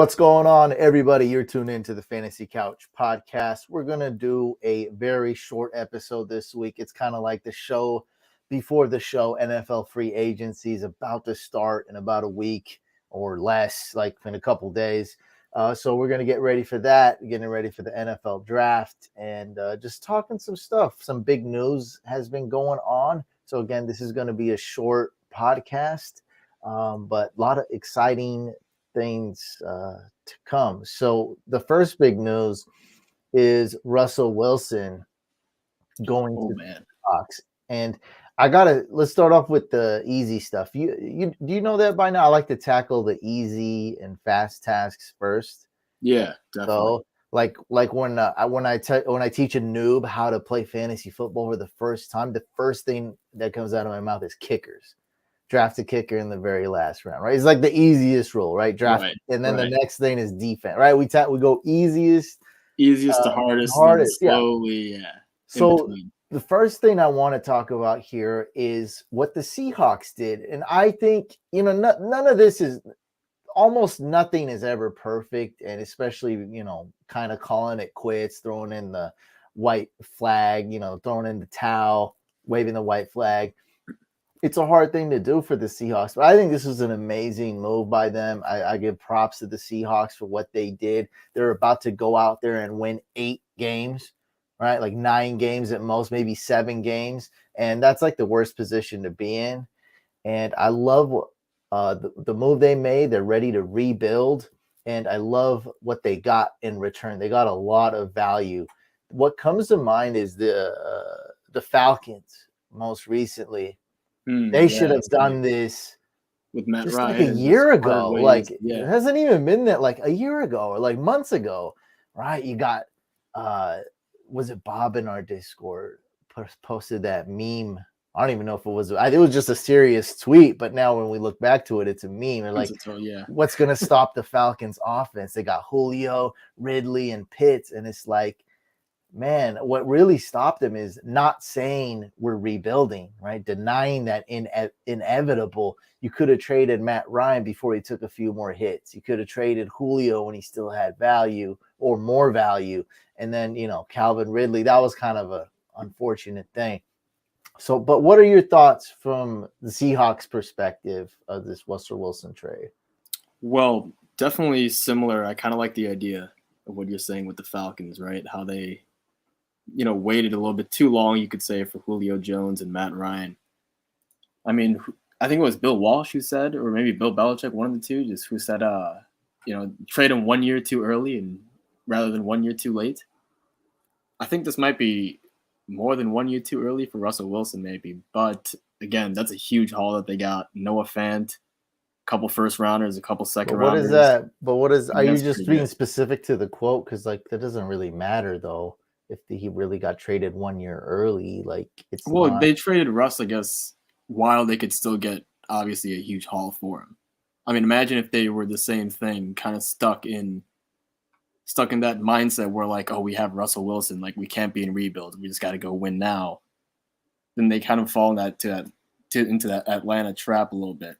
What's going on, everybody? You're tuned into the Fantasy Couch podcast. We're going to do a very short episode this week. It's kind of like the show before the show. NFL free agency is about to start in about a week or less, like in a couple days. So we're going to get ready for that, getting ready for the NFL draft, and just talking some stuff. Some big news has been going on. So again, this is going to be a short podcast, but a lot of exciting things to come. So the first big news is Russell Wilson going to the Seahawks. And let's start off with the easy stuff. You do you know that by now? I like to tackle the easy and fast tasks first. Yeah, definitely. So like when I teach a noob how to play fantasy football for the first time, the first thing that comes out of my mouth is kickers. Draft a kicker in the very last round, right? It's like the easiest rule, right? Draft, right, and then the next thing is defense, right? We go easiest to hardest, slowly, yeah. So the first thing I want to talk about here is what the Seahawks did, and I think none of this is almost nothing is ever perfect, and especially kind of calling it quits, throwing in the white flag, throwing in the towel, waving the white flag. It's a hard thing to do for the Seahawks, but I think this was an amazing move by them. I give props to the Seahawks for what they did. They're about to go out there and win 8 games, right? Like 9 games at most, maybe 7 games. And that's like the worst position to be in. And I love the move they made. They're ready to rebuild. And I love what they got in return. They got a lot of value. What comes to mind is the Falcons most recently. They should have done this with Matt just Ryan like a year ago. Like it hasn't even been that like a year ago or like months ago, right? You got was it Bob in our Discord posted that meme? I don't even know if it was just a serious tweet, but now when we look back to it, it's a meme. And like, what's going to stop the Falcons offense? They got Julio, Ridley, and Pitts, and it's like, man, what really stopped them is not saying we're rebuilding, right? Denying that inevitable. You could have traded Matt Ryan before he took a few more hits. You could have traded Julio when he still had value or more value. And then, Calvin Ridley, that was kind of an unfortunate thing. So, but what are your thoughts from the Seahawks perspective of this Russell Wilson trade? Well, definitely similar. I kind of like the idea of what you're saying with the Falcons, right? How they waited a little bit too long, you could say, for Julio Jones and Matt Ryan. I mean, I think it was Bill Walsh who said, or maybe Bill Belichick, one of the two, just who said, trade him 1 year too early and rather than 1 year too late. I think this might be more than 1 year too early for Russell Wilson, maybe. But again, that's a huge haul that they got. Noah Fant, a couple first rounders, a couple second rounders. What is that? But are you just being specific to the quote? Because like that doesn't really matter though. If he really got traded 1 year early, like it's they traded Russ, I guess, while they could still get obviously a huge haul for him. I mean, imagine if they were the same thing, kind of stuck in that mindset where like, oh, we have Russell Wilson, like we can't be in rebuild, we just got to go win now. Then they kind of fall into that Atlanta trap a little bit.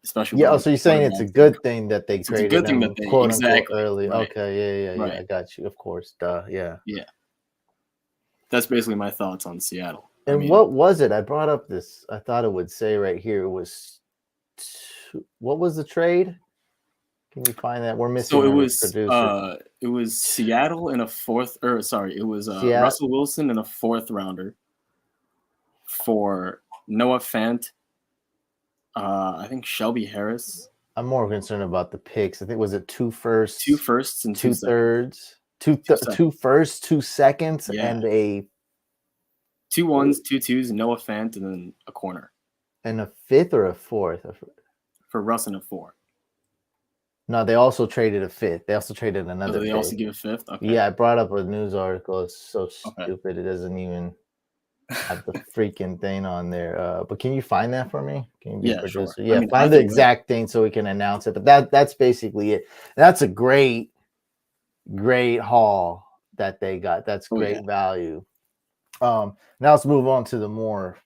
Especially so you're saying it's a good thing that they traded him, quote unquote, early. Right. Okay, yeah, I got you. Of course, yeah. That's basically my thoughts on Seattle. And what was it? I brought up this. I thought it would say right here. It was what was the trade? Can you find that? We're missing. So it was Seattle in a fourth. It was Russell Wilson in a 4th rounder for Noah Fant. I think Shelby Harris. I'm more concerned about the picks. I think was it 2 firsts, 2 firsts and 2 thirds, 2 firsts, 2 seconds, and a 2 1s, 2 2s, Noah Fant, and then a corner. And a 5th or a 4th for Russ and a 4. No, they also traded a 5th. They also traded another. They also give a 5th. Okay. Yeah, I brought up a news article. It's so stupid. It doesn't even have the freaking thing on there. But can you find that for me? Can you be a producer? Sure. Yeah, find the exact thing so we can announce it. But that's basically it. That's a great haul that they got. That's great value. Now let's move on to the more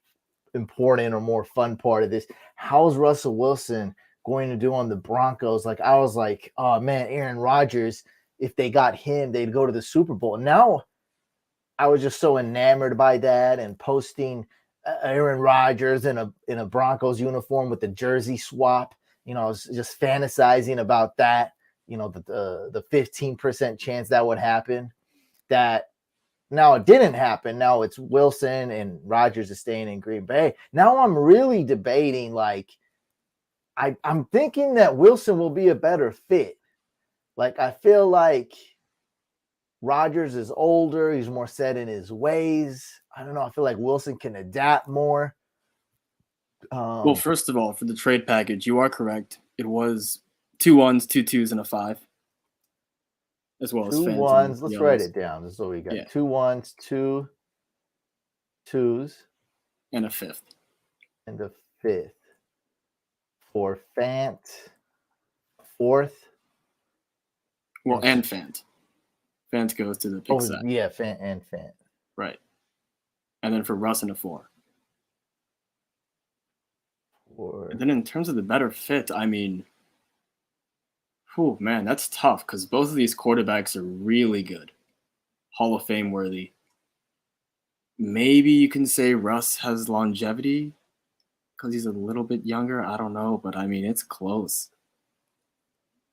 important or more fun part of this. How's Russell Wilson going to do on the Broncos. Like I was like, oh man, Aaron Rodgers, if they got him, they'd go to the Super Bowl. Now I was just so enamored by that and posting Aaron Rodgers in a Broncos uniform with the jersey swap. You know, I was just fantasizing about that. You know, the 15% chance that would happen. That now it didn't happen. Now it's Wilson and Rodgers is staying in Green Bay. Now I'm really debating. Like I'm thinking that Wilson will be a better fit. Like I feel like Rodgers is older. He's more set in his ways. I don't know. I feel like Wilson can adapt more. Well, first of all, for the trade package, you are correct. It was 2 1s, 2 2s, and a 5, as well as 2 Fant. 1s. Let's write it down. This is what we got. Yeah. 2 1s, 2 2s, and a 5th. And a 5th for Fant. 4th. Well, and Fant. Fant goes to the pick side. Yeah, Fant and Fant. Right. And then for Russ and a 4. And then in terms of the better fit, I mean, man, that's tough because both of these quarterbacks are really good. Hall of Fame worthy. Maybe you can say Russ has longevity because he's a little bit younger. I don't know, but I mean, it's close.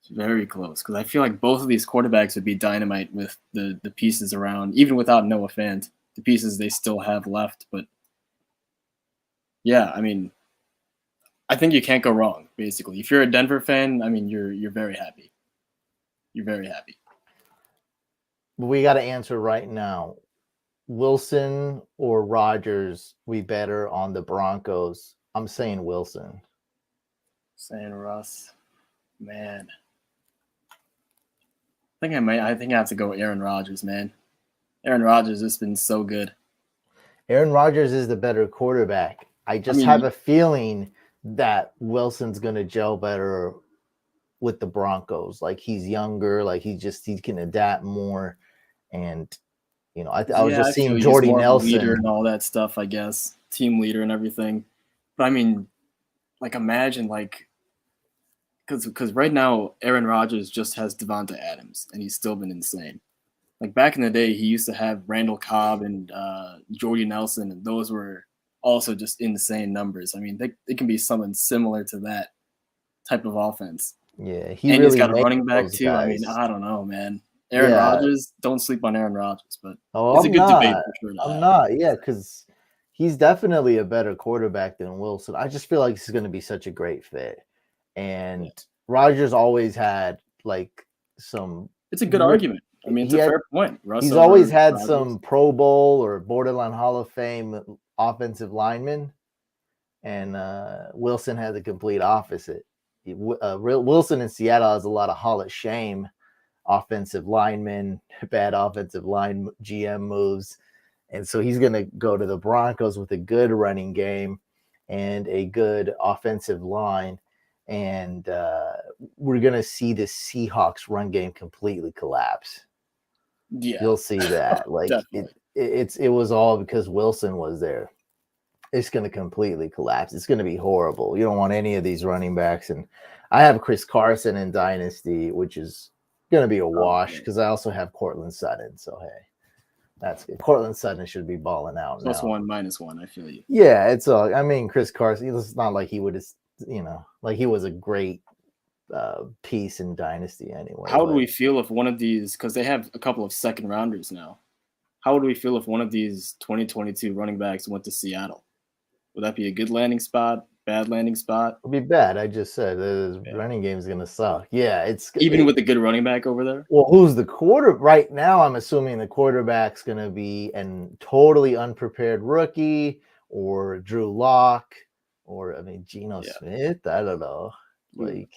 It's very close because I feel like both of these quarterbacks would be dynamite with the pieces around, even without Noah Fant, the pieces they still have left. But yeah, I mean, I think you can't go wrong, basically. If you're a Denver fan, I mean, you're very happy. You're very happy. We got to answer right now. Wilson or Rodgers, we better on the Broncos. I'm saying Wilson. Saying Russ. Man. I think I have to go with Aaron Rodgers, man. Aaron Rodgers has been so good. Aaron Rodgers is the better quarterback. I have a feeling that Wilson's going to gel better with the Broncos. Like he's younger, like he can adapt more. And, you know, I was just seeing Jordy Nelson. Leader and all that stuff, I guess. Team leader and everything. But I mean, like imagine like, because right now Aaron Rodgers just has Devonta Adams and he's still been insane. Like back in the day, he used to have Randall Cobb and Jordy Nelson, and those were also just insane numbers. I mean, they can be something similar to that type of offense. Yeah, he's got a running back too. Guys. I mean, I don't know, man. Aaron Rodgers, don't sleep on Aaron Rodgers, but it's a good debate for sure. I'm not, because he's definitely a better quarterback than Wilson. I just feel like this is going to be such a great fit. And Rodgers always had like some. It's a good argument. I mean, it's a fair point. He's always had some Pro Bowl or borderline Hall of Fame offensive linemen, and Wilson had the complete opposite. Wilson in Seattle has a lot of Hall of Shame offensive linemen, bad offensive line GM moves, and so he's going to go to the Broncos with a good running game and a good offensive line, and we're going to see the Seahawks run game completely collapse. Yeah, you'll see that. Like it was all because Wilson was there. It's going to completely collapse. It's going to be horrible. You don't want any of these running backs. And I have Chris Carson in Dynasty, which is going to be a wash because I also have Cortland Sutton. So hey, that's good. Cortland Sutton should be balling out now. +1, -1. I feel you. Yeah, it's all. I mean, Chris Carson. It's not like he would have. Like he was a great piece in Dynasty anyway. How would we feel if one of these, because they have a couple of second rounders now, how would we feel if one of these 2022 running backs went to Seattle? Would that be a good landing spot, bad landing spot? It'd be bad. I just said the running game is going to suck. Yeah, with a good running back over there. Well, who's the quarter right now? I'm assuming the quarterback's going to be a totally unprepared rookie or Drew Lock or Geno Smith. I don't know. Like.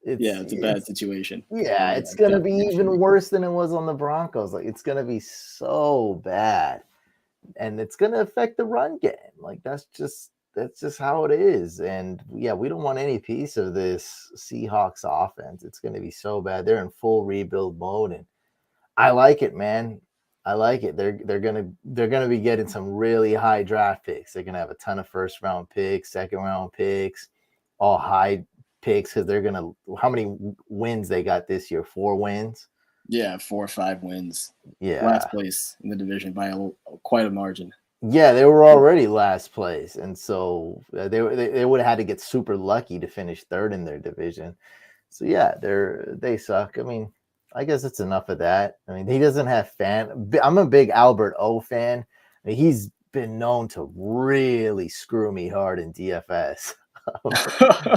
It's a bad situation. Yeah, it's going to be even worse than it was on the Broncos. Like, it's going to be so bad. And it's going to affect the run game. Like, that's just how it is. And, yeah, we don't want any piece of this Seahawks offense. It's going to be so bad. They're in full rebuild mode. And I like it, man. I like it. They're going to be getting some really high draft picks. They're going to have a ton of first-round picks, second-round picks, all high picks because they're gonna. How many wins they got this year? 4 wins. Yeah, 4 or 5 wins. Yeah, Last place in the division by quite a margin. yeah, they were already last place, and so they would have had to get super lucky to finish third in their division. So yeah, they suck. I mean, I guess it's enough of that. I mean, he doesn't have fan. I'm a big Albert O fan. I mean, he's been known to really screw me hard in DFS.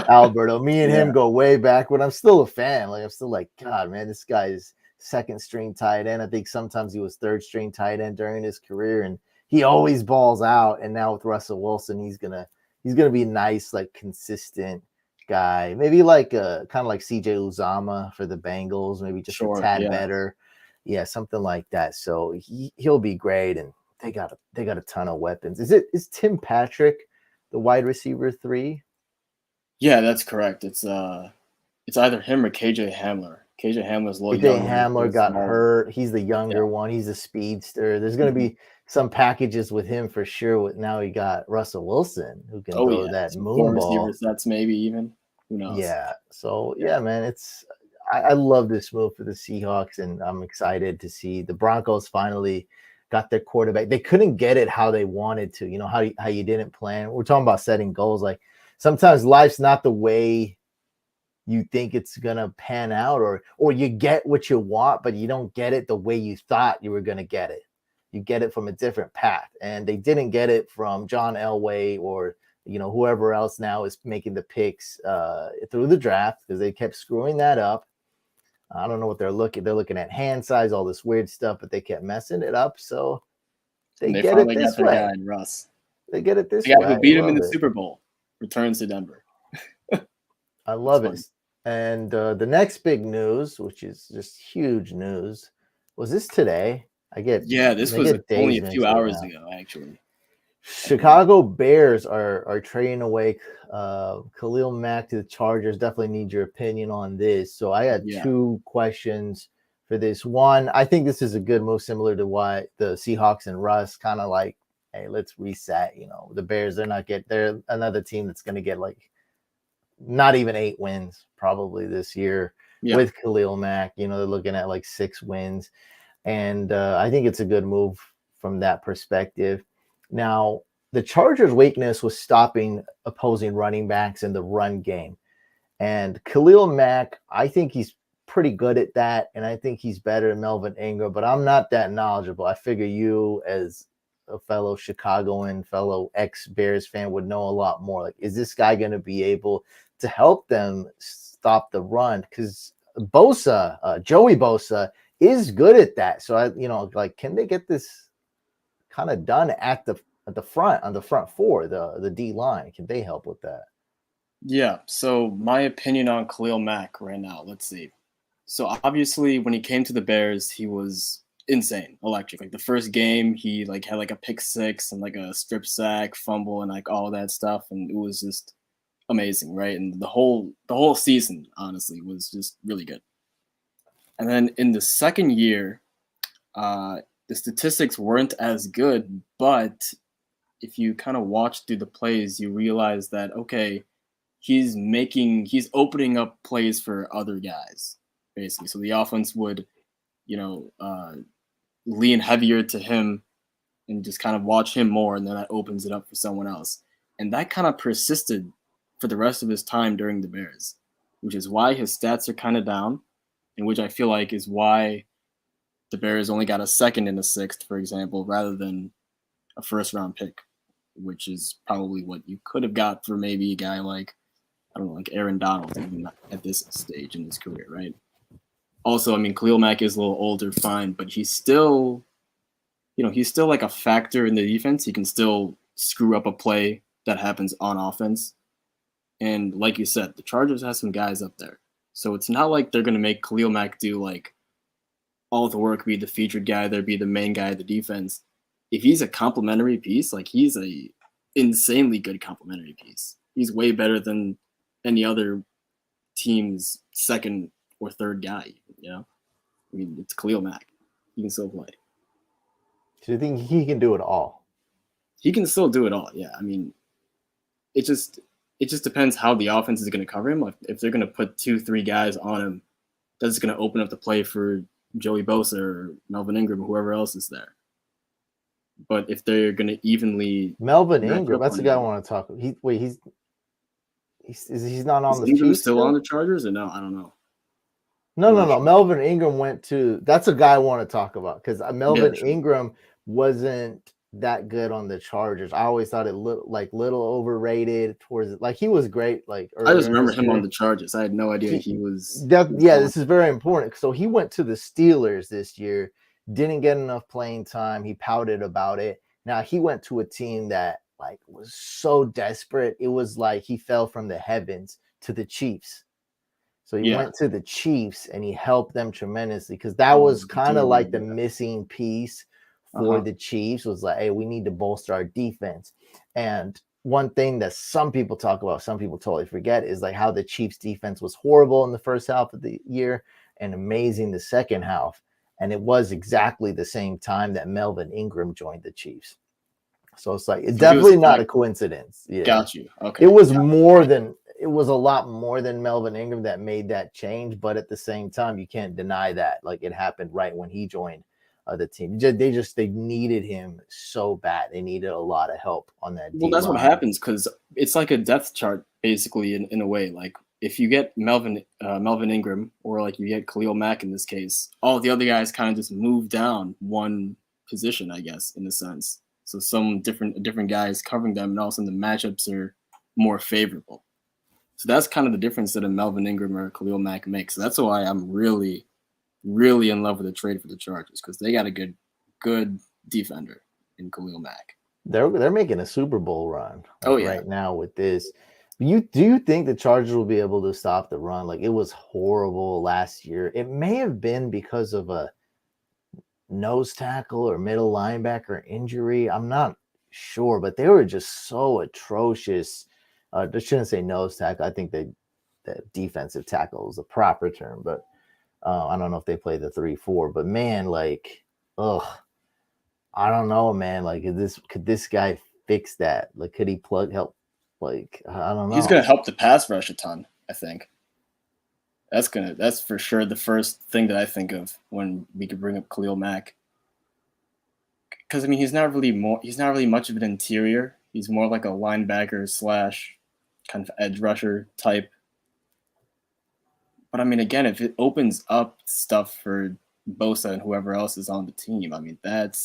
Alberto, me and him Yeah. go way back, but I'm still a fan. Like I'm still like, God, man, this guy's second string tight end. I think sometimes he was third string tight end during his career, and he always balls out. And now with Russell Wilson, he's gonna be nice, like consistent guy. Maybe like kind of like CJ Uzama for the Bengals, maybe just a Sure. tad Yeah. better. Yeah, something like that. So he'll be great, and they got a ton of weapons. Is Tim Patrick the wide receiver 3? Yeah, that's correct. It's either him or KJ Hamler. KJ Hamler's a little AJ younger, a Hamler little got smaller. hurt. He's the Yeah. younger one. He's a speedster. There's going to Mhm. be some packages with him for sure. With now he got Russell Wilson who can Oh throw yeah, that some 4 moon receiver ball. sets maybe even. Who knows? Yeah. So Yeah. yeah, man, I love this move for the Seahawks, and I'm excited to see the Broncos finally got their quarterback. They couldn't get it how they wanted to. You know how you didn't plan. We're talking about setting goals. Like sometimes life's not the way you think it's gonna pan out, or you get what you want, but you don't get it the way you thought you were gonna get it. You get it from a different path, and they didn't get it from John Elway or whoever else now is making the picks through the draft because they kept screwing that up. I don't know what they're looking. They're looking at hand size, all this weird stuff, but they kept messing it up. So they And they get it finally got this their guy way. in Russ. They get it The this guy way. who I beat him in love the it. Super Bowl returns to Denver. I It's love it. fun. And the next big news, which is just huge news, was this today. Yeah, this I was get only days a few mixed up hours now. ago, actually. I believe. Chicago Bears are trading away Khalil Mack to the Chargers. Definitely need your opinion on this. So I had Yeah, 2 questions for this. One, I think this is a good move, similar to why the Seahawks and Russ kind of like, hey, let's reset. The Bears, they're another team that's going to get like not even 8 wins probably this year yeah, with Khalil Mack. They're looking at like 6 wins. And I think it's a good move from that perspective. Now, the Chargers' weakness was stopping opposing running backs in the run game. And Khalil Mack, I think he's pretty good at that. And I think he's better than Melvin Ingram, but I'm not that knowledgeable. I figure you, as a fellow Chicagoan, fellow ex-Bears fan, would know a lot more. Like, is this guy going to be able to help them stop the run? Because Joey Bosa, is good at that. So like, can they get this kind of done at the front on the front four, the D line? Can they help with that? yeah. So my opinion on Khalil Mack right now. Let's see. So obviously, when he came to the Bears, he was insane, electric. Like the first game, he like had like a pick six and like a strip sack, fumble, and like all that stuff, and it was just amazing, right? And the whole season, honestly, was just really good. And then in the second year, the statistics weren't as good, but if you kind of watch through the plays, you realize that okay, he's opening up plays for other guys, basically. So the offense would, you know, lean heavier to him and just kind of watch him more, and then that opens it up for someone else. And that kind of persisted for the rest of his time during the Bears, which is why his stats are kind of down, and which I feel like is why the Bears only got a second and a sixth, for example, rather than a first round pick, which is probably what you could have got for maybe a guy like, I don't know, like Aaron Donald even at this stage in his career, right? Also, I mean, Khalil Mack is a little older, fine, but he's still like a factor in the defense. He can still screw up a play that happens on offense. And like you said, the Chargers have some guys up there. So it's not like they're going to make Khalil Mack do like all the work, be the featured guy there, be the main guy of the defense. If he's a complimentary piece, like he's a insanely good complimentary piece. He's way better than any other team's second or third guy, you know? I mean, it's Khalil Mack. He can still play. Do you think he can do it all? He can still do it all, yeah. I mean, it just it just depends how the offense is going to cover him. Like if they're going to put 2-3 guys on him, that's going to open up the play for Joey Bosa or Melvin Ingram, or whoever else is there. But if they're going to evenly Melvin match Ingram, up that's on the guy I him, want to talk. He's not on is the Ingram Chiefs still still? on the Chargers or no? I don't know. No. Sure. Melvin Ingram went to. That's a guy I want to talk about because Melvin Sure. Ingram wasn't that good on the Chargers. I always thought it looked like little overrated towards like he was great like I just earlier in remember his him on career. the Chargers. I had no idea he was gone. This is very important. So he went to the Steelers this year, didn't get enough playing time. He pouted about it. Now he went to a team that like was so desperate. It was like he fell from the heavens to the Chiefs. So he went to the Chiefs and he helped them tremendously because that was kind of like the missing piece for the Chiefs was like, hey, we need to bolster our defense. And one thing that some people talk about, some people totally forget, is like how the Chiefs defense was horrible in the first half of the year and amazing the second half. And it was exactly the same time that Melvin Ingram joined the Chiefs. So it's like, it's definitely not a coincidence. Yeah. Got you. Okay. It was more than, it was a lot more than Melvin Ingram that made that change. But at the same time, you can't deny that. Like it happened right when he joined the team. They needed him so bad. They needed a lot of help on that. Well, that's what happens because it's like a depth chart, basically, in a way. Like if you get Melvin Ingram or like you get Khalil Mack in this case, all the other guys kind of just move down one position, I guess, in a sense. So some different guys covering them, and all of a sudden the matchups are more favorable. So that's kind of the difference that a Melvin Ingram or Khalil Mack makes. So that's why I'm really, really in love with the trade for the Chargers because they got a good defender in Khalil Mack. They're making a Super Bowl run right now with this. Do you think the Chargers will be able to stop the run? Like it was horrible last year. It may have been because of a nose tackle or middle linebacker injury. I'm not sure, but they were just so atrocious. I shouldn't say nose tackle. I think the defensive tackle is the proper term, but I don't know if they play the 3-4. But man, like, I don't know, man. Like, could this guy fix that? Like, could he help? Like, I don't know. He's gonna help the pass rush a ton, I think. That's for sure the first thing that I think of when we could bring up Khalil Mack. Because I mean he's not really much of an interior. He's more like a linebacker / kind of edge rusher type. But I mean again, if it opens up stuff for Bosa and whoever else is on the team, I mean that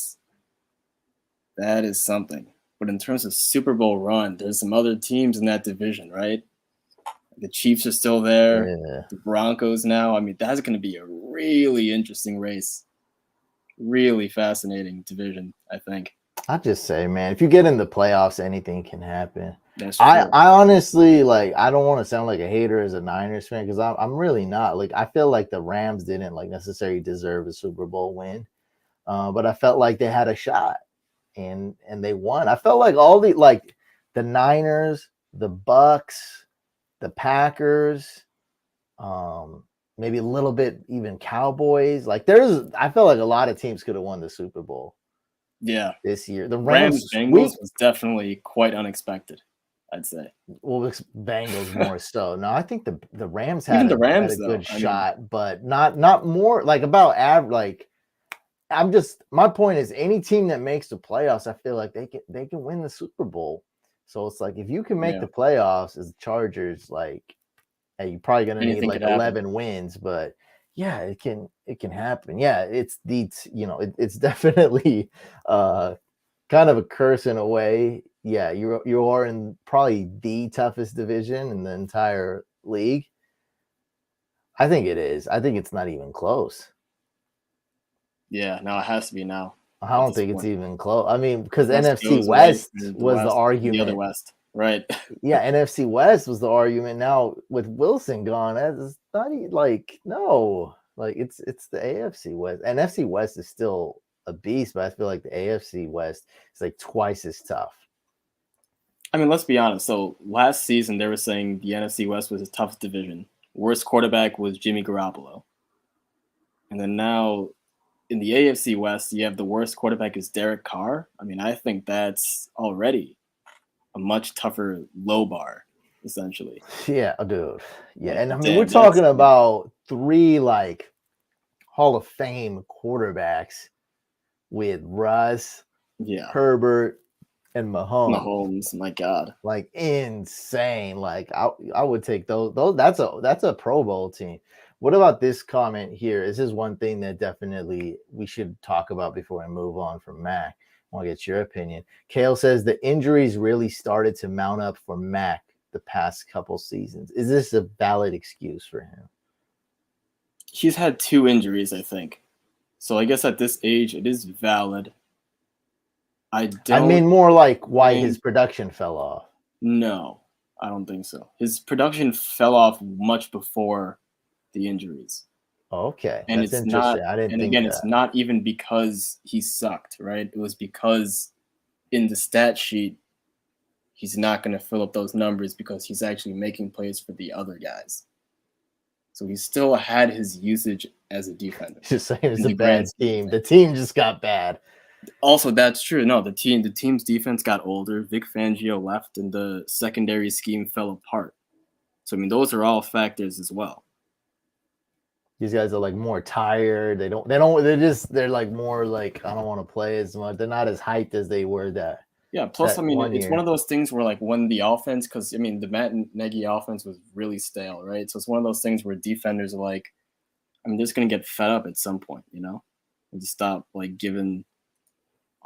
is something. But in terms of Super Bowl run, there's some other teams in that division, right? The Chiefs are still there. Yeah. The Broncos now. I mean, that's going to be a really interesting race. Really fascinating division, I think. I just say, man, if you get in the playoffs, anything can happen. That's true. I honestly, like, I don't want to sound like a hater as a Niners fan because I'm really not. Like, I feel like the Rams didn't like necessarily deserve a Super Bowl win, but I felt like they had a shot, and they won. I felt like all the Niners, the Bucks, the Packers, maybe a little bit even Cowboys. Like I felt like a lot of teams could have won the Super Bowl. Yeah. This year. The Rams Bengals was definitely quite unexpected, I'd say. Well, Bengals more so. No, I think the Rams had a good shot, but not more like about average. Like my point is any team that makes the playoffs, I feel like they can win the Super Bowl. So it's like if you can make the playoffs as the Chargers, like hey, you're probably gonna need like 11 wins, but yeah, it can happen. Yeah, it's it's definitely kind of a curse in a way. Yeah, you are in probably the toughest division in the entire league. I think it is. I think it's not even close. Yeah, no, it has to be now. I don't think it's even close. I mean, because NFC West was the argument. The other West, right? Yeah, NFC West was the argument. Now with Wilson gone, that's not like no, like it's the AFC West. NFC West is still a beast, but I feel like the AFC West is like twice as tough. I mean, let's be honest. So last season they were saying the NFC West was a tough division. Worst quarterback was Jimmy Garoppolo, and then now in the AFC West, you have the worst quarterback is Derek Carr. I mean, I think that's already a much tougher low bar. essentially. Yeah, dude. Yeah, Like, and I mean we're damn, that's talking about 3 like Hall of Fame quarterbacks with Russ, yeah. Herbert, and Mahomes. Mahomes, my God. Like insane. Like I would take those that's a Pro Bowl team. What about this comment here? This is one thing that definitely we should talk about before I move on from Mac. I want to get your opinion. Kale says the injuries really started to mount up for Mac the past couple seasons. Is this a valid excuse for him? He's had 2 injuries, I think. So I guess at this age, it is valid. I I don't mean more like why his think, production fell off. no, I don't think so. His production fell off much before the injuries. Okay, And that's it's not, interesting. I didn't and think again, it's that. not even because he sucked, right? It was because in the stat sheet, he's not going to fill up those numbers because he's actually making plays for the other guys. So he still had his usage as a defender Just saying it's in a the grand bad scheme of team. The things. team just got bad. Also, that's true. No, the team's defense got older. Vic Fangio left, and the secondary scheme fell apart. So I mean, those are all factors as well. These guys are like more tired. They're like more like I don't want to play as much. They're not as hyped as they were Yeah. Plus, I that mean, one it's one year. of those things where like when the offense, because I mean, the Matt Nagy offense was really stale, right? So it's one of those things where defenders are like, I'm just gonna get fed up at some point, and just stop like giving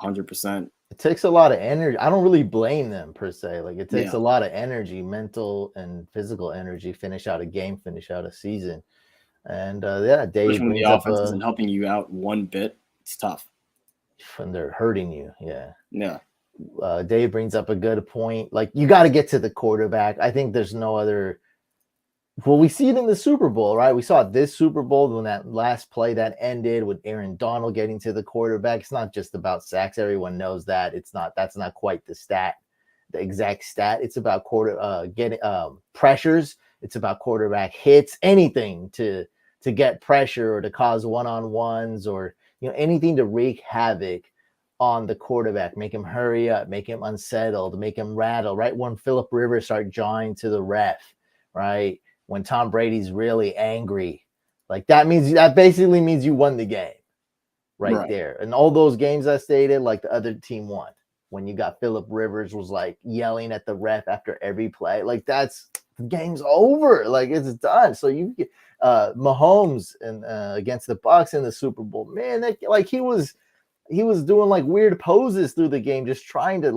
100%. It takes a lot of energy. I don't really blame them per se. Like it takes Yeah, a lot of energy, mental and physical energy, finish out a game, finish out a season. And yeah, Dave especially when brings the up offense isn't helping you out one bit. It's tough. when they're hurting you. Yeah. Yeah. Dave brings up a good point. Like you got to get to the quarterback. I think there's no other. Well, we see it in the Super Bowl, right? We saw it this Super Bowl when that last play that ended with Aaron Donald getting to the quarterback. It's not just about sacks. Everyone knows that. It's not. That's not quite the exact stat. It's about getting pressures. It's about quarterback hits. Anything to get pressure or to cause one-on-ones or anything to wreak havoc on the quarterback, make him hurry up, make him unsettled, make him rattle. Right when Philip Rivers start jawing to the ref, right? When Tom Brady's really angry. Like that basically means you won the game right Right. there. And all those games I stated, like the other team won. When you got Philip Rivers was like yelling at the ref after every play, like that's the game's over. Like it's done. So you get Mahomes and against the Bucks in the Super Bowl, man, that like he was doing like weird poses through the game, just trying to stay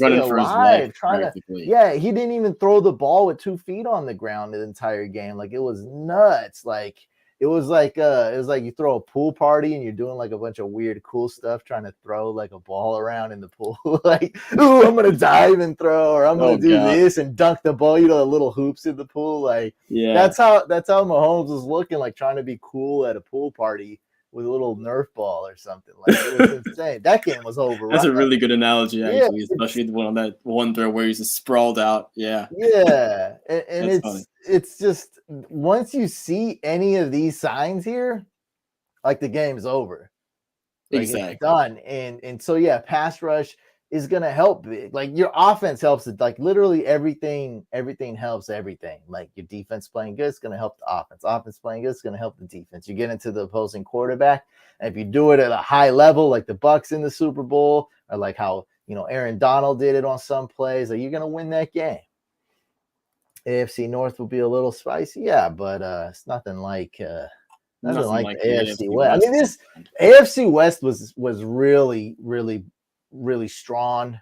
Running for his life, alive, trying to practically. yeah, he didn't even throw the ball with 2 feet on the ground the entire game. Like it was nuts. Like it was like you throw a pool party and you're doing like a bunch of weird cool stuff, trying to throw like a ball around in the pool. Like, ooh, I'm gonna dive and throw, or I'm gonna Oh do God. this and dunk the ball, the little hoops in the pool. Like Yeah. that's how Mahomes was looking, like trying to be cool at a pool party with a little Nerf ball or something. Like it was insane. That game was over, That's right? a really good analogy, Yeah, actually, especially the one on that one throw where he's just sprawled out. Yeah, yeah, and that's funny. it's just once you see any of these signs here, like the game's over. Like it's Exactly. done. And so yeah, pass rush is gonna help big. Like your offense helps it. Like literally everything helps everything. Like your defense playing good is gonna help the offense. Offense playing good is gonna help the defense. You get into the opposing quarterback, and if you do it at a high level, like the Bucks in the Super Bowl, or like how Aaron Donald did it on some plays, like you're gonna win that game. AFC North will be a little spicy, yeah, but it's nothing like Nothing like the the AFC AFC West. I West. mean, this AFC West was really, really, really strong,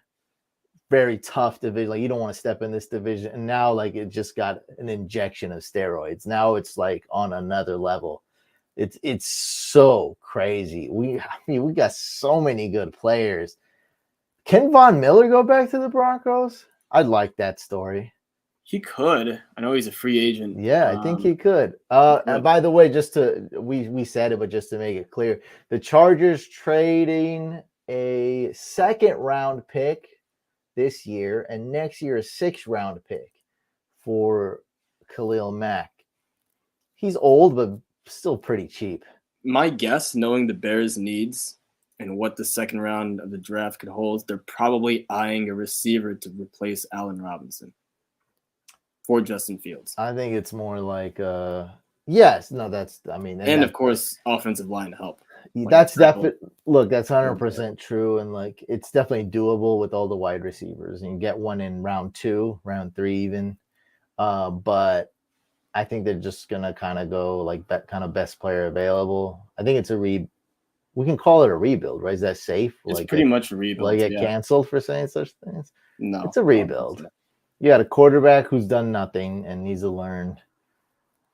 very tough division. Like you don't want to step in this division. And now like it just got an injection of steroids. Now it's like on another level. It's so crazy. We got so many good players. Can Von Miller go back to the Broncos? I'd like that story. He could. I know he's a free agent. Yeah, I think he could. He And could. by the way, we said it, but just to make it clear, the Chargers trading a second round pick this year and next year a 6th round pick for Khalil Mack. He's old, but still pretty cheap. My guess, knowing the Bears' needs and what the second round of the draft could hold, they're probably eyeing a receiver to replace Allen Robinson. for Justin Fields. I think it's more like yes, no, that's I mean, And that, of course, offensive line help. that's definitely look, that's 100% true, and like it's definitely doable with all the wide receivers, and you get one in round 2, round 3 even. But I think they're just gonna kind of go like that kind of best player available. I think it's we can call it a rebuild, right? Is that safe? It's pretty much a rebuild. Like get canceled for saying such things? No, it's a rebuild. You got a quarterback who's done nothing and needs to learn.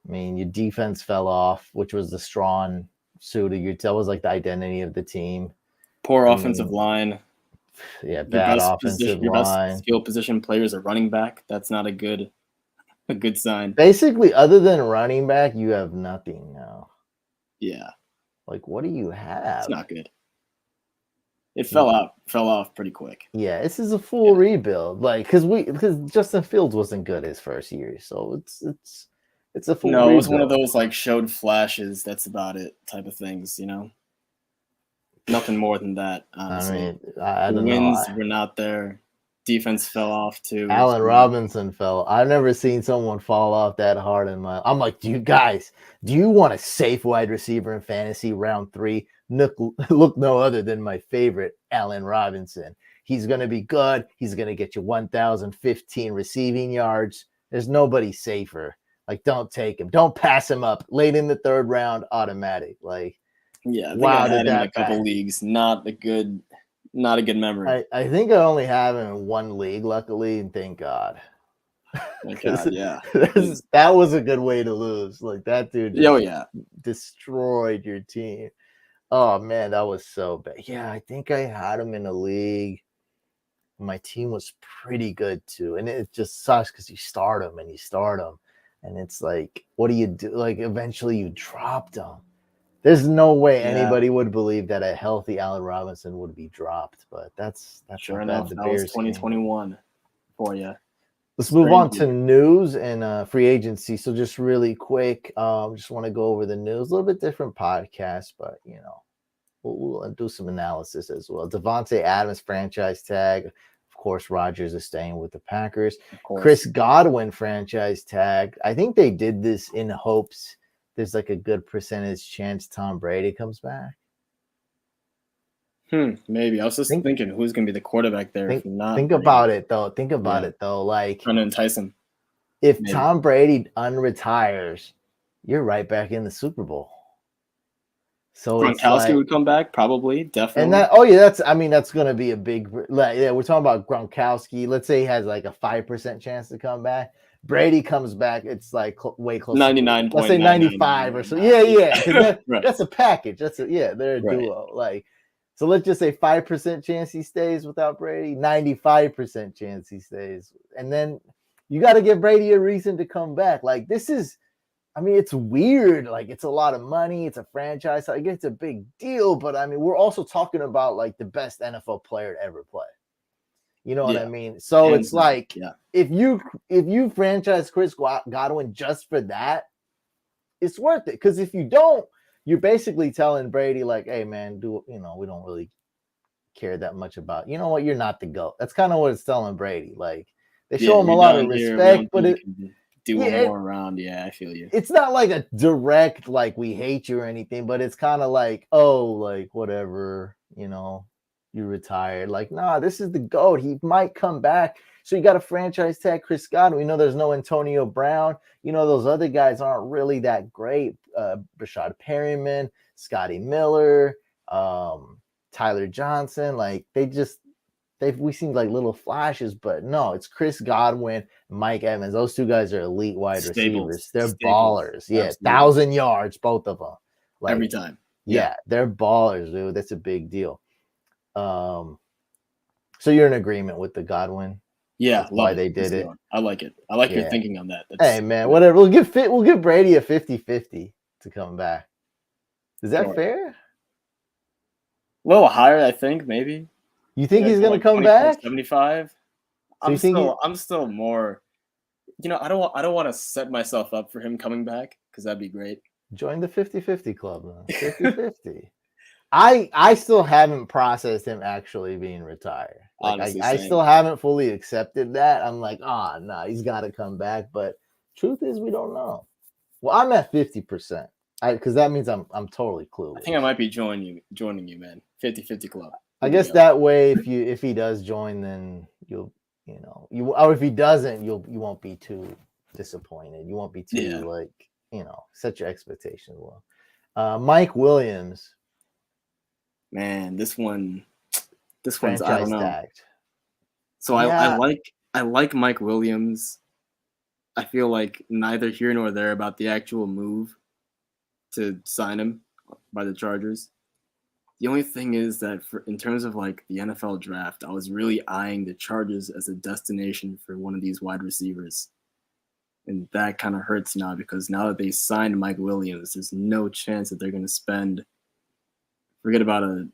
I mean, your defense fell off, which was the strong suit of your. That was like the identity of the team. Poor offensive line. Yeah, bad offensive your line. Best skill position players are running back. That's not a good sign. Basically, other than running back, you have nothing now. Yeah. Like, what do you have? It's not good. It fell off pretty quick. Yeah, this is a full rebuild. Like, because Justin Fields wasn't good his first year, so it's a full. No, rebuild. It was one of those like showed flashes. That's about it type of things, you know. Nothing more than that. Honestly, I mean, I don't wins know. were not there. Defense fell off too. Allen Robinson fell. I've never seen someone fall off that hard in my. I'm like, do you want a safe wide receiver in fantasy round 3? Look no other than my favorite, Allen Robinson. He's going to be good. He's going to get you 1,015 receiving yards. There's nobody safer. Like, don't take him. Don't pass him up late in the 3rd round, automatic. Like, yeah, I think I had him in a couple leagues. Not a good memory. I think I only have him in one league, luckily, and thank God. Thank God, yeah. That was a good way to lose. Like, that dude destroyed your team. Oh, man, that was so bad. Yeah, I think I had him in a league. My team was pretty good, too. And it just sucks because you start him. And it's like, what do you do? Like, eventually you dropped him. There's no way anybody would believe that a healthy Allen Robinson would be dropped, but that's sure enough. That was 2021 for you. Let's move on to news and free agency. So just really quick, just want to go over the news. A little bit different podcast, but you know, we'll do some analysis as well. Devontae Adams franchise tag. Of course, Rodgers is staying with the Packers. Chris Godwin franchise tag. I think they did this in hopes there's like a good percentage chance Tom Brady comes back. Maybe. I was just thinking who's going to be the quarterback there. Think about it, though. Like, trying to entice him. If Tom Brady unretires, you're right back in the Super Bowl. So Gronkowski would come back, probably, definitely. And that's going to be a big. Yeah, we're talking about Gronkowski. Let's say he has like a 5% chance to come back. Brady comes back, it's like way closer. 99. Let's say 95 or so. Yeah. That's a package. They're a duo. Like. So let's just say 5% chance he stays without Brady, 95% chance he stays. And then you got to give Brady a reason to come back. Like, it's weird. Like, it's a lot of money. It's a franchise. I guess it's a big deal. But, we're also talking about, like, the best NFL player to ever play. You know what I mean? So it's like, if you franchise Chris Godwin just for that, it's worth it. Because if you don't, you're basically telling Brady, like, hey, man, we don't really care that much about, you know what, you're not the GOAT. That's kind of what it's telling Brady. Like, they show him a lot of respect, but more around. Yeah, I feel you. It's not like a direct, like, we hate you or anything, but it's kind of like, oh, like, whatever, you retired. Like, nah, this is the GOAT. He might come back. So you got a franchise tag Chris Godwin. We know there's no Antonio Brown. Those other guys aren't really that great. Rashad Perryman, Scotty Miller, Tyler Johnson. Like, we seem like little flashes, but no, it's Chris Godwin, Mike Evans. Those two guys are elite wide receivers. They're ballers. Yeah, absolutely. 1,000 yards, both of them. Like, every time. Yeah, they're ballers, dude. That's a big deal. So you're in agreement with the Godwin? Yeah, why they did it. I like it. I like your thinking on that. Hey, man, whatever. We'll give Brady a 50-50 to come back. Is that fair? A little higher, I think, maybe. You think he's going to come back? 75. I'm still more. I don't want to set myself up for him coming back because that'd be great. Join the 50-50 club, man. 50-50. I still haven't processed him actually being retired. Like Honestly, I same. still haven't fully accepted that. I'm like, oh no, he's got to come back. But truth is, we don't know. Well, I'm at 50%. Because that means I'm totally I think I clueless. might be joining you, man. 50-50 club. I Here we guess go. that way, if he does join, then you or if he doesn't, you won't be too disappointed. You won't be too Yeah, like set your expectations low. Mike Williams, man. This one's I don't franchise know. tagged. So Yeah, I like Mike Williams. I feel like neither here nor there about the actual move to sign him by the Chargers. The only thing is that in terms of like the NFL draft, I was really eyeing the Chargers as a destination for one of these wide receivers. And that kind of hurts now because now that they signed Mike Williams, there's no chance that they're going to forget about a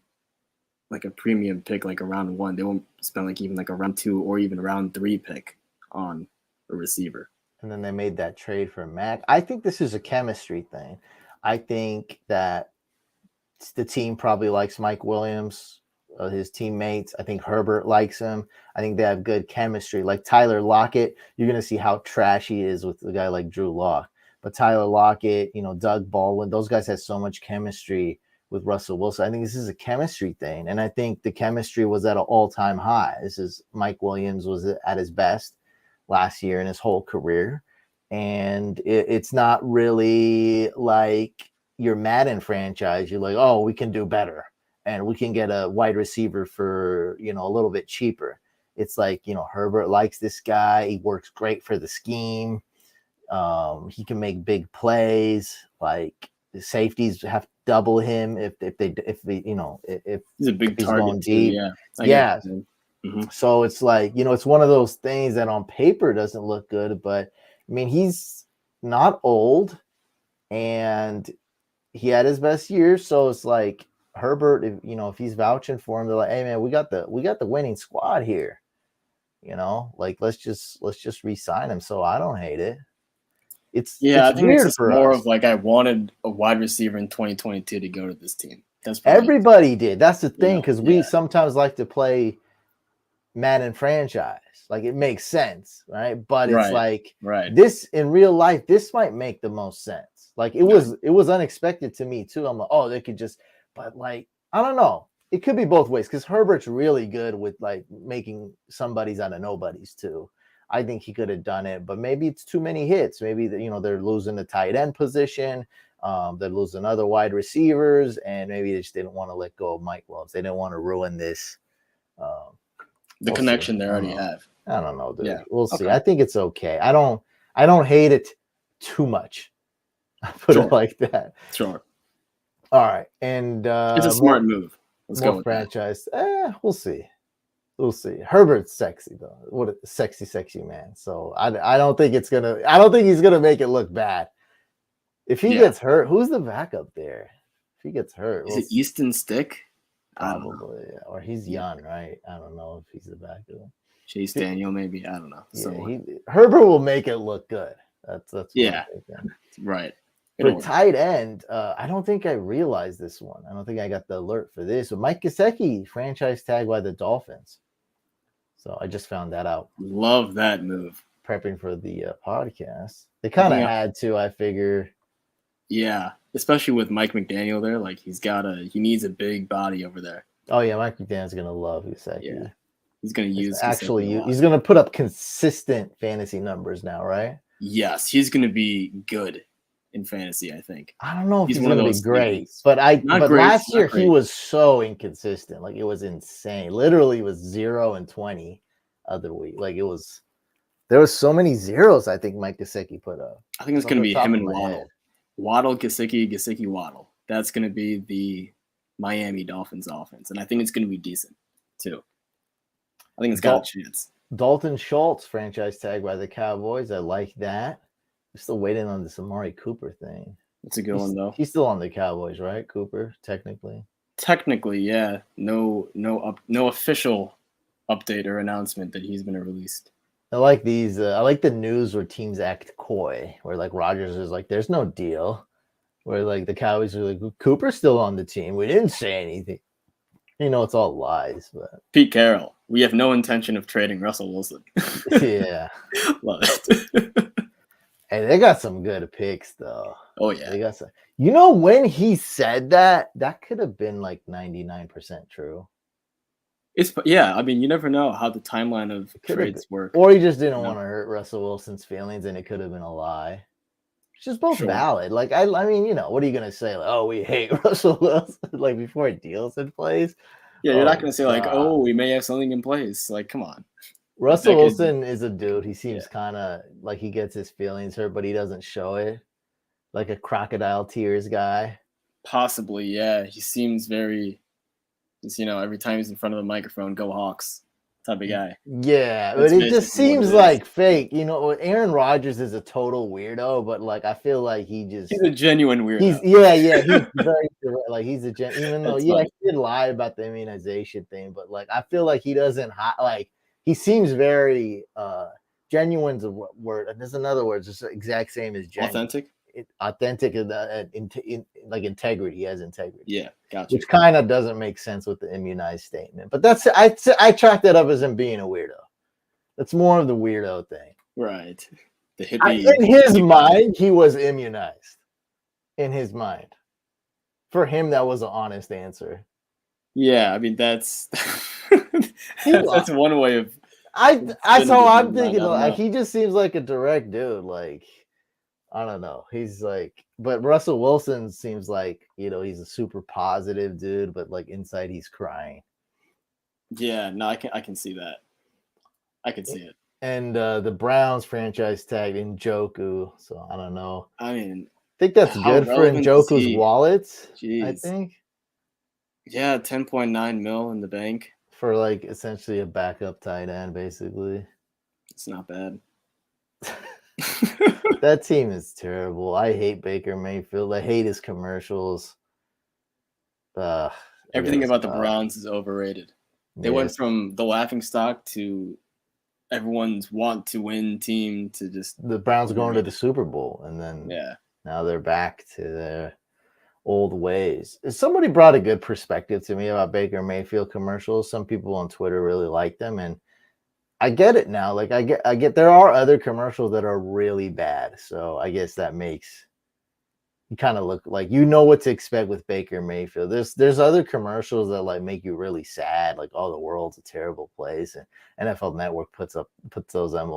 premium pick like a round 1. They won't spend like even like a round 2 or even a round 3 pick on a receiver. and then they made that trade for Mack. I think this is a chemistry thing. I think that the team probably likes Mike Williams, his teammates. I think Herbert likes him. I think they have good chemistry. Like Tyler Lockett, you're going to see how trash he is with a guy like Drew Lock. But Tyler Lockett, Doug Baldwin, those guys had so much chemistry with Russell Wilson. I think this is a chemistry thing. And I think the chemistry was at an all-time high. Mike Williams was at his best last year in his whole career. And it's not really like your Madden franchise. You're like, oh, we can do better and we can get a wide receiver for, a little bit cheaper. It's like, Herbert likes this guy. He works great for the scheme. He can make big plays. Like the safeties have to double him if He's a big he's target going too. deep. Yeah. Yeah. Mm-hmm. So it's like, it's one of those things that on paper doesn't look good, but I mean, he's not old and he had his best year. So it's like Herbert, if he's vouching for him, they're like, hey man, we got the winning squad here. Like let's just re-sign him. So I don't hate it. It's I think it's weird just for more us. of like I wanted a wide receiver in 2022 to go to this team. That's probably Everybody did. That's the thing, because we yeah. sometimes like to play Madden franchise. Like it makes sense, right? But it's like this in real life, this might make the most sense. Like it was unexpected to me too. I'm like, oh, they could just, but like, I don't know. It could be both ways because Herbert's really good with like making somebody's out of nobodies too. I think he could have done it, but maybe it's too many hits. Maybe they're losing the tight end position. They're losing other wide receivers, and maybe they just didn't want to let go of Mike Williams. They didn't want to ruin this. The connection they already have. I don't know, dude. Yeah. We'll see. I think it's okay. I don't hate it too much. I put it like that. Sure. All right. And it's a smart move. Let's go with franchise. We'll see. We'll see. Herbert's sexy though. What a sexy man. So I don't think he's gonna make it look bad. If he gets hurt, who's the backup there? If he gets hurt, is it Easton Stick? Probably, or he's young, right? I don't know if he's the backup. Chase Daniel, maybe. I don't know. Yeah, Herbert will make it look good. That's right. For tight end, I don't think I realized this one. I don't think I got the alert for this. But Mike Gesicki, franchise tag by the Dolphins. So I just found that out. Love that move. Prepping for the podcast. They kind of had to, I figure. Yeah, especially with Mike McDaniel there. Like he needs a big body over there. Oh yeah, Mike McDaniel's gonna love Gesicki. Yeah, he's gonna use he's gonna put up consistent fantasy numbers now, right? Yes, he's gonna be good in fantasy. I think. I don't know if he's gonna be great, but last year he was so inconsistent. Like it was insane. Literally, it was 0 and 20 other week. Like there was so many zeros. I think Mike Gesicki put up. I think it's gonna be him and Waddle. Waddle, Gesicki, Waddle. That's going to be the Miami Dolphins offense. And I think it's going to be decent, too. I think it's got a chance. Dalton Schultz, franchise tag by the Cowboys. I like that. We're still waiting on this Amari Cooper thing. That's a good one, though. He's still on the Cowboys, right, Cooper, technically? Technically, yeah. No official update or announcement that he's been released. I like these. I like the news where teams act coy, where like Rodgers is like, "There's no deal." where like the Cowboys are like, Cooper's still on the team. We didn't say anything. You know, it's all lies, but Pete Carroll, we have no intention of trading Russell Wilson. yeah. Love it. Hey, they got some good picks though. Oh yeah. They got some. You know, when he said that, that could have been like 99% true. I mean, you never know how the timeline of trades work. Or he just didn't want to hurt Russell Wilson's feelings, and it could have been a lie. It's just both valid. Like I mean, you know, what are you gonna say? Like, oh, we hate Russell Wilson, like before a deal's in place. Yeah, you're not gonna say like, oh, we may have something in place. Like, come on. Russell Wilson is a dude. He seems kind of like he gets his feelings hurt, but he doesn't show it. Like a crocodile tears guy. Possibly, yeah. He seems very, you know, every time he's in front of the microphone, go Hawks type of guy. Yeah, but it just seems like fake. You know, Aaron Rodgers is a total weirdo, but like I feel like he's a genuine weirdo. He's very like he's a even though he did lie about the immunization thing, but like I feel like he doesn't like he seems very genuine's a word, and there's another word, just the exact same as genuine. Authentic and like integrity. He has integrity. Yeah, gotcha. Which kind of doesn't make sense with the immunized statement, but that's I chalk that up as him being a weirdo. That's more of the weirdo thing, right? The hippie. In his mind, he was immunized. In his mind, for him, that was an honest answer. Yeah, I mean that's that's one way of. That's how I'm thinking. Like he just seems like a direct dude. Like. I don't know. He's like, but Russell Wilson seems like, you know, he's a super positive dude, but like inside he's crying. Yeah, no, I can see that. I can see it. And the Browns franchise tagged Njoku, so I don't know. I mean, I think that's good for Njoku's wallets. I think. Yeah, 10.9 mil in the bank for like essentially a backup tight end, basically. It's not bad. That team is terrible. I hate Baker Mayfield. I hate his commercials. Everything about the Browns is overrated. They went from the laughingstock to everyone's want to win team to just the Browns going to the Super Bowl, and then now they're back to their old ways. Somebody brought a good perspective to me about Baker Mayfield commercials. Some people on Twitter really like them, and I get it now. Like I get there are other commercials that are really bad. So I guess that makes you kind of look like you know what to expect with Baker Mayfield. There's other commercials that like make you really sad, like oh the world's a terrible place, and NFL Network puts those up a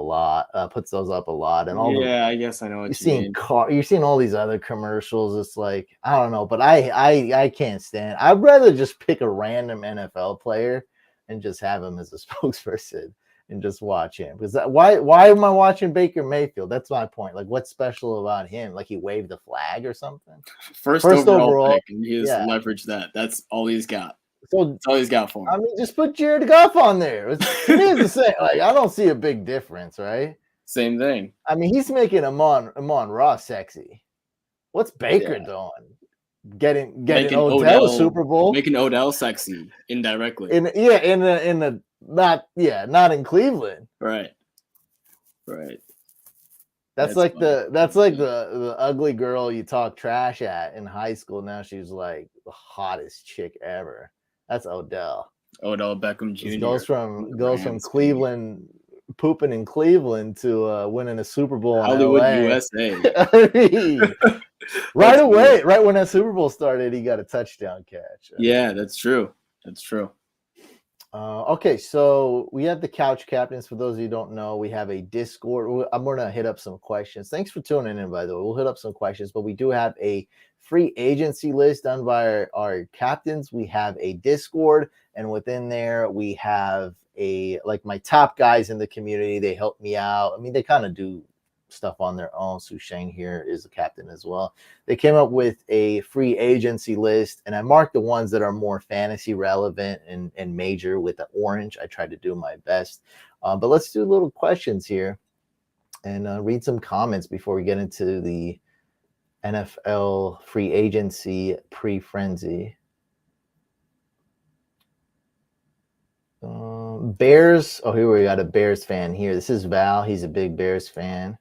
lot. And all I guess I know what you mean. You're seeing all these other commercials. It's like I don't know, but I can't stand. I'd rather just pick a random NFL player and just have him as a spokesperson. And just watch him because why am I watching Baker Mayfield? That's my point. Like, what's special about him? Like, he waved the flag or something. First overall pick, and he has leveraged that. That's all he's got. So that's all he's got for him. I mean, just put Jared Goff on there. It's the same. Like, I don't see a big difference, right? Same thing. I mean, he's making Amon Ross sexy. What's Baker doing? Getting Odell a Super Bowl, making Odell sexy indirectly. Not in Cleveland. Right. That's like the ugly girl you talk trash at in high school. Now she's like the hottest chick ever. That's Odell. Odell Beckham Jr. Goes from Cleveland, pooping in Cleveland to winning a Super Bowl in Hollywood, LA. USA. I mean, right away, right when that Super Bowl started, he got a touchdown catch. Yeah, that's true. Okay, so we have the Couch Captains. For those of you who don't know, we have a Discord. I'm going to hit up some questions. Thanks for tuning in, by the way. We'll hit up some questions, but we do have a free agency list done by our captains. We have a Discord, and within there, we have my top guys in the community. They help me out. I mean, they kind of do stuff on their own. Su Sheng here is a captain as well. They came up with a free agency list, and I marked the ones that are more fantasy relevant and major with the orange. I tried to do my best, but let's do little questions here and read some comments before we get into the NFL free agency pre-frenzy. Bears. Oh, here we got a Bears fan here. This is Val. He's a big Bears fan.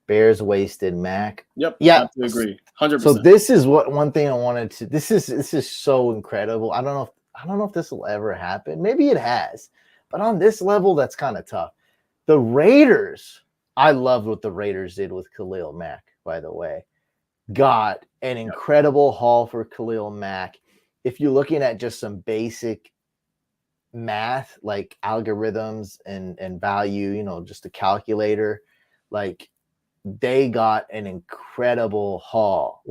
Bears wasted Mack. Yep. Yeah. Have to agree. 100%. So this is one thing I wanted to. This is so incredible. I don't know if this will ever happen. Maybe it has, but on this level, that's kind of tough. The Raiders. I loved what the Raiders did with Khalil Mack. By the way, got an incredible haul for Khalil Mack. If you're looking at just some basic math, like algorithms and value, just a calculator, like they got an incredible haul.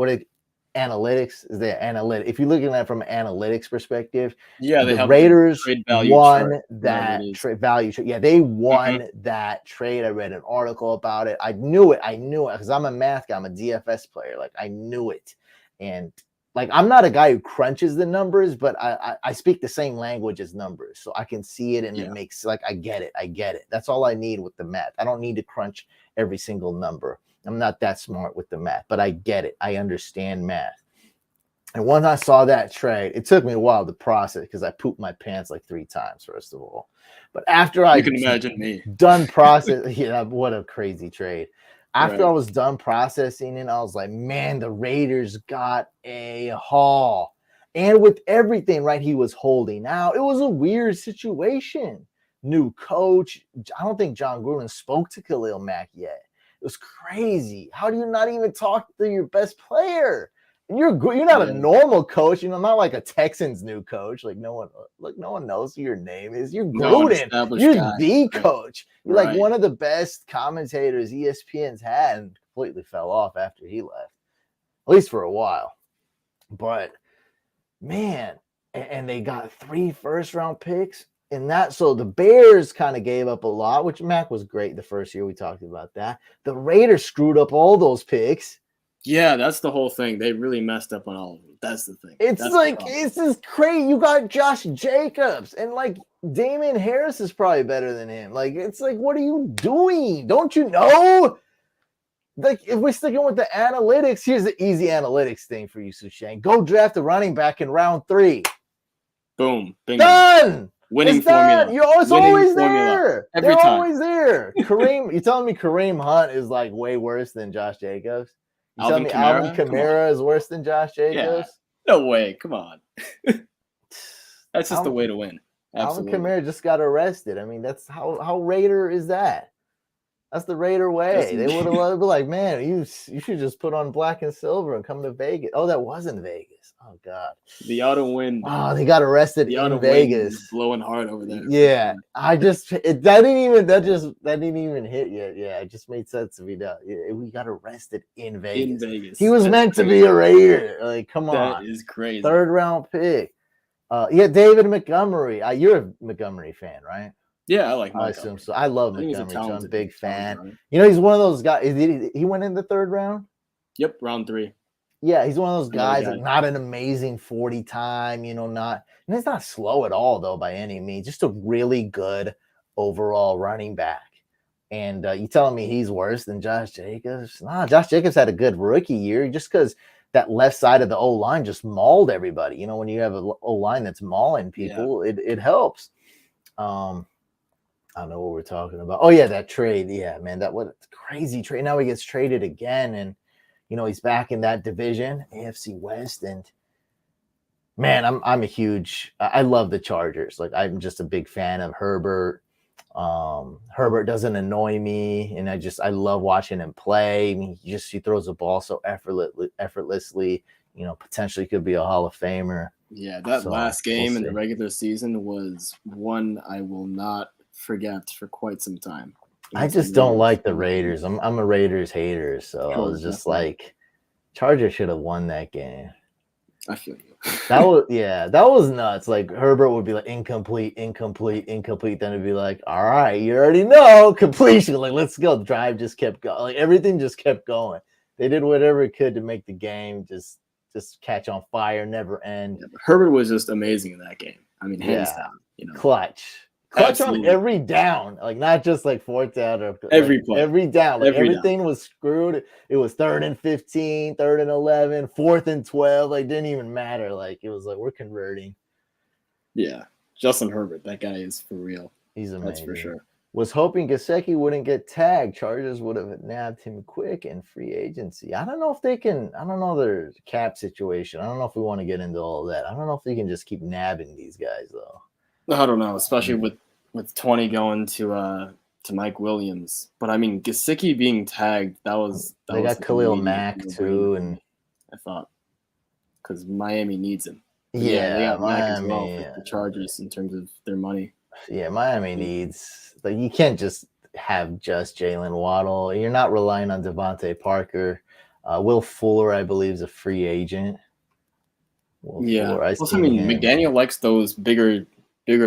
Analytics is there? If you're looking at it from an analytics perspective, they the Raiders won chart, that trade value. Yeah, they won that trade. I read an article about it. I knew it because I'm a math guy. I'm a DFS player. Like I knew it, and like I'm not a guy who crunches the numbers, but I speak the same language as numbers, so I can see it, and it makes like I get it. That's all I need with the math. I don't need to crunch every single number. I'm not that smart with the math, but I get it. I understand math. And once I saw that trade, it took me a while to process because I pooped my pants like 3 times, first of all. But after you can imagine me done process, yeah, what a crazy trade. After I was done processing it, I was like, man, the Raiders got a haul. And with everything, right, he was holding out. It was a weird situation. New coach. I don't think John Gruden spoke to Khalil Mack yet. It was crazy. How do you not even talk to your best player? You're not a normal coach, not like a Texans new coach. Like no one knows who your name is. You're Gruden. You're the coach. You're like one of the best commentators ESPN's had, and completely fell off after he left, at least for a while. But man, and they got 3 first-round picks. And so the Bears kind of gave up a lot, which Mack was great the first year. We talked about that. The Raiders screwed up all those picks. Yeah, that's the whole thing. They really messed up on all of them. That's the thing. It's just crazy. You got Josh Jacobs, and like Damian Harris is probably better than him. Like, it's like, what are you doing? Don't you know? Like, if we're sticking with the analytics, here's the easy analytics thing for you, Sushane. Go draft a running back in round 3. Boom. Bingo. Done. Winning formula. You're always there. Every time. Always there. You telling me Kareem Hunt is like way worse than Josh Jacobs? You telling me Alvin Kamara is worse than Josh Jacobs? Yeah. No way. Come on. That's just the way to win. Absolutely. Alvin Kamara just got arrested. I mean, that's how Raider is that? That's the Raider way. They would have been like, man, you should just put on black and silver and come to Vegas. Oh, that wasn't Vegas. Oh God. The auto wind. Oh, they got arrested in Vegas. Blowing hard over there. Yeah, that didn't even hit yet. Yeah, it just made sense to me. We got arrested in Vegas. He was meant to be a Raider. Like, come on. That is crazy. 3rd round pick. David Montgomery. You're a Montgomery fan, right? Yeah, I like Montgomery. I assume so. I love Montgomery. I'm a big fan. Right? He's one of those guys. He went in the 3rd round? Yep, round 3. Yeah, he's one of those guys, like, not an amazing 40 time, and he's not slow at all, though, by any means. Just a really good overall running back. And you telling me he's worse than Josh Jacobs? Nah, Josh Jacobs had a good rookie year just because that left side of the O-line just mauled everybody. When you have an O-line that's mauling people, it helps. I don't know what we're talking about. Oh, yeah, that trade. Yeah, man, what a crazy trade. Now he gets traded again, and he's back in that division, AFC West, and man, I love the Chargers. Like, I'm just a big fan of Herbert. Herbert doesn't annoy me, and I love watching him play. I mean, he throws the ball so effortlessly. Potentially could be a Hall of Famer. Yeah, that last game in the regular season was one I will not forget for quite some time. I just don't like the Raiders. I'm a Raiders hater, so I was just like, Chargers should have won that game. I feel you. That was nuts. Like, Herbert would be like incomplete. Then it'd be like, all right, you already know, completion. Like, let's go. The drive just kept going. Like, everything just kept going. They did whatever it could to make the game just catch on fire, never end. Yeah, Herbert was just amazing in that game. I mean, hands down. Clutch on every down, like not just like 4th down or every play. Every down. Like, everything was screwed. It was 3rd and 15, 3rd and 11, 4th and 12. Like, didn't even matter. Like, it was like, we're converting. Yeah, Justin Herbert, that guy is for real. He's amazing. That's for sure. Was hoping Gesicki wouldn't get tagged. Chargers would have nabbed him quick in free agency. I don't know if they can. I don't know their cap situation. I don't know if we want to get into all that. I don't know if they can just keep nabbing these guys though. I don't know, especially with 20 going to Mike Williams. But I mean, Gesicki being tagged, They got Khalil Mack too, and I thought because Miami needs him. But yeah, they got Mack as well Miami. for the Chargers in terms of their money. Yeah, Miami needs like you can't just have just Jalen Waddle. You're not relying on Devontae Parker. Will Fuller, I believe, is a free agent. Fuller, plus, I mean, McDaniel likes those bigger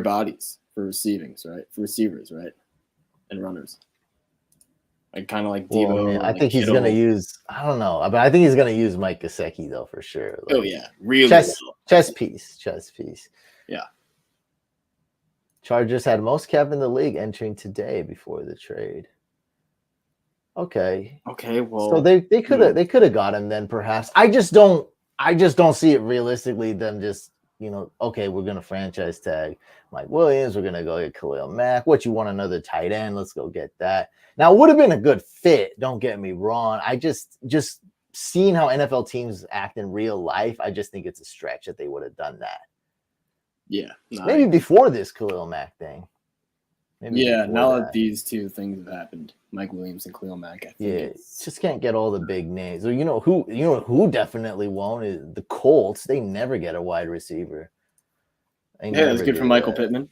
bodies for receivers, right? And runners. Like kind of like Devo. I think he's going to use. I don't know, but I think he's going to use Mike Gesicki though for sure. Like, oh yeah, really chess piece. Yeah. Chargers had most cap in the league entering today before the trade. Okay, well, so they could have got him then perhaps. I just don't see it realistically. Them just okay, we're gonna franchise tag Mike Williams. We're gonna go get Khalil Mack. What, you want another tight end? Let's go get that. Now it would have been a good fit. Don't get me wrong. I just seeing how NFL teams act in real life, I just think it's a stretch that they would have done that. Yeah, maybe before this Khalil Mack thing. Now that these two things have happened, Mike Williams and Khalil Mack. I think just can't get all the big names. So who definitely won't is the Colts. They never get a wide receiver. That's good for Michael Pittman.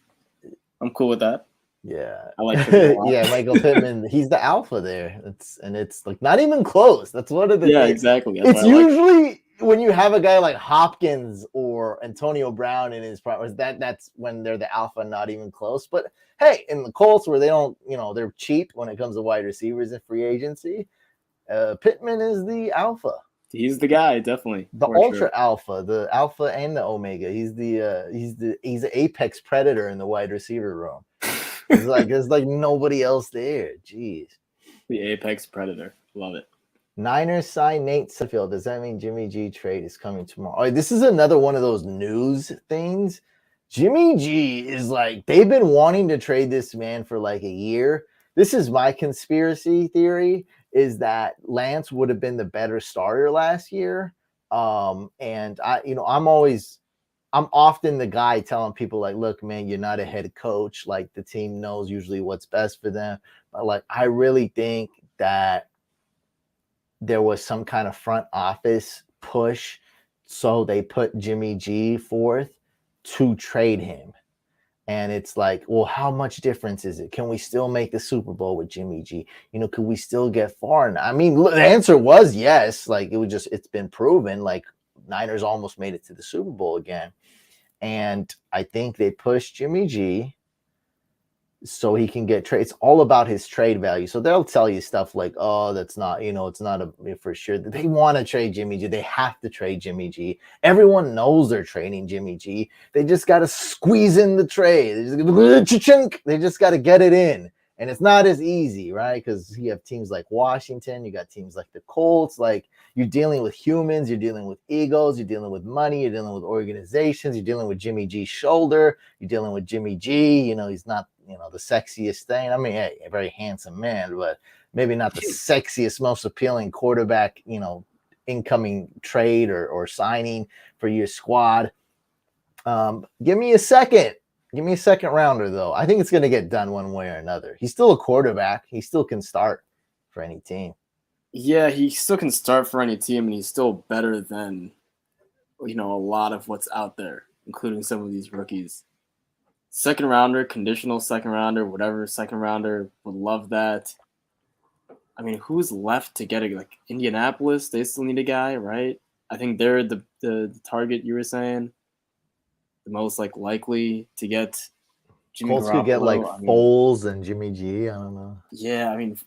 I'm cool with that. Yeah, I like him a lot. Yeah, Michael Pittman. He's the alpha there. It's like not even close. That's one of the things. Exactly. It's usually when you have a guy like Hopkins or Antonio Brown in his prime, that's when they're the alpha, not even close. But hey, in the Colts where they don't, they're cheap when it comes to wide receivers in free agency, Pittman is the alpha. He's the guy, definitely. The ultra alpha, the alpha and the omega. He's the apex predator in the wide receiver room. There's like nobody else there. Jeez. The apex predator. Love it. Niners sign Nate Sudfeld. Does that mean Jimmy G trade is coming tomorrow? Oh, this is another one of those news things. Jimmy G is like, they've been wanting to trade this man for like a year. This is my conspiracy theory, is that Lance would have been the better starter last year. And I'm often the guy telling people like, look, man, you're not a head coach. Like the team knows usually what's best for them. But like, I really think that there was some kind of front office push. So they put Jimmy G forth to trade him. And it's like, well, how much difference is it? Can we still make the Super Bowl with Jimmy G? Could we still get far? I mean, the answer was yes. Like it's been proven. Like Niners almost made it to the Super Bowl again. And I think they pushed Jimmy G so he can get trade. It's all about his trade value. So they'll tell you stuff like, oh, that's not, it's not a for sure. They want to trade Jimmy G. They have to trade Jimmy G. Everyone knows they're trading Jimmy G. They just got to squeeze in the trade. They just got to get it in. And it's not as easy, right? Because you have teams like Washington, you got teams like the Colts. Like you're dealing with humans, you're dealing with egos, you're dealing with money, you're dealing with organizations, you're dealing with Jimmy G's shoulder, you're dealing with Jimmy G. He's not, the sexiest thing. I mean, hey, a very handsome man, but maybe not the sexiest, most appealing quarterback, incoming trade or signing for your squad. Give me a second. Give me a second rounder, though. I think it's going to get done one way or another. He's still a quarterback. He still can start for any team. Yeah, he still can start for any team, and he's still better than, a lot of what's out there, including some of these rookies. Second rounder, conditional second rounder, whatever second rounder, would love that. I mean, who's left to get it? Like Indianapolis, they still need a guy, right? I think they're the target you were saying. The most likely to get Jimmy Colts Garoppolo. Could get like Foles and Jimmy G. I don't know. Yeah, I mean,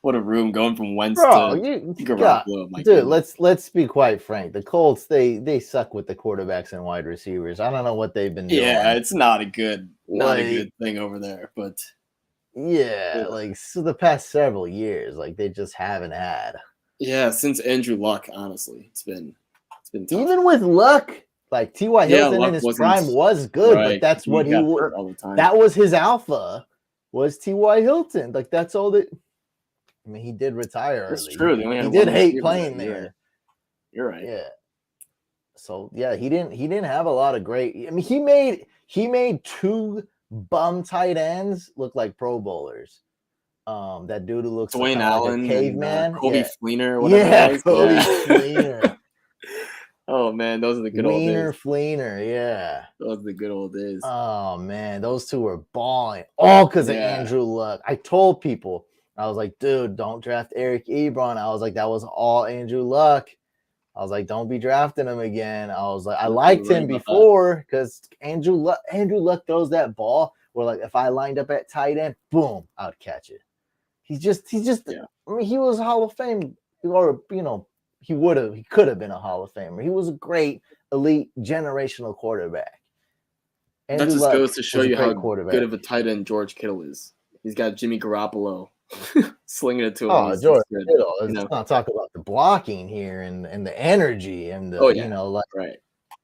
what a room going from Wentz to Garoppolo. Dude, let's be quite frank. The Colts, they suck with the quarterbacks and wide receivers. I don't know what they've been doing. Yeah, it's not a good thing over there. But yeah, so the past several years, they just haven't had. Yeah, since Andrew Luck, honestly, it's been tough. Even with Luck. Like T.Y. Hilton Luck in his wasn't prime was good, but right. that's what he got hurt all the time. that was his alpha, was T.Y. Hilton. Like that's all that. I mean, he did retire That's early. true. They only had He did one hate receiver playing that year. there. You're right. Yeah. So yeah, he didn't have a lot of great. I mean, he made two bum tight ends look like Pro Bowlers. That dude who looks Dwayne kind Allen, of like a caveman. and, Colby Yeah. Fleener, whatever it was. Colby Fleener. Oh man, those are the good old days. Fleener, yeah. Those are the good old days. Oh man, those two were balling. All because of Yeah. Andrew Luck. I told people, I was like, dude, don't draft Eric Ebron. I was like, that was all Andrew Luck. I was like, don't be drafting him again. I was like, I liked him before because Andrew Luck throws that ball where, like, if I lined up at tight end, boom, I'd catch it. He's just Yeah. I mean, he was Hall of Fame, or he could have been a Hall of Famer. He was a great, elite, generational quarterback. That just goes to show you how good of a tight end George Kittle is. He's got Jimmy Garoppolo slinging it to him. Oh, George Kittle. Let's not talk about the blocking here and the energy and the right.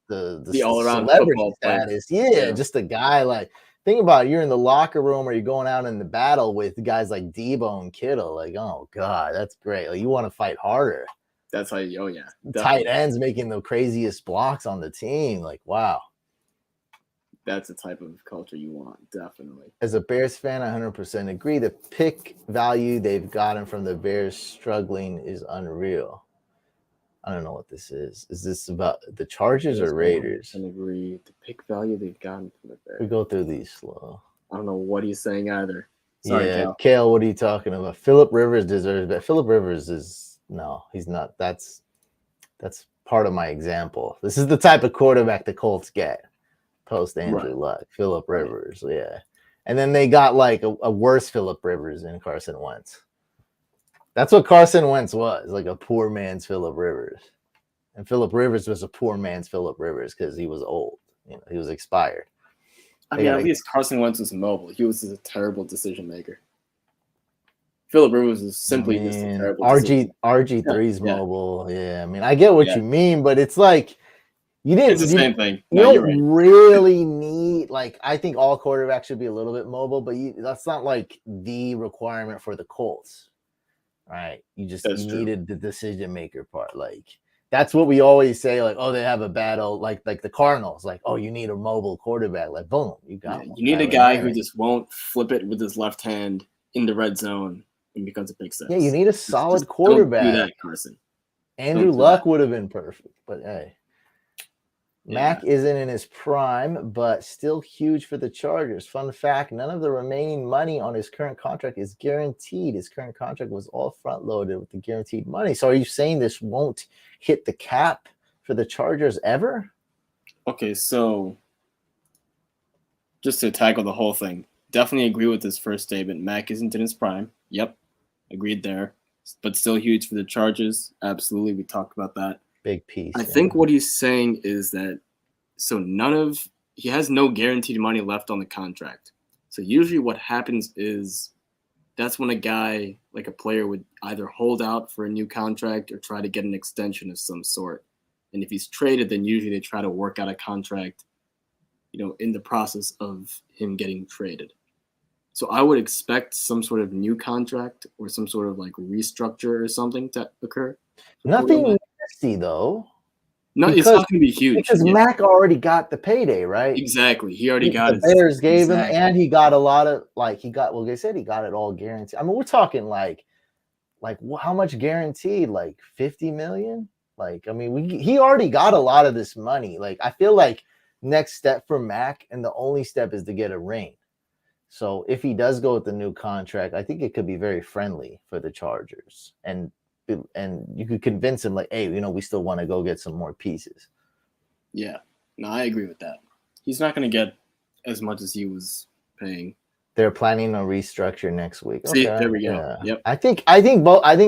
the all-around celebrity status. Yeah, just a guy like. Think about it, you're in the locker room or you're going out in the battle with guys like Debo and Kittle. Like, oh God, that's great. Like, you want to fight harder. That's how you. Oh yeah, definitely. Tight ends making the craziest blocks on the team. Like, wow. That's the type of culture you want, definitely. As a Bears fan, I 100% agree. The pick value they've gotten from the Bears struggling is unreal. I don't know what this is. Is this about the Chargers or Raiders? I agree. The pick value they've gotten from the Bears. We go through these slow. I don't know what he's saying either. Sorry, Kale, what are you talking about? Phillip Rivers deserves that. Phillip Rivers is no, he's not. That's part of my example. This is the type of quarterback the Colts get post Andrew Luck. Phillip Rivers, yeah. And then they got like a worse Phillip Rivers in Carson Wentz. That's what Carson Wentz was, like a poor man's Phillip Rivers. And Phillip Rivers was a poor man's Phillip Rivers because he was old. He was expired. I mean, at least Carson Wentz was mobile. He was a terrible decision maker. Phillip Rivers was simply just a terrible RG3's mobile. Yeah, I mean, I get what you mean, but it's like it's the same thing. You don't really need, like, I think all quarterbacks should be a little bit mobile, but that's not like the requirement for the Colts. Right, you needed the decision maker part. Like, that's what we always say. Like, oh, they have a battle. Like the Cardinals. Like, oh, you need a mobile quarterback. Like, boom, you got one. You need a guy who just won't flip it with his left hand in the red zone and becomes a big sense. Yeah, you need a solid quarterback. Don't do that, Carson. Andrew Luck would have been perfect, but hey. Mack isn't in his prime, but still huge for the Chargers. Fun fact, none of the remaining money on his current contract is guaranteed. His current contract was all front-loaded with the guaranteed money. So are you saying this won't hit the cap for the Chargers ever? Okay, so just to tackle the whole thing, definitely agree with this first statement. Mack isn't in his prime. Yep, agreed there. But still huge for the Chargers. Absolutely, we talked about that. Big piece. I think what he's saying is that he has no guaranteed money left on the contract. So usually what happens is that's when a guy, like a player, would either hold out for a new contract or try to get an extension of some sort. And if he's traded, then usually they try to work out a contract, in the process of him getting traded. So I would expect some sort of new contract or some sort of like restructure or something to occur. Nothing nasty though. No, it's not going to be huge. Because Mack already got the payday, right? Exactly. He already got it. The Bears gave him, and he got a lot of, they said he got it all guaranteed. I mean, we're talking like how much guaranteed? Like 50 million? Like, I mean, he already got a lot of this money. Like, I feel like next step for Mack, and the only step is to get a ring. So if he does go with the new contract, I think it could be very friendly for the Chargers. And you could convince him, like, hey, we still want to go get some more pieces. Yeah. No, I agree with that. He's not going to get as much as he was paying. They're planning a restructure next week. See, there we go. Yeah. Yep. I think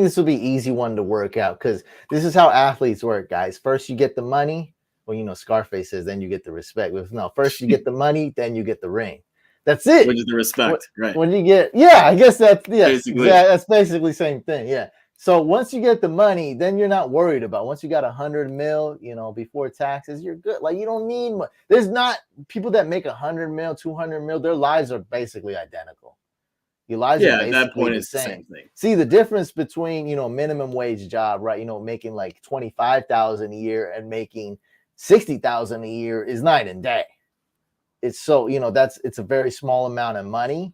this will be easy one to work out, because this is how athletes work, guys. First you get the money. Well, Scarface says then you get the respect. No, first you get the money, then you get the ring. That's it. Which is the respect, right? When you get, I guess that's basically the same thing. Yeah. So once you get the money, then you're not worried about. Once you got $100 million, before taxes, you're good. Like you don't need. There's not people that make $100 million, $200 million. Their lives are basically identical. Your lives are At that basically point, the it's the same. same thing. See the difference between minimum wage job, right? Making like 25,000 a year and making 60,000 a year is night and day. It's so it's a very small amount of money.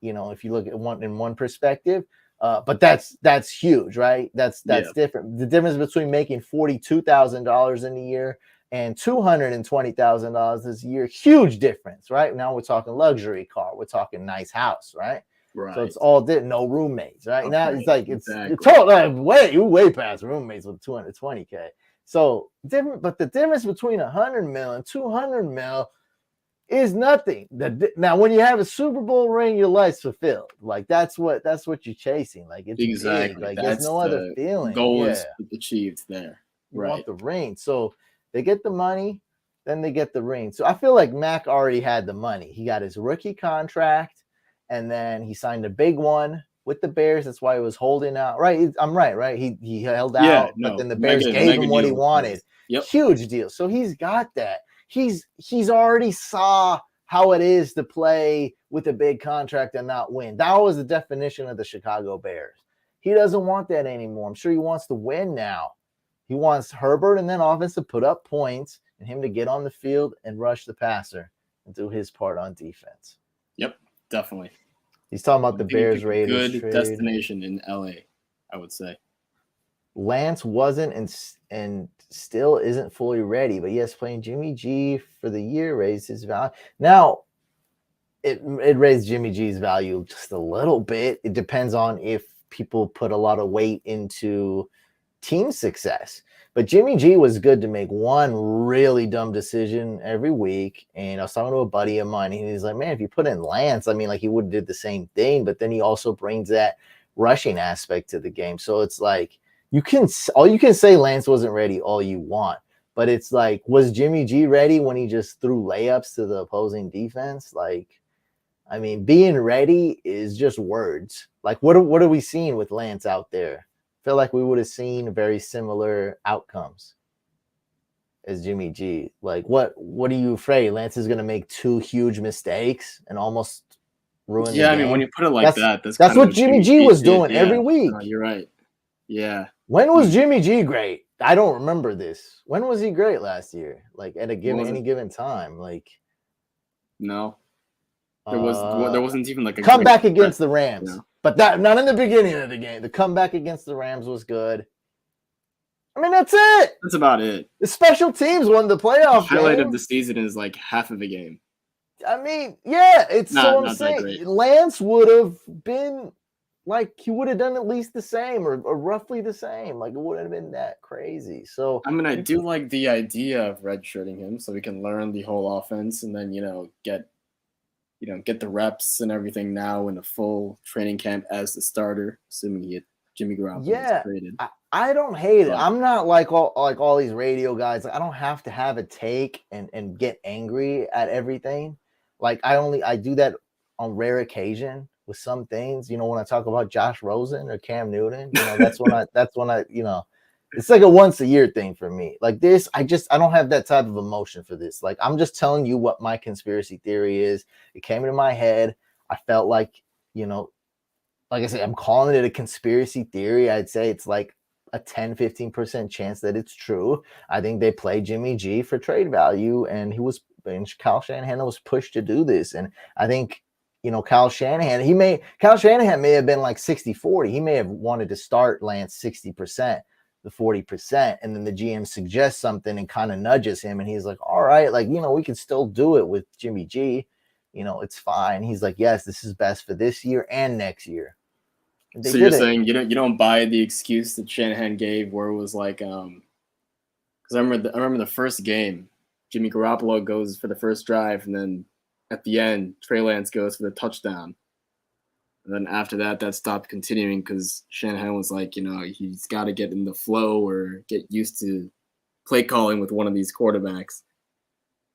If you look at one perspective, but that's huge, right? That's different. The difference between making $42,000 in a year and $220,000 this year, huge difference, right? Now we're talking luxury car, we're talking nice house, right? Right. So it's all no roommates, right? Okay, now it's like exactly. it's total way past roommates with 220K. So different, but the difference between 100 mil and 200 mil is nothing. Now, when you have a Super Bowl ring, your life's fulfilled. Like that's what you're chasing. Like it's exactly big. Like that's there's no other feeling. Goal is achieved there. You want the ring, so they get the money, then they get the ring. So I feel like Mack already had the money. He got his rookie contract, and then he signed a big one with the Bears. That's why he was holding out. Right, I'm right. He held out, but then the Bears gave him what he wanted. Yep. Huge deal. So he's got that. He's already saw how it is to play with a big contract and not win. That was the definition of the Chicago Bears. He doesn't want that anymore. I'm sure he wants to win now. He wants Herbert and then offense to put up points and him to get on the field and rush the passer and do his part on defense. Yep, definitely. He's talking about the Bears Raiders good trade. Destination in LA, I would say. Lance wasn't and still isn't fully ready, but yes, playing Jimmy G for the year raised his value. Now, it raised Jimmy G's value just a little bit. It depends on if people put a lot of weight into team success. But Jimmy G was good to make one really dumb decision every week. And I was talking to a buddy of mine, and he's like, man, if you put in Lance, I mean, like he would have did the same thing, but then he also brings that rushing aspect to the game. So it's like, you can say Lance wasn't ready all you want, but it's like, was Jimmy G ready when he just threw layups to the opposing defense? Like, I mean, being ready is just words. Like, what are we seeing with Lance out there? I feel like we would have seen very similar outcomes as Jimmy G. Like, what are you afraid? Lance is going to make two huge mistakes and almost ruin the game? I mean, when you put it like that's what Jimmy G was doing every week. You're right. Yeah. When was Jimmy G great? I don't remember this. When was he great last year? Like at any given time? Like no, there wasn't even like a comeback against the Rams, but that not in the beginning of the game. The comeback against the Rams was good. I mean, that's it. That's about it. The special teams won the playoff. The highlight of the season is like half of a game. I mean, yeah, it's so I'm saying. Lance would have been. Like he would have done at least the same or roughly the same. Like it wouldn't have been that crazy. So I mean, I do like the idea of redshirting him so we can learn the whole offense and then get the reps and everything now in a full training camp as the starter, assuming Jimmy Garoppolo is traded. I don't hate it. I'm not like all these radio guys. Like, I don't have to have a take and get angry at everything. Like I do that on rare occasion. With some things, when I talk about Josh Rosen or Cam Newton, that's when I it's like a once a year thing for me. Like this, I don't have that type of emotion for this. Like I'm just telling you what my conspiracy theory is. It came into my head. I felt like, like I said, I'm calling it a conspiracy theory. I'd say it's like a 10-15% chance that it's true. I think they played Jimmy G for trade value, and Kyle Shanahan was pushed to do this. And I think Kyle Shanahan may have been like 60-40. He may have wanted to start Lance 60%, the 40%, and then the GM suggests something and kind of nudges him, and he's like, all right, like, we can still do it with Jimmy G. It's fine. He's like, yes, this is best for this year and next year. So you're saying you don't buy the excuse that Shanahan gave where it was like, because I remember the first game, Jimmy Garoppolo goes for the first drive, and then at the end, Trey Lance goes for the touchdown. And then after that stopped continuing because Shanahan was like, he's got to get in the flow or get used to play calling with one of these quarterbacks.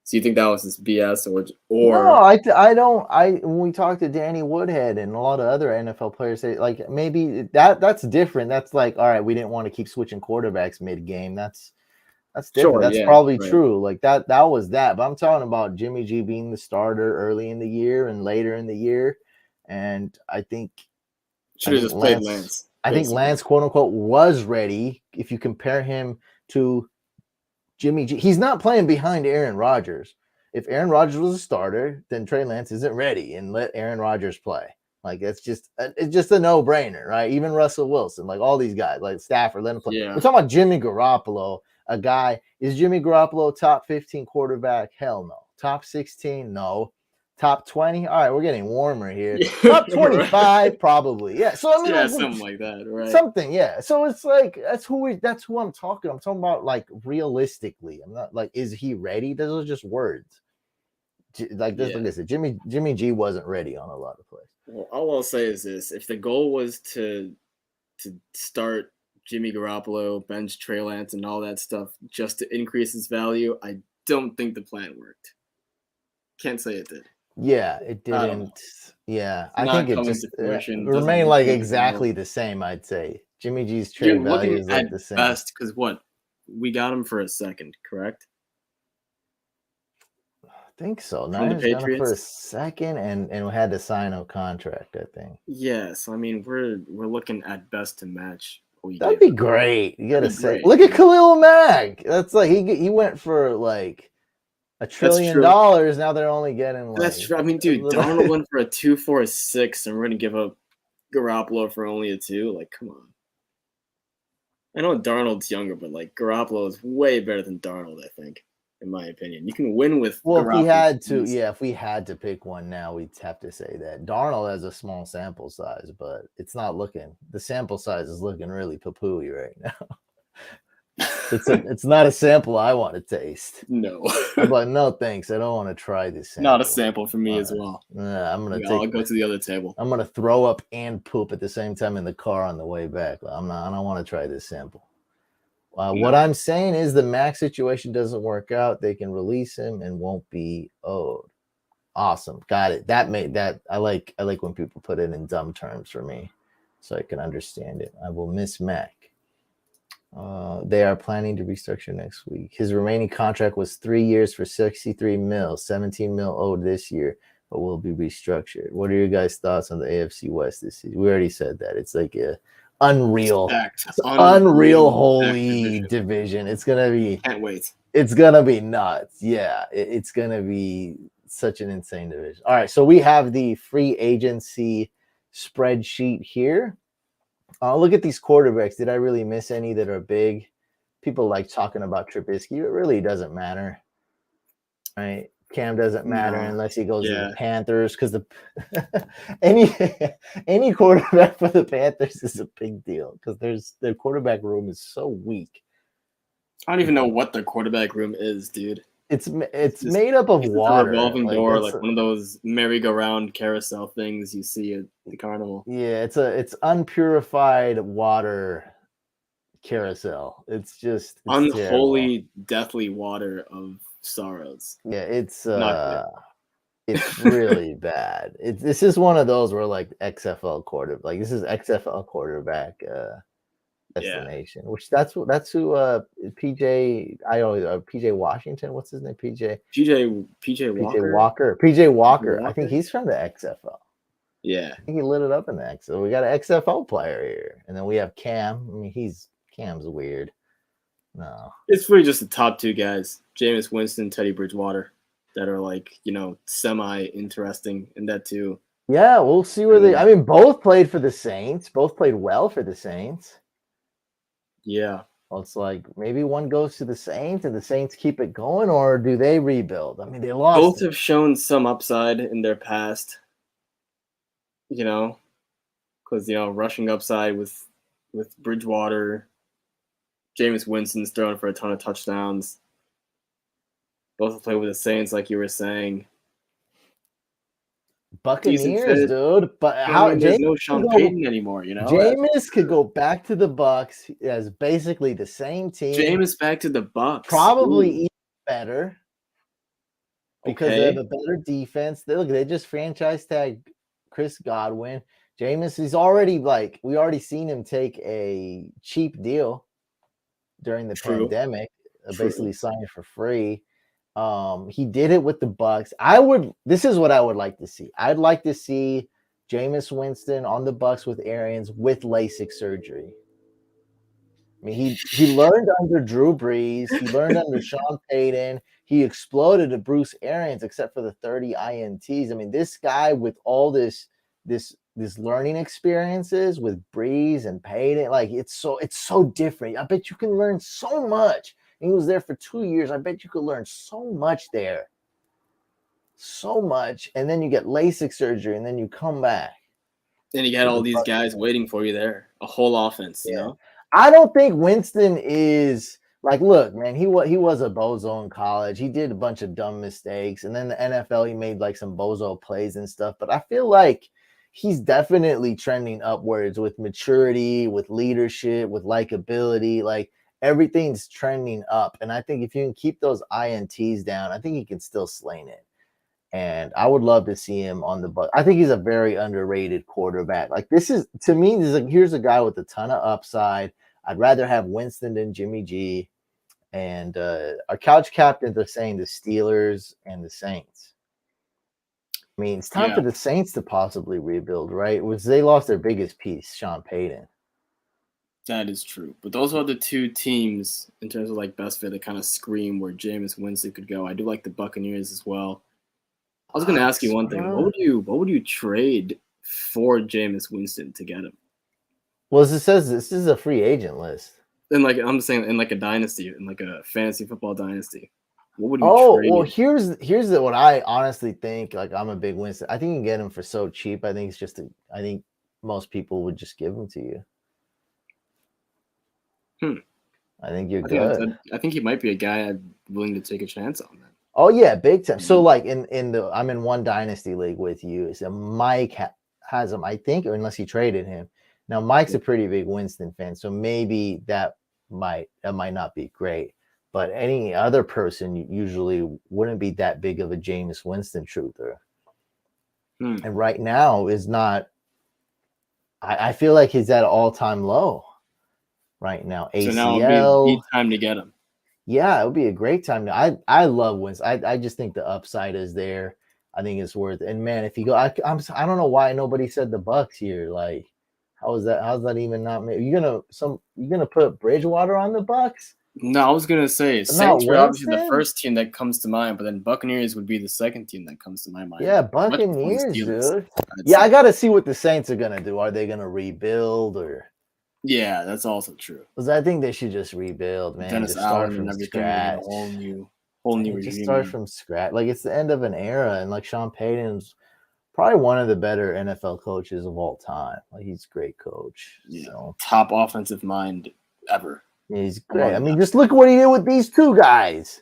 So you think that was just BS No, or I don't. When we talked to Danny Woodhead and a lot of other NFL players, say like maybe that's different. That's like, all right, we didn't want to keep switching quarterbacks mid game. That's different. sure, That's yeah, probably right. true. Like that was that. But I'm talking about Jimmy G being the starter early in the year and later in the year, and I think Should have just played Lance, I think basically. Lance, quote unquote, was ready. If you compare him to Jimmy G, he's not playing behind Aaron Rodgers. If Aaron Rodgers was a starter, then Trey Lance isn't ready, and let Aaron Rodgers play. Like it's just a no brainer, right? Even Russell Wilson, like all these guys, like Stafford, let him play. Yeah. We're talking about Jimmy Garoppolo, a guy. Is Jimmy Garoppolo top 15 quarterback? Hell no. Top 16? No. Top 20? All right, we're getting warmer here. Top 25? Probably. Yeah. So I mean, Yeah, like something like that, right? something, yeah. So it's like that's who I'm talking. I'm talking about like realistically. I'm not like, is he ready? Those are just words. Like this, Yeah. like I said, Jimmy G wasn't ready on a lot of plays. Well, all I'll say is this: if the goal was to start Jimmy Garoppolo, bench Trey Lance, and all that stuff just to increase his value, I don't think the plan worked. Can't say it did. Yeah, it I don't know. didn't. Yeah, It's I think not it coming just to fruition. Doesn't remained look like good at all. exactly the same. I'd say Jimmy G's You're trade value looking is at like the same. best because what we got him for a second, correct? I think so. From the Niners got him for a Patriots. second, and we had to sign a contract. I think Yes, I mean we're looking at best to match what we that'd gave be him. great. You gotta That'd be say, great. look at Khalil Mack. That's like he went for like $1 That's trillion. true. Now they're only getting That's like true. I mean, a dude, little. Darnold went for a 2 for a 6, and we're gonna give up Garoppolo for only a 2. Like, come on. I know Darnold's younger, but like Garoppolo is way better than Darnold. I think, in my opinion, you can win with Well, Garoppolo. if we had to pick one now, we'd have to say that Darnold has a small sample size, but it's not looking. The sample size is looking really poo-pooey right now. It's not a sample I want to taste. No, I'm like, no thanks. I don't want to try this sample. not a sample for me as well. I'm gonna I'll go to the other table. I'm gonna throw up and poop at the same time in the car on the way back. I don't want to try this sample. What I'm saying is the Mack situation doesn't work out. They can release him and won't be owed. Awesome, got it. That made that I like when people put it in dumb terms for me, so I can understand it. I will miss Mack. They are planning to restructure next week. His remaining contract was 3 years for 63 mil, 17 mil owed this year, but will be restructured. What are your guys' thoughts on the AFC West this season? We already said that it's like a unreal holy division. It's gonna be. Can't wait. It's gonna be nuts. Yeah, it's gonna be such an insane division. All right, so we have the free agency spreadsheet here. Look at these quarterbacks. Did I really miss any that are big? People like talking about Trubisky. It really doesn't matter, right? Cam doesn't matter unless he goes to the Panthers, because the any quarterback for the Panthers is a big deal because their quarterback room is so weak. I don't even know what their quarterback room is, dude. It's made up of water. A revolving door, like one of those merry-go-round carousel things you see at the carnival. Yeah, it's unpurified water carousel. It's just unholy, terrible. deathly water of sorrows. Yeah, it's really bad. This is one of those where like XFL quarterback, like this is XFL quarterback destination. Which that's who PJ Washington. What's his name? PJ Walker. I think he's from the XFL. Yeah, I think he lit it up in the XFL. We got an XFL player here, and then we have Cam. I mean, Cam's weird. No, it's really just the top two guys, Jameis Winston, Teddy Bridgewater, that are like, semi-interesting in that too. Yeah, we'll see where they. I mean, both played for the Saints. Both played well for the Saints. Yeah. Well, it's like maybe one goes to the Saints and the Saints keep it going, or do they rebuild? I mean, they lost. Both have shown some upside in their past. Because rushing upside with Bridgewater, Jameis Winston's throwing for a ton of touchdowns. Both play with the Saints, like you were saying. Buccaneers, dude. But there's no Sean Payton anymore, Jameis could go back to the Bucs as basically the same team. Jameis back to the Bucs. Probably even better. because they have Okay. a better defense. They just franchise tagged Chris Godwin. Jameis, he's already we already seen him take a cheap deal during the True. pandemic, True. basically signing for free. He did it with the Bucks. This is what I would like to see. I'd like to see Jameis Winston on the Bucks with Arians with LASIK surgery. I mean, he learned under Drew Brees. He learned under Sean Payton. He exploded to Bruce Arians, except for the 30 INTs. I mean, this guy with all this learning experiences with Brees and Payton, it's so different. I bet you can learn so much. And he was there for 2 years. I bet you could learn so much there. So much. And then you get LASIK surgery, and then you come back. And you got all these guys waiting for you there. A whole offense, you know? I don't think Winston is look, man, he was a bozo in college. He did a bunch of dumb mistakes. And then the NFL, he made some bozo plays and stuff. But I feel like he's definitely trending upwards with maturity, with leadership, with likability. Everything's trending up. And I think if you can keep those INTs down, I think he can still sling it. And I would love to see him on the Bucs. I think he's a very underrated quarterback. To me, here's a guy with a ton of upside. I'd rather have Winston than Jimmy G. And our couch captains are saying the Steelers and the Saints. I mean, it's time for the Saints to possibly rebuild, right? They lost their biggest piece, Sean Payton. That is true. But those are the two teams in terms of best fit that kind of scream where Jameis Winston could go. I do like the Buccaneers as well. I was going to ask you one thing. What would you trade for Jameis Winston to get him? Well, as it says, this is a free agent list. And I'm saying in a dynasty, in a fantasy football dynasty. What would you trade? Well, here's what I honestly think. I'm a big Winston. I think you can get him for so cheap. I think I think most people would just give him to you. I think you're good. I think he might be a guy I'm willing to take a chance on that. Oh yeah, big time. So I'm in one dynasty league with you. So Mike has him, I think, or unless he traded him. Now Mike's a pretty big Winston fan, so maybe that might not be great. But any other person usually wouldn't be that big of a Jameis Winston truther. And right now is not. I feel like he's at all-time low right now. ACL. So now would be time to get him. Yeah, it would be a great time. I love Winston. I just think the upside is there. I think it's worth it. And man, if you go, I don't know why nobody said the Bucks here. How's that even not? You gonna put Bridgewater on the Bucks? No, I was gonna say Saints are obviously the first team that comes to mind, but then Buccaneers would be the second team that comes to my mind. Yeah, Buccaneers, dude. I gotta see what the Saints are gonna do. Are they gonna rebuild or? Yeah, that's also true. Because I think they should just rebuild, man. Dennis Allen and everything. Scratch. Whole new regime. Just start from scratch. It's the end of an era, and Sean Payton's probably one of the better NFL coaches of all time. He's a great coach. Yeah. So. Top offensive mind ever. Yeah, he's great. I mean, just look what he did with these two guys.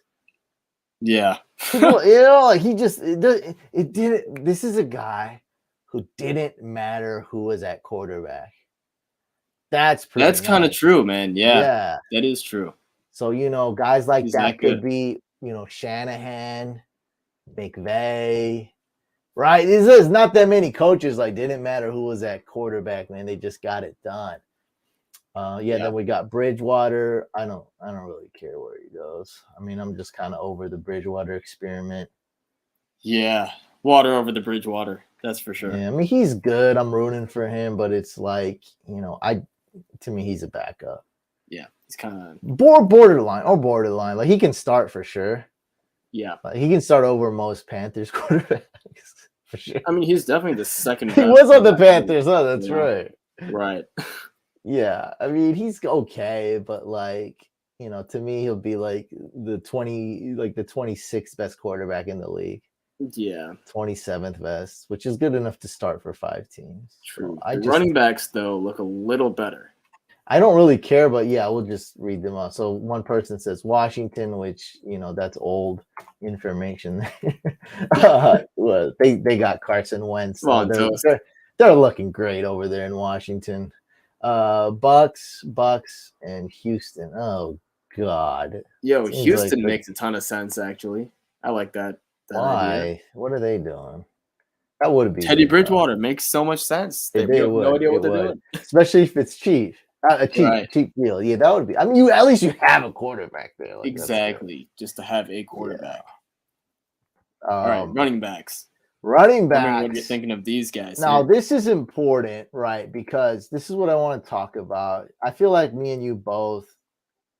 Yeah. He just it didn't. This is a guy who didn't matter who was at quarterback. That's kind of true, man. Yeah, that is true. So guys like that could be Shanahan, McVay, right? There's not that many coaches didn't matter who was at quarterback, man. They just got it done. Then we got Bridgewater. I don't really care where he goes. I mean, I'm just kind of over the Bridgewater experiment. Yeah, water over the Bridgewater. That's for sure. Yeah, I mean, he's good. I'm rooting for him, but it's to me, he's a backup. Yeah, he's kind of borderline. He can start for sure. Yeah, he can start over most Panthers quarterbacks for sure. I mean, he's definitely the second. He was on the Panthers. Oh, that's right. Right. Yeah, I mean, he's okay, but to me, he'll be the 26th best quarterback in the league. Yeah, 27th best, which is good enough to start for 5 teams. True. So running backs though look a little better. I don't really care, but we'll just read them off. So one person says Washington, which that's old information. Well, they got Carson Wentz. They're looking great over there in Washington. Bucks, and Houston. Oh God. Yo, Houston makes a ton of sense actually. I like that. that idea. Why? What are they doing? That would be Teddy good, though. Bridgewater makes so much sense. It, We it have no would. idea It what they're would. doing. Especially if it's cheap. A cheap Right. deal. Yeah, that would be. I mean, at least you have a quarterback there. Like, that's good. Exactly. Just to have a quarterback. Yeah. All right, running backs. Running What are you backs. thinking of these guys Now, here? this is important, right? Because this is what I want to talk about. I feel like me and you both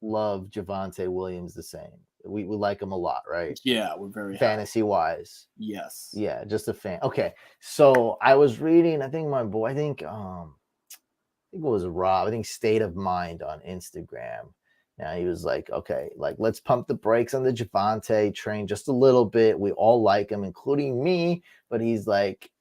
love Javonte Williams the same. We like him a lot, right? Yeah, we're very Fantasy wise. Yes. Yeah, just a fan. Okay. So I was reading, I think it was Rob, I think State of Mind on Instagram. Now he was like, okay, like let's pump the brakes on the Javonte train just a little bit. We all like him, including me. But he's like,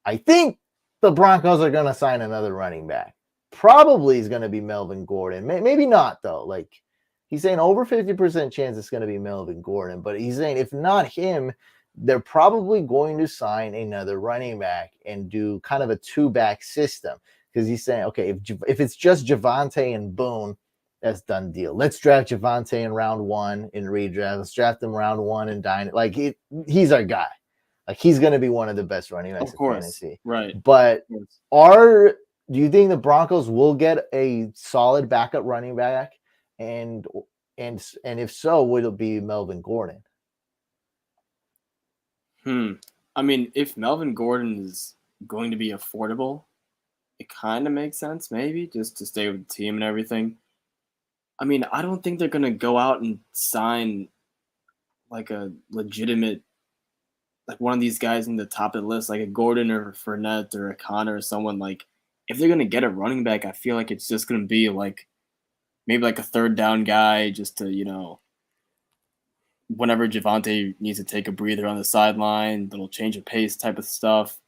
I think the Broncos are going to sign another running back. Probably is going to be Melvin Gordon. Maybe not, though. Like he's saying over 50% chance it's going to be Melvin Gordon. But he's saying if not him, they're probably going to sign another running back and do kind of a two-back system. Because he's saying, okay, if it's just Javonte and Boone, that's done deal. Let's draft Javonte in round 1 in redraft. Let's draft him round 1 in dynasty. Like he's our guy. Like he's going to be one of the best running backs in fantasy. Right. But do you think the Broncos will get a solid backup running back? And if so, would it be Melvin Gordon? I mean, if Melvin Gordon is going to be affordable, it kind of makes sense, maybe, just to stay with the team and everything. I mean, I don't think they're going to go out and sign like a legitimate, like one of these guys in the top of the list, like a Gordon or a Fournette or a Connor or someone. Like, if they're going to get a running back, I feel like it's just going to be like maybe like a third down guy just to, whenever Javonte needs to take a breather on the sideline, that'll change of pace type of stuff.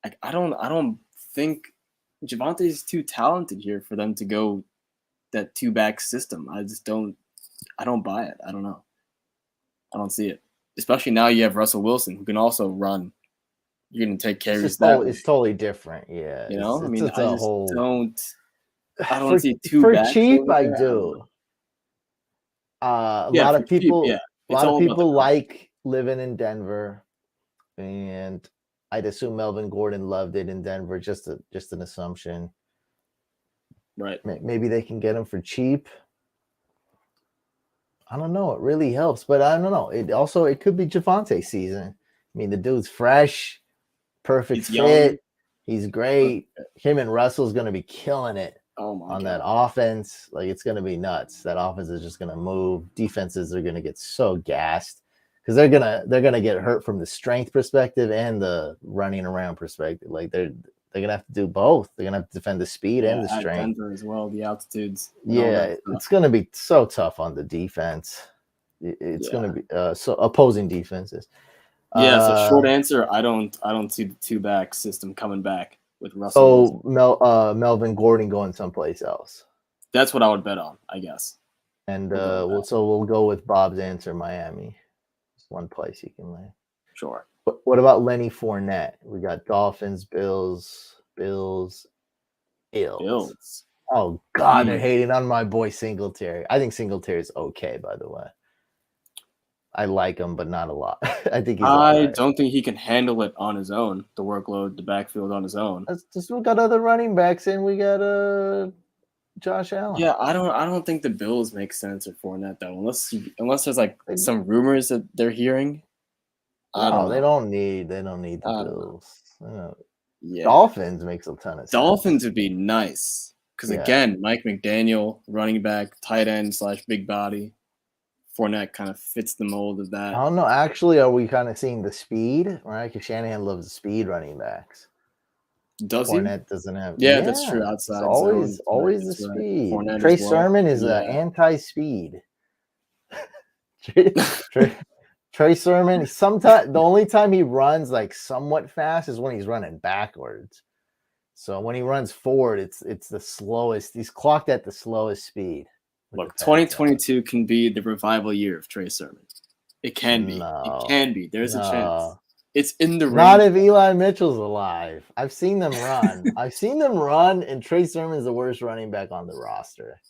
Like, I don't think Javonte is too talented here for them to go that two-back system. I don't buy it. I don't know. I don't see it. Especially now you have Russell Wilson who can also run. You're going to take carries it's totally different. Yeah. I don't see two for backs cheap. I do. A lot of people like living in Denver, and I'd assume Melvin Gordon loved it in Denver. Just an assumption. Right. Maybe they can get him for cheap. I don't know. It really helps, but I don't know. It could be Javonte season. I mean, the dude's fresh, perfect fit. Young. He's great. Him and Russell's going to be killing it on that offense. Like, it's going to be nuts. That offense is just going to move. Defenses are going to get so gassed because they're gonna get hurt from the strength perspective and the running around perspective. Like they're gonna have to do both. They're gonna have to defend the speed and the strength. Denver as well, the altitudes. Yeah, it's gonna be so tough on the defense. It's gonna be so opposing defenses. Yeah, so short answer, I don't see the two-back system coming back with Russell. So Melvin Gordon going someplace else. That's what I would bet on, I guess. And we'll go with Bob's answer, Miami. It's one place you can land. Sure. What about Lenny Fournette? We got Dolphins, Bills. Oh God, they're hating on my boy Singletary. I think Singletary's okay, by the way. I like him, but not a lot. I think he's don't think he can handle it on his own. The workload, the backfield on his own. We got other running backs, and we got Josh Allen. Yeah, I don't think the Bills make sense for Fournette though, unless there's like some rumors that they're hearing. They don't need the Bills. Yeah. Dolphins makes a ton of sense. Dolphins would be nice because again, Mike McDaniel, running back, tight end / big body. Fournette kind of fits the mold of that. I don't know. Actually, are we kind of seeing the speed? Right? Because Shanahan loves the speed running backs. Does Fournette doesn't have. Yeah, that's true. Outside, it's always the speed. Right. Trey Sermon is anti-speed. Trey Sermon. Sometimes the only time he runs like somewhat fast is when he's running backwards. So when he runs forward, it's the slowest. He's clocked at the slowest speed. Look, 2022 can be the revival year of Trey Sermon. It can be. It can be. There's a chance. It's in the range. Not if Eli Mitchell's alive. I've seen them run. And Trey Sermon's the worst running back on the roster.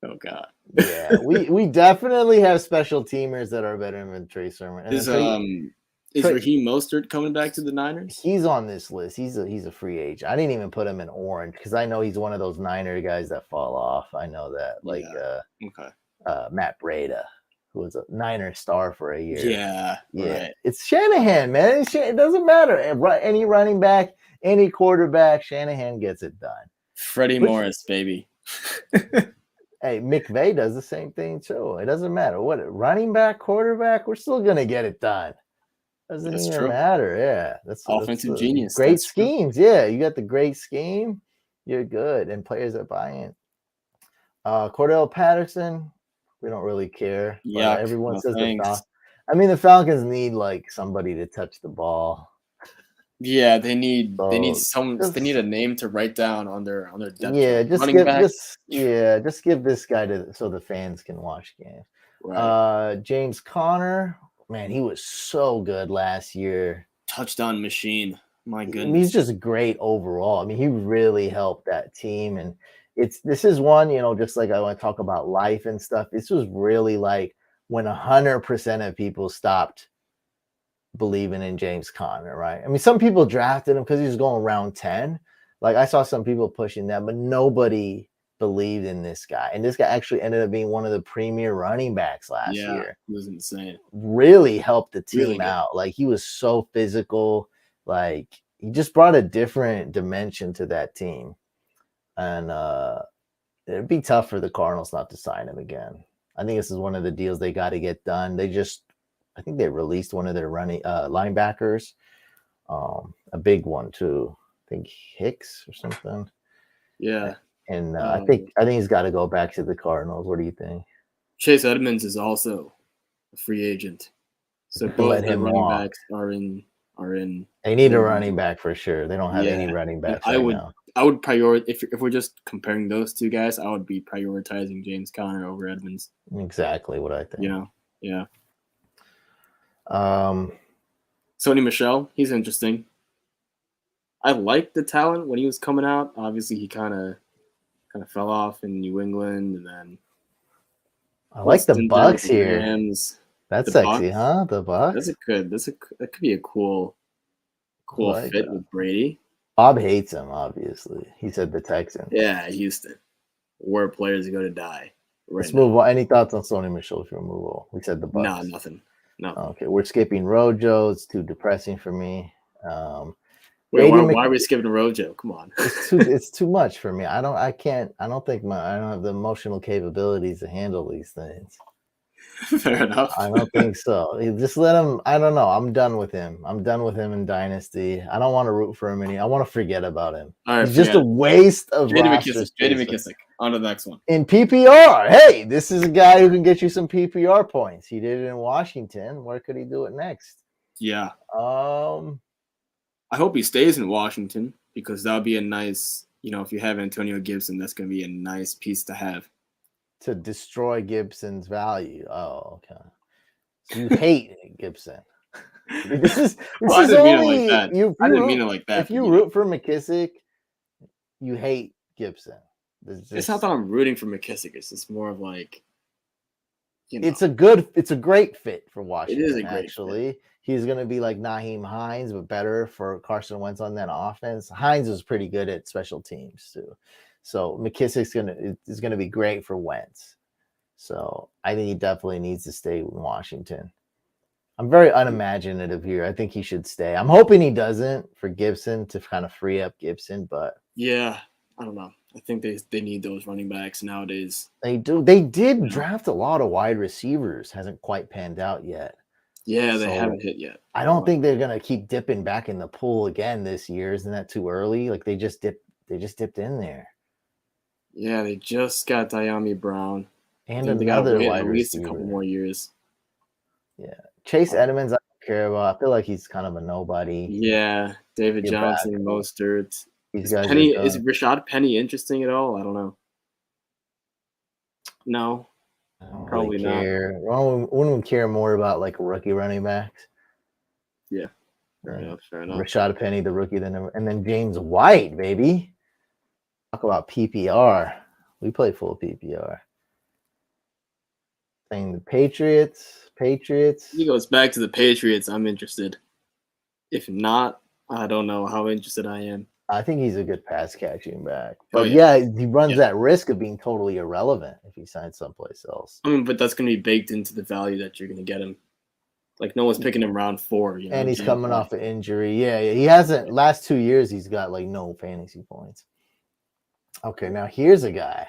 Oh God. Yeah, we definitely have special teamers that are better than Trey Sermon. And Is Trey, Raheem Mostert coming back to the Niners? he's on this list. He's a free agent. I didn't even put him in orange because I know he's one of those Niner guys that fall off. I know that, like Okay. Matt Breda, who was a Niner star for a year. Yeah. Right. It's Shanahan, man. It doesn't matter. Any running back, any quarterback, Shanahan gets it done. Freddie Morris, baby. Hey, McVay does the same thing too. It doesn't matter what running back, quarterback, we're still gonna get it done. Doesn't That's even true. matter. Yeah, that's Offensive genius. Great That's schemes. true. Yeah, you got the great scheme. You're good, and players that buy in. Cordell Patterson, we don't really care. Yeah, everyone no says thanks. the Falcons need like somebody to touch the ball. Yeah, they need So they need a name to write down on their depth yeah, chart. just give this guy so the fans can watch games. Right. James Conner, man, he was so good last year. Touchdown machine. My goodness. He's just great overall. I mean, he really helped that team, and this is one, just like I want to talk about life and stuff. This was really like when 100% of people stopped believing in James Conner, right? I mean, some people drafted him because he was going round 10. Like I saw some people pushing that, but nobody believed in this guy. And this guy actually ended up being one of the premier running backs last year. He was insane. Really helped the team Really out. Like he was so physical. Like he just brought a different dimension to that team. And it'd be tough for the Cardinals not to sign him again. I think this is one of the deals they got to get done. I think they released one of their running linebackers, a big one too. I think Hicks or something. Yeah, and I think he's got to go back to the Cardinals. What do you think? Chase Edmonds is also a free agent, so both the running backs are in. They need a running back for sure. They don't have any running backs now. I would prioritize if we're just comparing those two guys. I would be prioritizing James Conner over Edmonds. Exactly what I think. Yeah. Sony Michel, he's interesting. I liked the talent when he was coming out. Obviously, he kind of fell off in New England, and then I like the Bucks here. That's sexy, huh? The Bucks. That could be a cool fit with Brady. Bob hates him, obviously. He said the Texans. Yeah, Houston, where players go to die. Let's move on. Any thoughts on Sony Michel's removal? We said the Bucks. No, nothing. Okay, we're skipping Rojo. It's too depressing for me. Wait, why are we skipping Rojo? Come on. It's too much for me. I don't have the emotional capabilities to handle these things. Fair enough. I don't think so. Just let him. I don't know. I'm done with him. I'm done with him in Dynasty. I don't want to root for him I want to forget about him. All right, he's just a waste of Breda McKissick. On to the next one. In PPR. Hey, this is a guy who can get you some PPR points. He did it in Washington. Where could he do it next? Yeah. I hope he stays in Washington because that would be a nice, if you have Antonio Gibson, that's going to be a nice piece to have. To destroy Gibson's value. Oh, okay. So you hate Gibson. I didn't mean it like that. If you root for McKissick, you hate Gibson. It's not that I'm rooting for McKissick. It's just more of like, it's a great fit for Washington. It is a great fit. He's going to be like Nyheim Hines, but better for Carson Wentz on that offense. Hines is pretty good at special teams too. So McKissick is gonna be great for Wentz. So I think he definitely needs to stay in Washington. I'm very unimaginative here. I think he should stay. I'm hoping he doesn't for Gibson to kind of free up Gibson, but yeah, I don't know. I think they need those running backs nowadays. They do. They did draft a lot of wide receivers. Hasn't quite panned out yet. Yeah, they haven't hit yet. I don't think they're gonna keep dipping back in the pool again this year. Isn't that too early? Like they just dipped in there. Yeah, they just got Diami Brown. And another wide at least receiver. A couple more years. Yeah. Chase Edmonds, I don't care about. I feel like he's kind of a nobody. Yeah. David Johnson, Mostert. Is Rashad Penny interesting at all? I don't know. No. Probably not. Wouldn't we care more about like rookie running backs? Yeah. Fair enough. Rashad Penny, the rookie, and then James White, baby. Talk about PPR. We play full PPR. Saying the Patriots. If he goes back to the Patriots, I'm interested. If not, I don't know how interested I am. I think he's a good pass catching back. Oh, But yeah. he runs that risk of being totally irrelevant if he signs someplace else. I mean, but that's going to be baked into the value that you're going to get him. Like, no one's picking him round 4. You know, and he's coming off an injury. Yeah, he hasn't. Last 2 years, he's got like no fantasy points. Okay, now here's a guy.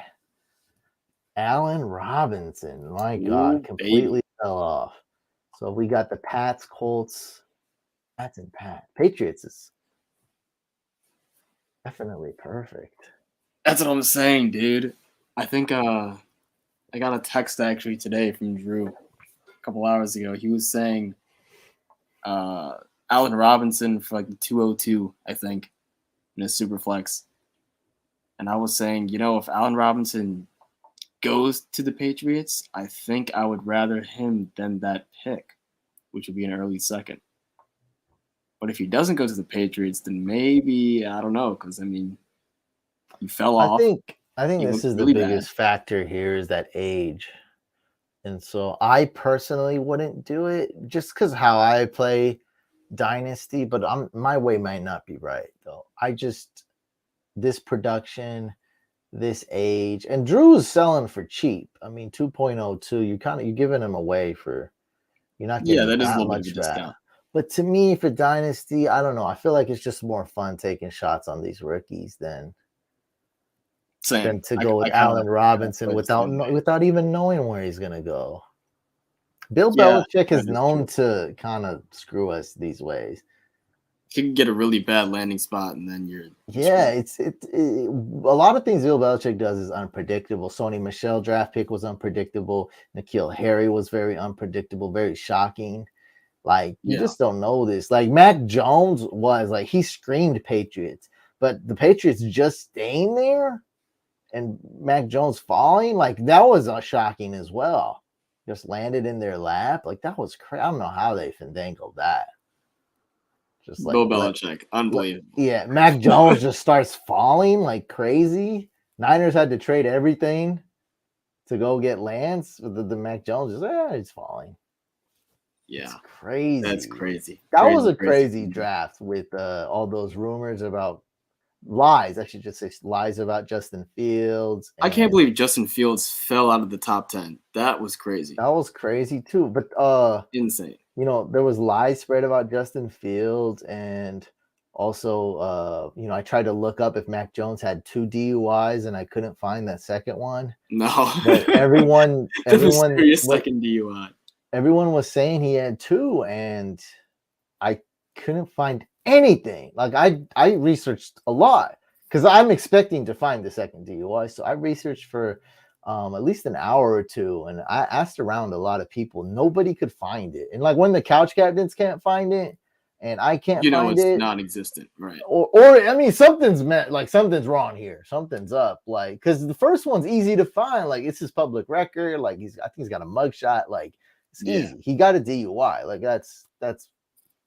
Allen Robinson. My God, completely fell off. So we got the Pats, Colts. Pats and Pat. Patriots is definitely perfect. That's what I'm saying, dude. I think I got a text actually today from Drew a couple hours ago. He was saying Allen Robinson for like the 202, I think, in a super flex. And I was saying, you know, if Allen Robinson goes to the Patriots, I think I would rather him than that pick, which would be an early second. But if he doesn't go to the Patriots, then maybe, I don't know, because, I mean, he fell off. I think this is really the biggest factor here is that age. And so I personally wouldn't do it just because how I play Dynasty, but my way might not be right, though. This production, this age, and Drew's selling for cheap. I mean, 2.02, you're giving him away for, you're not getting that is a that little much bit of a back. discount. But to me, for Dynasty, I don't know. I feel like it's just more fun taking shots on these rookies than to go with Allen Robinson without even knowing where he's going to go. Bill Belichick is known to kind of screw us these ways. You can get a really bad landing spot, and then you're a lot of things Bill Belichick does is unpredictable. Sony Michel draft pick was unpredictable. N'Keal Harry was very unpredictable, very shocking. Like, you just don't know this. Like, Mac Jones was like, he screamed Patriots, but the Patriots just staying there and Mac Jones falling, like, that was shocking as well. Just landed in their lap. Like, that was crazy. I don't know how they finagled that. Just like Bill Belichick, unbelievable. Yeah, Mac Jones just starts falling like crazy. Niners had to trade everything to go get Lance. The Mac Jones just, he's falling. Yeah, it's crazy. That's crazy. That was a crazy draft with all those rumors about lies. I should just say lies about Justin Fields. I can't believe Justin Fields fell out of the top 10. That was crazy. That was crazy too. But insane. You know, there was lies spread about Justin Fields, and also, you know, I tried to look up if Mac Jones had 2 DUIs, and I couldn't find that second one. No, but everyone, second DUI. Everyone was saying he had 2, and I couldn't find anything. Like I researched a lot because I'm expecting to find the second DUI, so I researched for at least an hour or 2, and I asked around a lot of people. Nobody could find it, and like when the couch captains can't find it, and I can't find it, it's non-existent, right? Or I mean, something's wrong here. Something's up, like because the first one's easy to find. Like it's his public record. Like I think he's got a mugshot. Like it's easy. He got a DUI. Like that's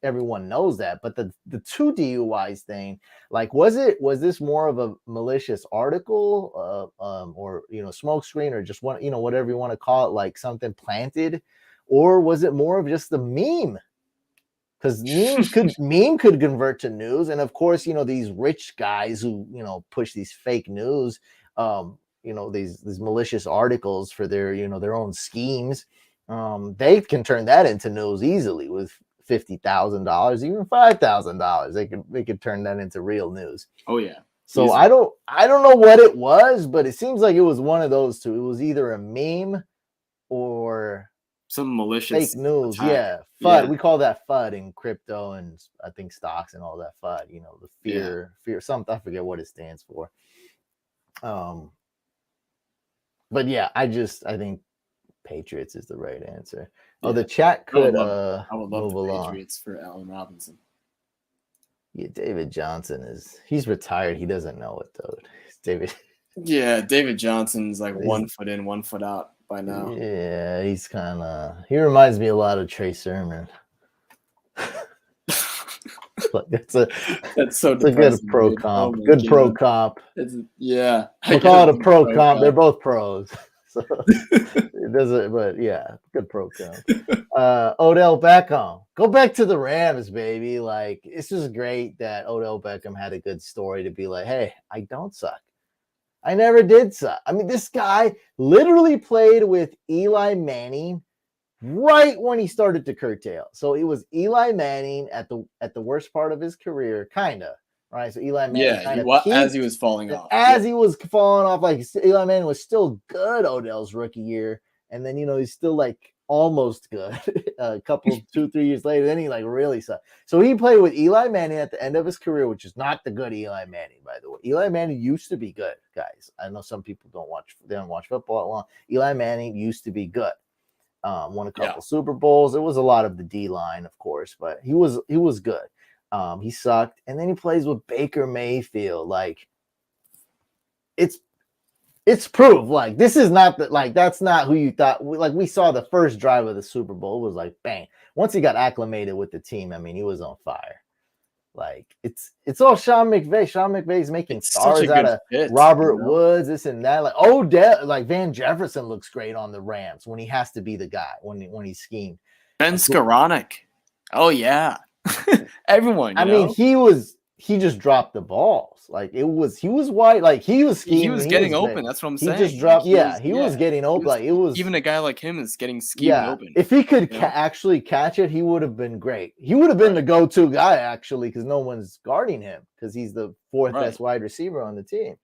everyone knows that. But the 2 DUIs thing, like was this more of a malicious article, or you know, smoke screen, or just one, you know, whatever you want to call it, like something planted, or was it more of just the meme? Because meme could convert to news, and of course, you know, these rich guys who, you know, push these fake news, you know, these malicious articles for their, you know, their own schemes, they can turn that into news easily with $50,000, even $5,000. They could turn that into real news. Oh yeah. So easily. I don't know what it was, but it seems like it was one of those two. It was either a meme or some malicious fake news. attack. Yeah. FUD. We call that FUD in crypto and I think stocks and all that FUD, you know, the fear, something, I forget what it stands for. But yeah, I think Patriots is the right answer. Yeah. Oh, the chat could I would love move the Patriots for Allen Robinson. Yeah, David Johnson he's retired. He doesn't know it though. David Johnson's like 1 foot in, 1 foot out by now. Yeah, he's he reminds me a lot of Trey Sermon. That's a good pro comp. Pro comp. We'll call it a pro comp. They're both pros. So it doesn't, but yeah, good pro count. Odell Beckham, go back to the Rams, baby. Like, it's just great that Odell Beckham had a good story to be like, hey, I don't suck. I never did suck. I mean, this guy literally played with Eli Manning right when he started to curtail. So it was Eli Manning at the worst part of his career, kind of. Right. So Eli Manning kind of peaked as he was falling off. As he was falling off, like Eli Manning was still good Odell's rookie year. And then, he's still like almost good a couple, 2-3 years later. Then he like really sucked. So he played with Eli Manning at the end of his career, which is not the good Eli Manning, by the way. Eli Manning used to be good, guys. I know some people don't watch football that long. Eli Manning used to be good. Won a couple Super Bowls. It was a lot of the D line, of course, but he was good. He sucked, and then he plays with Baker Mayfield. Like, it's proof. Like, this is not that's not who you thought. Like, we saw the first drive of the Super Bowl. It was like bang. Once he got acclimated with the team, I mean, he was on fire. Like, it's all Sean McVay. Sean MCVay's making stars out of Robert Woods, this and that. Like, Odell, like Van Jefferson looks great on the Rams when he has to be the guy, when he's schemed. Ben Skoranek. Oh yeah. Everyone. I mean, he just dropped the balls. Like, he was wide. Like, he was scheming. He was getting open. That's what I'm saying. He just dropped. He was getting open. Like, it was even a guy like him is getting schemed open. If he could actually catch it, he would have been great. He would have been the go-to guy, actually, because no one's guarding him because he's the fourth best wide receiver on the team.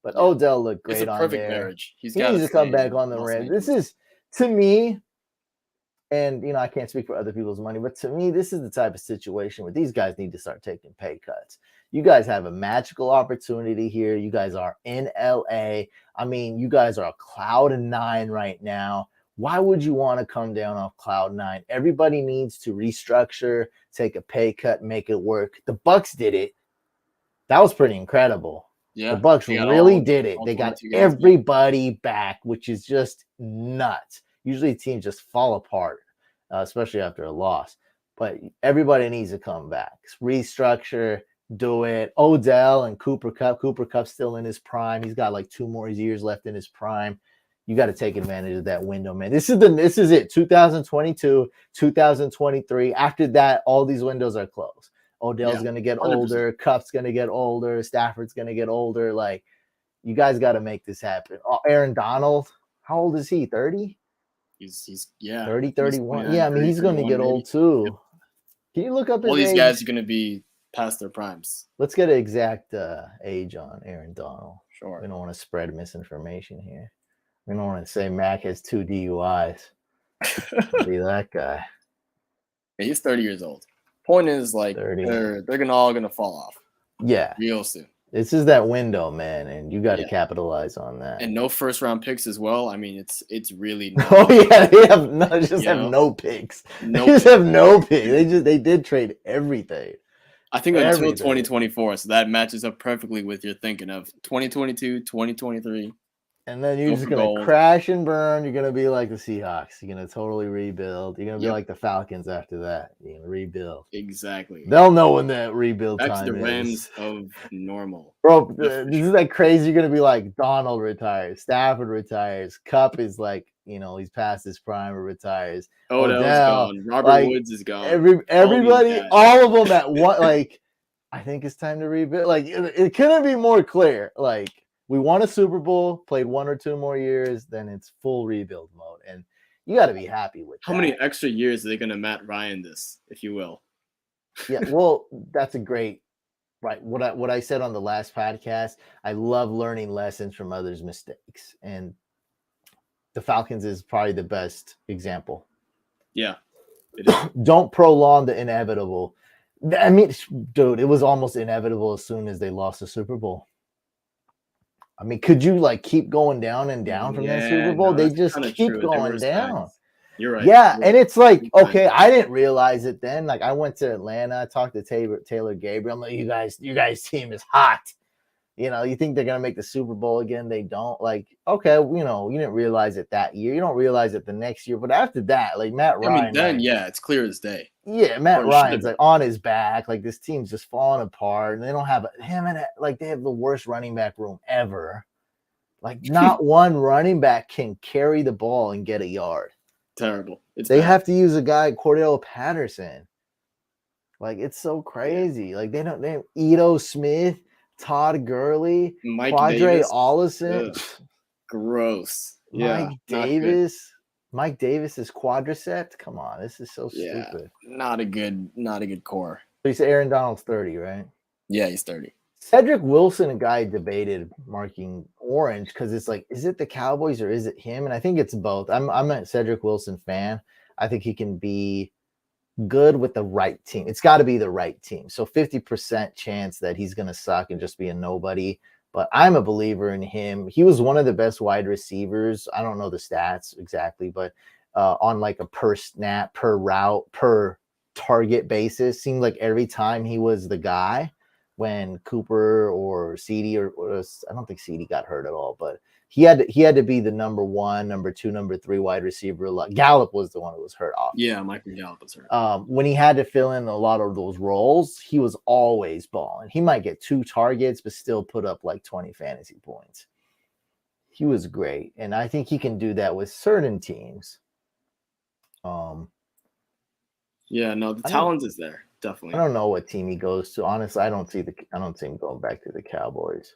But Odell looked great on there. It's a perfect marriage. He needs to come back on the Rams. This is, to me, and I can't speak for other people's money, but to me, this is the type of situation where these guys need to start taking pay cuts. You guys have a magical opportunity here. You guys are in LA. I mean, you guys are cloud 9 right now. Why would you want to come down off cloud 9? Everybody needs to restructure, take a pay cut, make it work. The Bucs did it. That was pretty incredible. Yeah, the Bucs really did it. They got everybody back, which is just nuts. Usually teams just fall apart, especially after a loss. But everybody needs to come back. Restructure, do it. Odell and Cooper Kupp. Cooper Kupp's still in his prime. He's got like 2 more years left in his prime. You got to take advantage of that window, man. This is it. 2022, 2023. After that, all these windows are closed. Odell's going to get 100%. Older. Kupp's going to get older. Stafford's going to get older. Like, you guys got to make this happen. Aaron Donald, how old is he? 30? He's 30, 31. I mean, he's going to get old too. Yep. Can you look up his age? All these guys are going to be past their primes. Let's get an exact age on Aaron Donald. Sure. We don't want to spread misinformation here. We don't want to say Mack has 2 DUIs. Be that guy. Yeah, he's 30 years old. Point is, like, 30. They're all gonna fall off. Yeah. Real soon. This is that window, man, and you got to capitalize on that. And no first round picks as well. I mean, it's really no they have no picks. They just have no picks. They did trade everything. I think until 2024, so that matches up perfectly with your thinking of 2022, 2023. And then you're just going to crash and burn. You're going to be like the Seahawks. You're going to totally rebuild. You're going to be like the Falcons after that. You're going to rebuild. Exactly. They'll know when that rebuild time is. That's the Rams of normal. Bro, this is like crazy. You're going to be like Donald retires. Stafford retires. Kupp is like, he's past his prime or retires. Odell's gone. Robert Woods is gone. Everybody, all of them at one. Like, I think it's time to rebuild. Like, it couldn't be more clear. Like, we won a Super Bowl, played 1 or 2 more years, then it's full rebuild mode. And you got to be happy with that. How many extra years are they going to Matt Ryan this, if you will? Yeah, well, that's a great, right. What I said on the last podcast, I love learning lessons from others' mistakes. And the Falcons is probably the best example. Yeah. Don't prolong the inevitable. I mean, dude, it was almost inevitable as soon as they lost the Super Bowl. I mean, could you keep going down and down from that Super Bowl? They just keep going down. You're right. Yeah, and it's like, okay, I didn't realize it then. Like, I went to Atlanta, talked to Taylor Gabriel. I'm like, you guys team is hot. You think they're gonna make the Super Bowl again? They don't. Like, okay, you didn't realize it that year. You don't realize it the next year. But after that, like Matt Ryan. I mean, then it's clear as day. Yeah, Matt Ryan's like on his back. Like, this team's just falling apart, and they don't have him and they have the worst running back room ever. Like not one running back can carry the ball and get a yard. Terrible. They have to use a guy, Cordell Patterson. Like it's so crazy. Yeah. Like they have Ito Smith, Todd Gurley, Mike Quadre Davis. Ollison. Gross. Mike Yeah. Davis. Mike Davis is quadriceps. Come on, this is so Yeah. stupid. Not a good core. So you say Aaron Donald's 30, right? Yeah, he's 30. Cedric Wilson, a guy debated marking orange because it's like, is it the Cowboys or is it him? And I think it's both. I'm a Cedric Wilson fan. I think he can be good with the right team. It's got to be the right team. So 50% chance that he's going to suck and just be a nobody. But I'm a believer in him. He was one of the best wide receivers. I don't know the stats exactly, but on like a per snap, per route, per target basis, seemed like every time he was the guy when Cooper or CD or I don't think CD got hurt at all, but he had to be the number 1, number 2, number 3 wide receiver. Gallup was the one who was hurt off. Yeah, Michael Gallup was hurt. When he had to fill in a lot of those roles, he was always balling. He might get 2 targets, but still put up like 20 fantasy points. He was great, and I think he can do that with certain teams. Yeah, no, the talent is there, definitely. I don't know what team he goes to. Honestly, I don't see him going back to the Cowboys.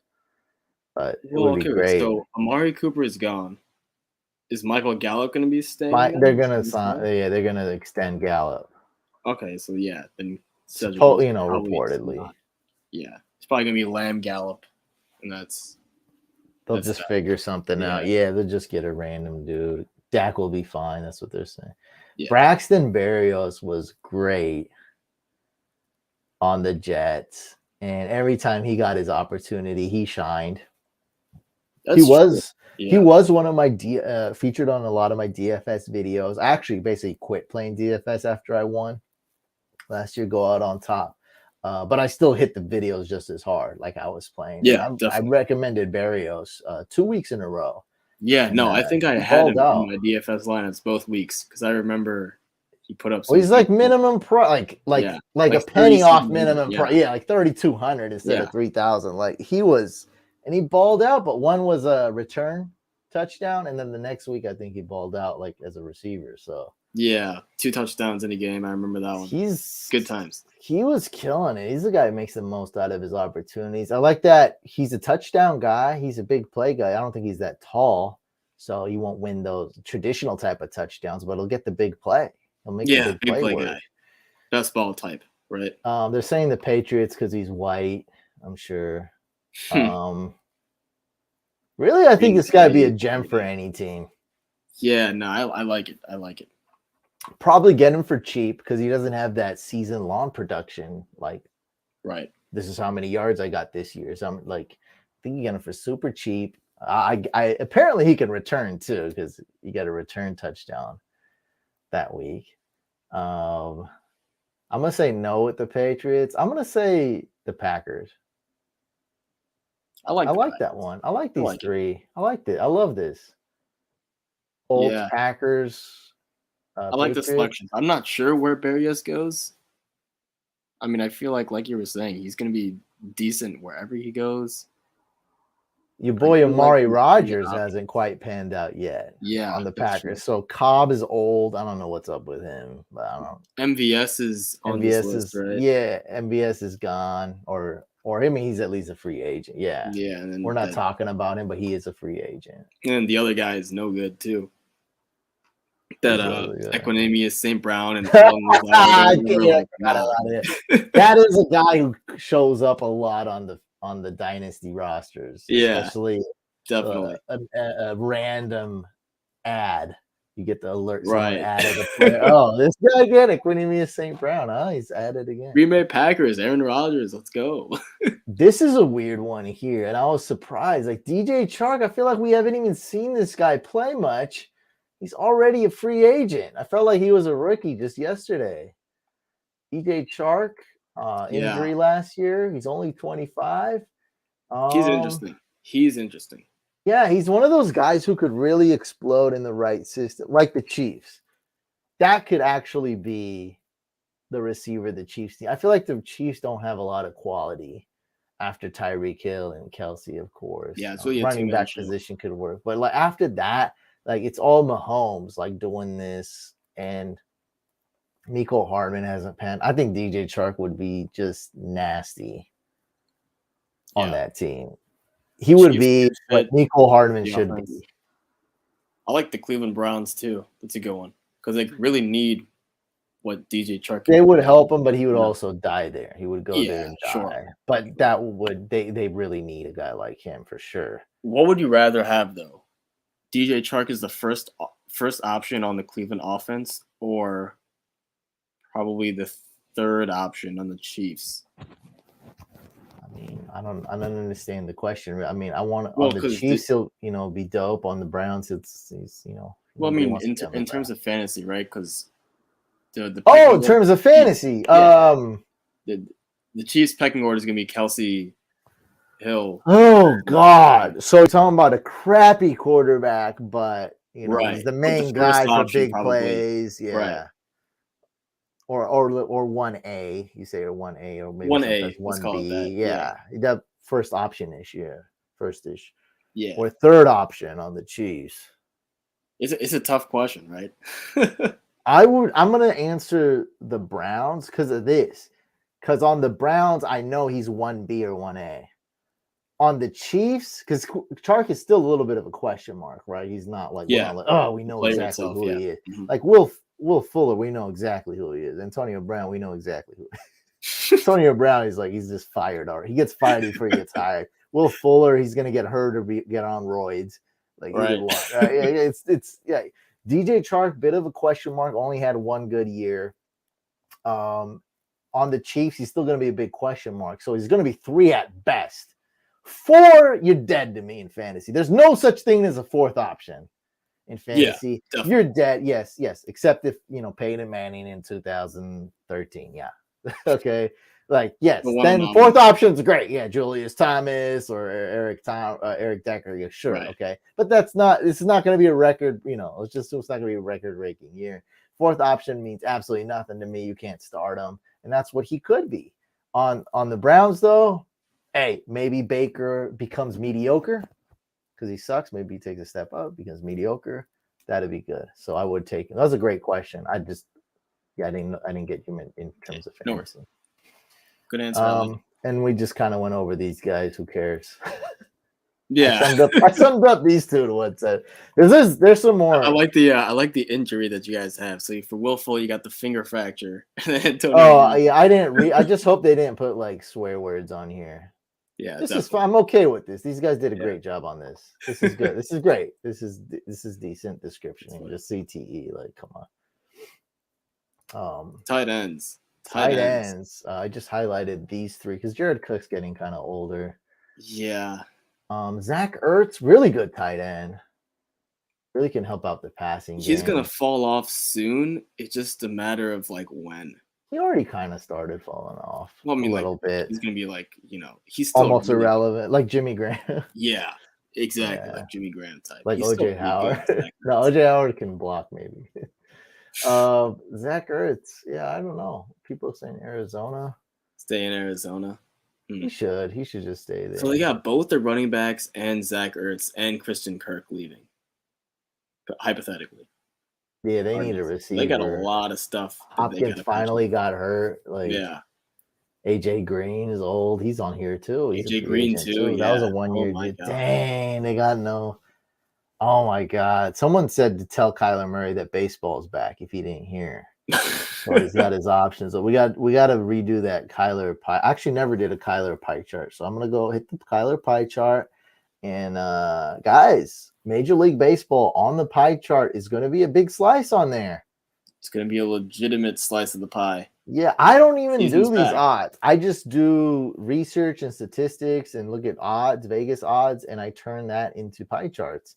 But it would be great. So Amari Cooper is gone. Is Michael Gallup going to be staying? They're going to sign. Yeah, they're going to extend Gallup. Okay, so yeah, then reportedly. Yeah, it's probably going to be Lamb Gallup, and they'll just figure something out. Yeah, they'll just get a random dude. Dak will be fine. That's what they're saying. Yeah. Braxton Berrios was great on the Jets, and every time he got his opportunity, he shined. He was one of my featured on a lot of my DFS videos. I actually basically quit playing DFS after I won last year, go out on top. But I still hit the videos just as hard like I was playing. Yeah, I recommended Berrios 2 weeks in a row. Yeah, no, I think I had him in my DFS lineups both weeks because I remember he put up. Well, he's like minimum price, like a penny off minimum price. Yeah, like 3,200 instead of 3,000. Like he was, and he balled out. But one was a return touchdown, and then the next week I think he balled out like as a receiver. So yeah, 2 touchdowns in a game. I remember that one. He's good times. He was killing it. He's the guy who makes the most out of his opportunities. I like that he's a touchdown guy. He's a big play guy. I don't think he's that tall, so he won't win those traditional type of touchdowns, but he'll get the big play. He'll make the big play guy. Best ball type, right? They're saying the Patriots because he's white, I'm sure. Really, I think this guy would be a gem for any team. Yeah, no, I like it. I like it. Probably get him for cheap because he doesn't have that season-long production. Like, right. This is how many yards I got this year. So I'm like, I think you get him for super cheap. I apparently he can return too because you got a return touchdown that week. I'm gonna say no with the Patriots. I'm gonna say the Packers. I like that one. I like these three. I liked it. I love this. Colts, Packers. I like the selection. I'm not sure where Berrios goes. I mean, I feel like you were saying, he's going to be decent wherever he goes. Your boy Amari Rodgers hasn't quite panned out yet. Yeah, on the Packers. True. So Cobb is old. I don't know what's up with him, but I don't know. MVS is on this list, right? Yeah, MVS is gone, or I mean, he's at least a free agent. Yeah, yeah. And then we're not talking about him, but he is a free agent. And the other guy is no good too. That Equanimous St. Brown and that is a guy who shows up a lot on the dynasty rosters. Yeah, especially definitely a random ad. You get the alert, right? Added a player. Oh, this guy again, Equanimous St. Brown. Huh? He's added again. Green Bay Packers, Aaron Rodgers. Let's go. This is a weird one here, and I was surprised. Like DJ Chark, I feel like we haven't even seen this guy play much. He's already a free agent. I felt like he was a rookie just yesterday. DJ Chark, injury last year. He's only 25. He's interesting. Yeah, he's one of those guys who could really explode in the right system, like the Chiefs. That could actually be the receiver the Chiefs need. I feel like the Chiefs don't have a lot of quality after Tyreek Hill and Kelsey, of course. Yeah, it's really a Running two-man back show. position could work. But like after that, like it's all Mahomes like doing this, and Mecole Hardman hasn't panned. I think DJ Chark would be just nasty on that team. He would be what Mecole Hardman should be. I like the Cleveland Browns too. That's a good one because they really need what DJ Chark. They would help him, but he would also die there. He would go there and die. Sure. But that would they really need a guy like him for sure. What would you rather have though? DJ Chark is the first option on the Cleveland offense, or probably the third option on the Chiefs? I mean, I don't understand the question. I mean, I want on the Chiefs, he'll be dope. On the Browns, he's Well, I mean, in terms of fantasy, right? Because in terms of fantasy, the Chiefs' pecking order is gonna be Kelsey, Hill. Oh God! So you're talking about a crappy quarterback, but he's the main guy for big plays, yeah. Right. Or 1A, you say, or 1A, or maybe 1A, 1B, yeah. That first option-ish, first-ish, yeah, or third option on the Chiefs. It's a tough question, right? I'm gonna answer the Browns because of this. Because on the Browns, I know he's 1B or 1A. On the Chiefs, because Chark is still a little bit of a question mark, right? He's not like, we know exactly who he is. Mm-hmm. Like Will Fuller, we know exactly who he is. Antonio Brown, we know exactly who he is. Antonio Brown, he's just fired already. He gets fired before he gets hired. Will Fuller, he's gonna get hurt or get on roids. Like either one. It's DJ Chark, bit of a question mark, only had one good year. On the Chiefs, he's still gonna be a big question mark. So he's gonna be 3 at best. 4, you're dead to me in fantasy. There's no such thing as a fourth option in fantasy. You're dead. Yes. Except if Peyton Manning in 2013. Yeah. Okay. Like, yes. Then fourth option's great. Yeah, Julius Thomas or Eric Decker. Yeah, sure. Right. Okay. But this is not going to be a record, it's not going to be a record-breaking year. Fourth option means absolutely nothing to me. You can't start him. And that's what he could be. On the Browns, though, hey, maybe Baker becomes mediocre because he sucks. Maybe he takes a step up, becomes mediocre. That'd be good. So I would take him. That was a great question. I didn't get him in terms of fantasy. No. Good answer. And we just kind of went over these guys. Who cares? Yeah, I summed up these two to what said. There's some more. I like the injury that you guys have. So for Will Fuller, you got the finger fracture. I didn't read. I just hope they didn't put like swear words on here. Yeah, this is fun. I'm okay with this. These guys did a great job on this. This is good. This is great. This is decent description. Just CTE, like, come on. Tight ends. I just highlighted these 3 because Jared Cook's getting kind of older. Yeah. Zach Ertz, really good tight end. Really can help out the passing game. He's gonna fall off soon. It's just a matter of like when. He already kind of started falling off. Well, I mean, a little bit. He's gonna be like, he's still almost irrelevant, like Jimmy Graham. Yeah, exactly, like Jimmy Graham type. Like OJ Howard. No, OJ Howard can block maybe. Zach Ertz, I don't know. People are saying Arizona. Stay in Arizona. He should just stay there. So they got both the running backs and Zach Ertz and Christian Kirk leaving. Hypothetically. Yeah, they need a receiver. They got a lot of stuff. Hopkins finally got hurt. AJ Green is old. He's on here too. AJ Green too. Yeah. That was a 1 year. Dang, they got no. Oh my God! Someone said to tell Kyler Murray that baseball's back if he didn't hear. So he's got his options. So we got to redo that Kyler pie. I actually never did a Kyler pie chart, so I'm gonna go hit the Kyler pie chart. And guys, Major League Baseball on the pie chart is going to be a big slice on there. It's going to be a legitimate slice of the pie. Yeah, I don't even do these odds. I just do research and statistics and look at odds, Vegas odds, and I turn that into pie charts.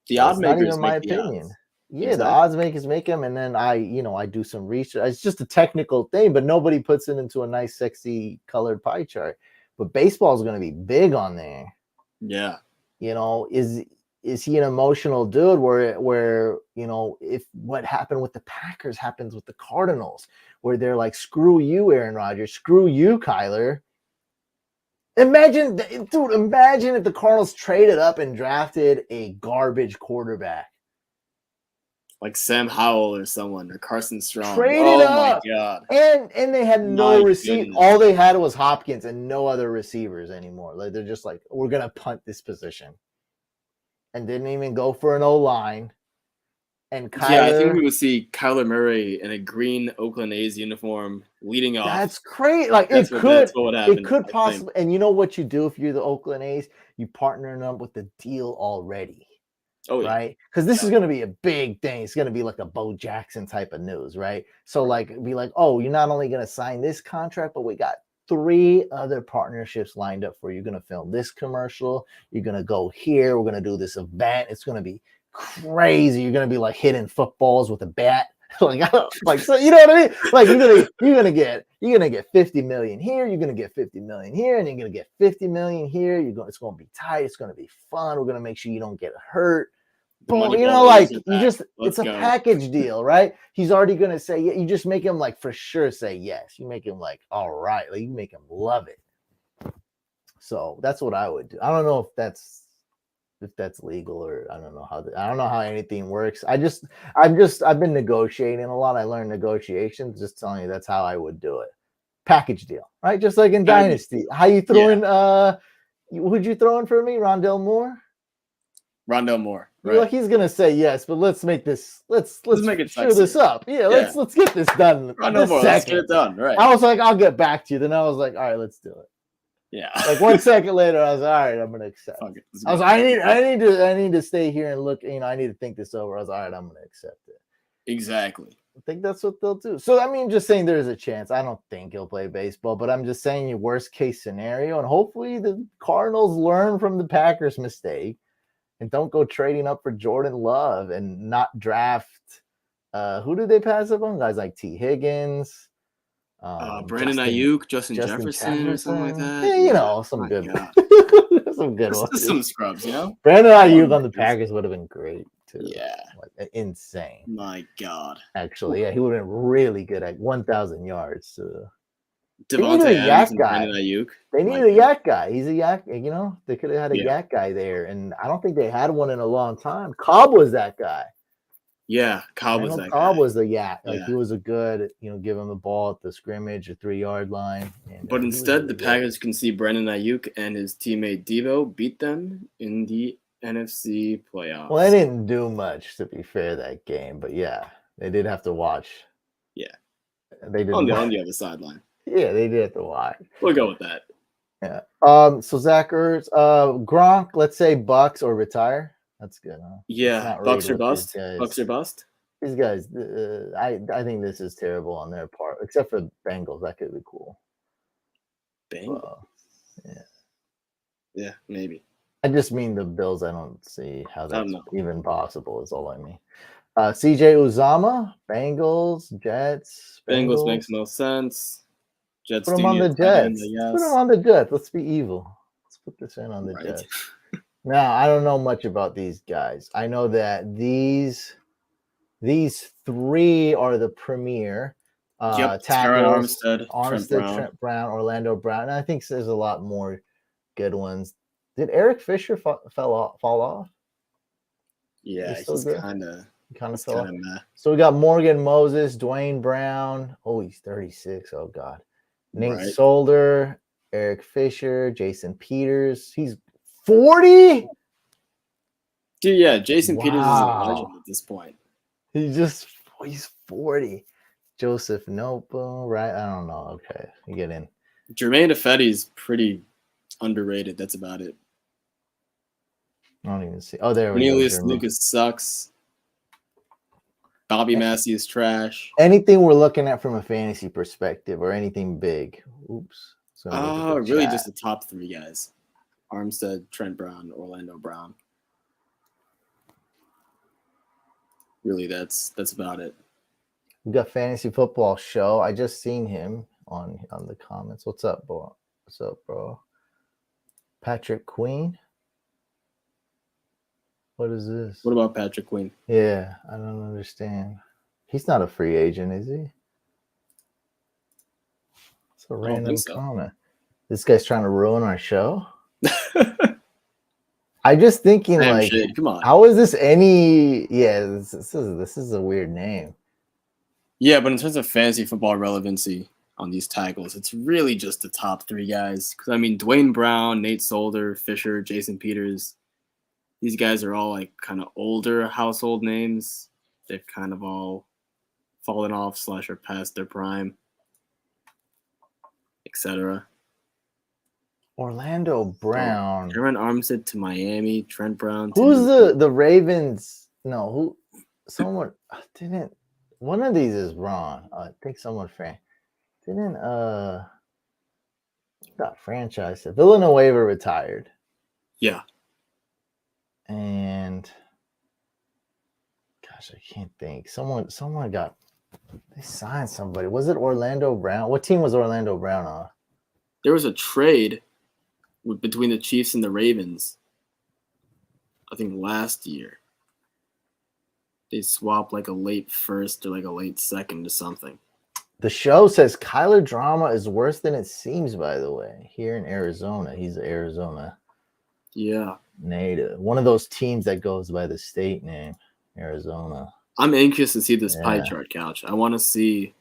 The odd makers, not even my opinion. Yeah, exactly. The odds makers make them, and then I do some research. It's just a technical thing, but nobody puts it into a nice, sexy colored pie chart. But baseball is going to be big on there. Yeah. Is he an emotional dude where if what happened with the Packers happens with the Cardinals, where they're like, screw you, Aaron Rodgers, screw you, Kyler. Imagine if the Cardinals traded up and drafted a garbage quarterback. Like Sam Howell or someone, or Carson Strong. Traded up. My God. And they had no receiver. All they had was Hopkins and no other receivers anymore. Like they're just like, we're gonna punt this position. And didn't even go for an O-line. And Kyler, I think we would see Kyler Murray in a green Oakland A's uniform leading off. That's great. Like that's what would happen, it could possibly. And you know what you do if you're the Oakland A's? You partner them with the deal already. Oh, yeah. Right? Because this is going to be a big thing. It's going to be like a Bo Jackson type of news, right? So like be like, oh, you're not only going to sign this contract, but we got 3 other partnerships lined up for you. You're going to film this commercial. You're going to go here. We're going to do this event. It's going to be crazy. You're going to be like hitting footballs with a bat. like so, you know what I mean? Like you're gonna get 50 million here, you're gonna get 50 million here, and you're gonna get 50 million here. It's gonna be tight, it's gonna be fun. We're gonna make sure you don't get hurt. Boom, you know, like it's a package deal, right? He's already gonna say, yeah, you just make him like for sure say yes. You make him like, all right, like you make him love it. So that's what I would do. I don't know if that's legal, or I don't know how anything works. I've been negotiating a lot. I learned negotiations. Just telling you, that's how I would do it. Package deal, right? Just like in Dynasty. How you throw in? Who'd you throw in for me? Rondell Moore. Rondell Moore. Right. Like he's gonna say yes, but let's make this. Let's make it sure this up. Yeah, let's get this done. Rondell Moore. Let's get it done. Right. I was like, I'll get back to you. Then I was like, all right, let's do it. Yeah. Like 1 second later, I was like, all right, I'm gonna accept. I was like, I need to stay here and look. You know, I need to think this over. I was like, all right, I'm gonna accept it. Exactly. I think that's what they'll do. So I mean, just saying there's a chance. I don't think he'll play baseball, but I'm just saying your worst case scenario, and hopefully the Cardinals learn from the Packers' mistake and don't go trading up for Jordan Love and not draft. Who did they pass up on? Guys like T. Higgins. Brandon Ayuk, Justin Jefferson, or something like that. Yeah, you know, some good ones. Some scrubs, you know. Brandon Ayuk on the Packers would have been great too. Yeah, like, insane. My God. Actually, yeah, he would have been really good at 1,000 yards. Devontae Adams and Brandon Ayuk. They needed a yak guy. He's a yak. You know, they could have had a yak guy there, and I don't think they had one in a long time. Cobb was that guy. Yeah, Cobb was that guy. Cobb was the yak. Like he was a good, give him the ball at the scrimmage, or 3-yard line. And, but instead, the Packers can see Brandon Ayuk and his teammate Devo beat them in the NFC playoffs. Well, they didn't do much, to be fair, that game. But yeah, they did have to watch. Yeah, they did on the other sideline. Yeah, they did have to watch. We'll go with that. Yeah. So Zach Ertz, Gronk, let's say Bucks or retire. That's good, huh? Yeah, Bucks or bust. Bucks or bust. These guys, I think this is terrible on their part, except for Bengals. That could be cool. Bengals. Yeah, maybe. I just mean the Bills. I don't see how that's even possible. Is all I mean. CJ Uzama, Bengals, Jets. Bengals makes no sense. Jets. Put them on the Jets. Put them on the Jets. Let's be evil. Let's put this in on the Jets. Now, I don't know much about these guys. I know that these 3 are the premier tackles. Armstead, Trent Brown, Orlando Brown. And I think there's a lot more good ones. Did Eric Fisher fall off? Yeah, he's kind of fell off. So we got Morgan Moses, Dwayne Brown. Oh, he's 36. Oh, God. Nate Solder, Eric Fisher, Jason Peters. He's 40? Dude, yeah, Jason Peters is a legend at this point. He's 40. Joseph Noble, right? I don't know. Okay, you get in. Jermaine Ifedi's pretty underrated. That's about it. I don't even see. Oh, there we Cornelius Lucas sucks. Bobby Massey is trash. Anything we're looking at from a fantasy perspective or anything big? Oops. Really just the top 3 guys. Armstead, Trent Brown, Orlando Brown. Really, that's about it. We got Fantasy Football Show. I just seen him on the comments. What's up, bro? What's up, bro? Patrick Queen. What is this? What about Patrick Queen? Yeah, I don't understand. He's not a free agent, is he? It's a random comment. This guy's trying to ruin our show. I'm just thinking, Damn like, shit, come on. how is this any? Yeah, this is a weird name. Yeah, but in terms of fantasy football relevancy on these tackles, it's really just the top three guys. Because I mean, Dwayne Brown, Nate Solder, Fisher, Jason Peters. These guys are all like kind of older household names. They've kind of all fallen off / are past their prime, etc. Orlando Brown. Aaron Armstead to Miami, Trent Brown. Who's the Ravens? No, who? Someone didn't. One of these is wrong. I think someone didn't. Not franchise. Villanueva retired. Yeah. And gosh, I can't think. Someone got. They signed somebody. Was it Orlando Brown? What team was Orlando Brown on? There was a trade between the Chiefs and the Ravens. I think last year. They swapped like a late first or like a late second to something. The show says Kyler Drama is worse than it seems, by the way, here in Arizona. He's an Arizona native. One of those teams that goes by the state name, Arizona. I'm anxious to see this pie chart, Couch. I want to see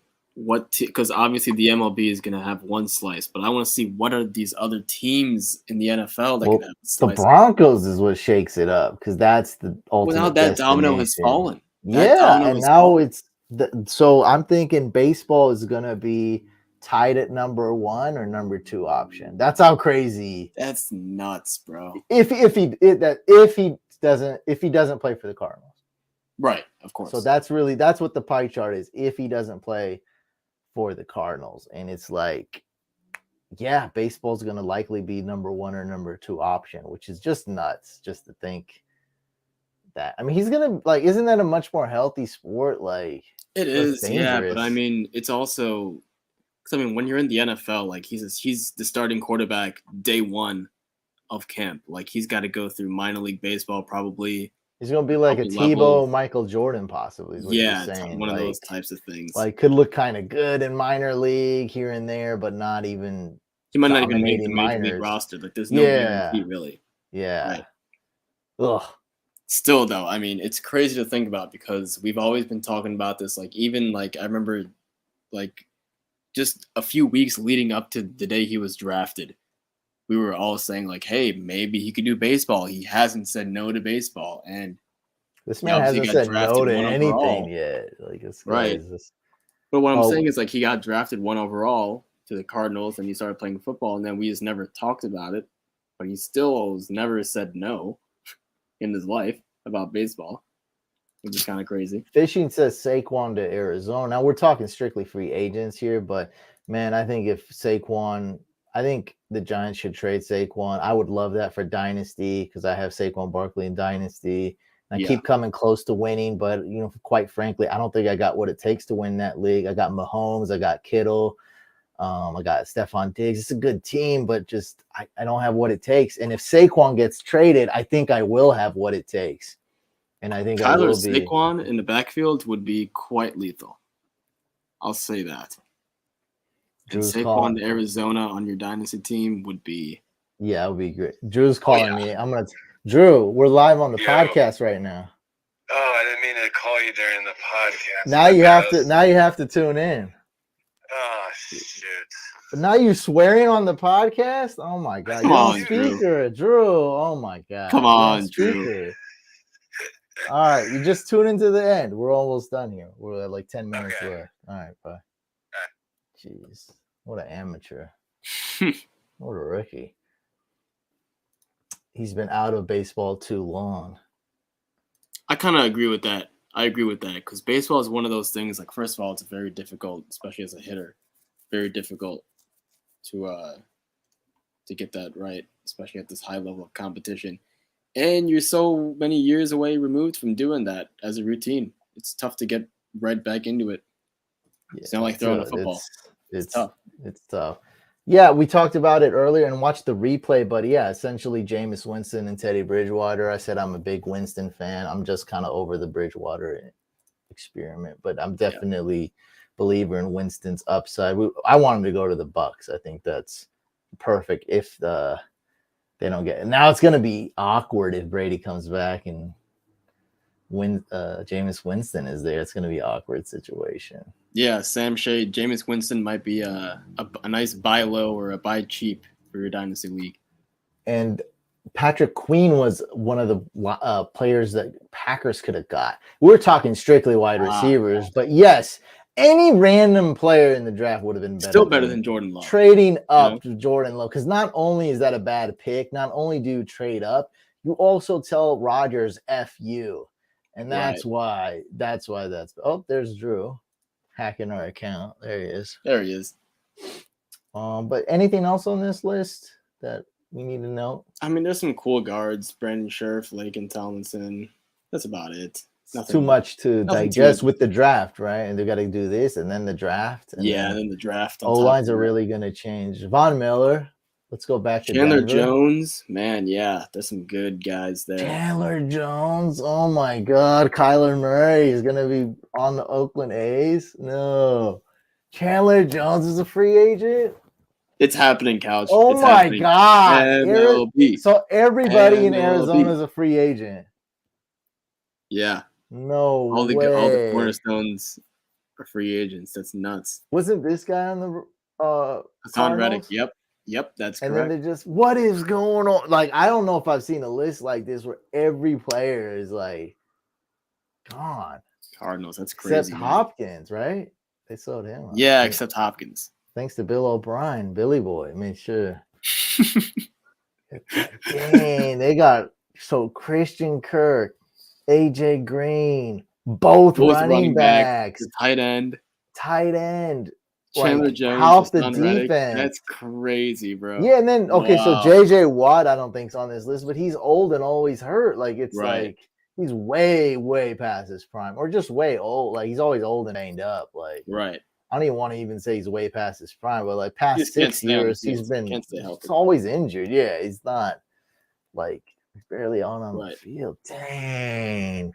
because obviously the MLB is going to have one slice, but I want to see what are these other teams in the NFL that can have a slice. The Broncos is what shakes it up because that's the ultimate. Without that domino has fallen. And now it's so I'm thinking baseball is going to be tied at number 1 or number 2 option. That's how crazy. That's nuts, bro. If he doesn't play for the Cardinals. Right, of course. So that's what the pie chart is if he doesn't play for the Cardinals. And it's like, yeah, baseball's going to likely be number 1 or number 2 option, which is just nuts just to think that. I mean, he's going to isn't that a much more healthy sport? Like it is, yeah, but I mean, it's also because I mean, when you're in the NFL, like he's the starting quarterback day 1 of camp. Like he's got to go through minor league baseball probably. He's going to be like a Tebow, Michael Jordan possibly. Is what you're saying. One of those types of things. Like could look kind of good in minor league here and there, but not even. He might not even make the major league roster. Like there's no guarantee really. Yeah. Right. Ugh. Still though, I mean, it's crazy to think about because we've always been talking about this. Like even like I remember, like just a few weeks leading up to the day he was drafted. We were all saying like, hey, maybe he could do baseball. He hasn't said no to baseball. And this man hasn't said no to anything yet. Like it's right. But what I'm saying is like he got drafted 1 overall to the Cardinals and he started playing football and then we just never talked about it. But he still has never said no in his life about baseball. Which is kind of crazy. Fishing says Saquon to Arizona. Now we're talking strictly free agents here, but man, I think I think the Giants should trade Saquon. I would love that for Dynasty because I have Saquon Barkley in Dynasty. And I keep coming close to winning, but quite frankly, I don't think I got what it takes to win that league. I got Mahomes, I got Kittle, I got Stephon Diggs. It's a good team, but just I don't have what it takes. And if Saquon gets traded, I think I will have what it takes. And I think Kyler Saquon in the backfield would be quite lethal. I'll say that. And Saquon to Arizona on your dynasty team would be. Yeah, it would be great. Drew's calling me. Drew, we're live on the podcast right now. Oh, I didn't mean to call you during the podcast. Now you have to tune in. Oh shoot. But now you're swearing on the podcast? Oh my god. Come on, speaker, Drew. Oh my god. Come on, Drew. All right, you just tune into the end. We're almost done here. We're at like 10 minutes left. All right, bye. Jeez, what an amateur. What a rookie. He's been out of baseball too long. I kind of agree with that. Because baseball is one of those things, like, first of all, it's very difficult, especially as a hitter, very difficult to get that right, especially at this high level of competition. And you're so many years away removed from doing that as a routine. It's tough to get right back into it. It's not like throwing a football. It's tough. It's tough. Yeah, we talked about it earlier and watched the replay, but yeah, essentially Jameis Winston and Teddy Bridgewater. I said I'm a big Winston fan. I'm just kind of over the Bridgewater experiment, but I'm definitely believer in Winston's upside. I want him to go to the Bucs. I think that's perfect if they don't get it. Now it's gonna be awkward if Brady comes back and Jameis Winston is there. It's gonna be an awkward situation. Yeah, Sam Shea, Jameis Winston might be a nice buy low or a buy cheap for your dynasty league. And Patrick Queen was one of the players that Packers could have got. We're talking strictly wide receivers, but yes, any random player in the draft would have been better. Still better than Jordan Love. Trading up to Jordan Love, because not only is that a bad pick, not only do you trade up, you also tell Rodgers F you. And that's why that's there's Drew hacking our account. There he is. There he is. But anything else on this list that we need to know? I mean, there's some cool guards: Brandon Scherf, Laken Tomlinson. That's about it. Nothing, too much to digest with the draft, right? And they got to do this and then the draft. And then the draft. O-lines are really going to change. Von Miller. Let's go back to Chandler Denver. Jones. Man, yeah, there's some good guys there. Chandler Jones. Oh my God. Kyler Murray is going to be on the Oakland A's. No. Chandler Jones is a free agent. It's happening, Couch. Oh it's my happening. God. MLB. So everybody in Arizona is a free agent. Yeah. No all the way. cornerstones are free agents. That's nuts. Wasn't this guy on the Hassan Reddick? Yep, that's correct. And then they just, what is going on? Like, I don't know if I've seen a list like this where every player is like gone. Cardinals, that's crazy. Except Hopkins, right? They sold him. Yeah, except Hopkins. Thanks to Bill O'Brien, Billy Boy. I mean, sure. Dang, they got Christian Kirk, AJ Green, both running backs, tight end. Chandler Jones, help the defense. That's crazy, bro. Yeah, and then so JJ Watt, I don't think's on this list, but he's old and always hurt. Like it's like he's way past his prime, or just way old. Like he's always old and banged up. Like I don't even want to even say he's way past his prime, but like past 6 years, he's always injured. Yeah, he's not like he's barely on the field. Dang,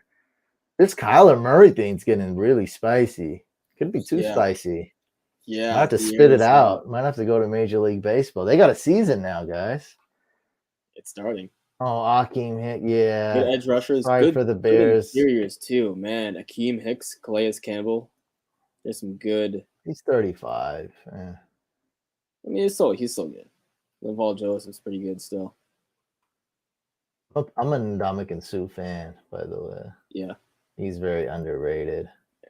this Kyler Murray thing's getting really spicy. Could be too spicy. Yeah, I have to spit it out. Might have to go to Major League Baseball. They got a season now, guys. It's starting. Oh, Akeem Hicks, yeah. Good edge rushers. Good for the Bears. Good interiors too, man. Akeem Hicks, Calais Campbell. There's some good. He's 35. I mean, he's still good. Laval Joseph's pretty good still. I'm an Ndamukong Suh fan, by the way. Yeah. He's very underrated.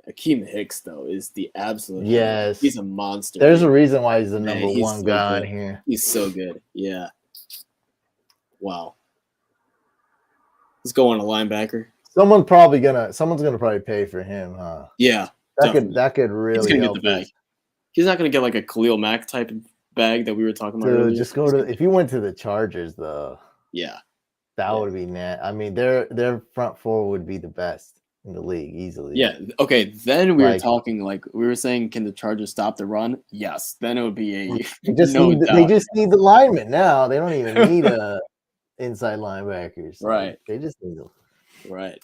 Akeem Hicks, though, is the absolute. Yes. He's a monster. There's a reason why he's the number one guy in here. He's so good. Yeah. Wow. Let's go on a linebacker. Someone's gonna probably pay for him, huh? Yeah. That could really He's gonna help get the bag. He's not gonna get like a Khalil Mack type of bag that we were talking about earlier. Just go to if you went to the Chargers though. Yeah. That would be net. I mean, their front four would be the best in the league easily. Yeah. Okay. Then we were talking we were saying, can the Chargers stop the run? Yes. Then it would be a they just need the linemen now. They don't even need inside linebackers. Right. They just need them. Right.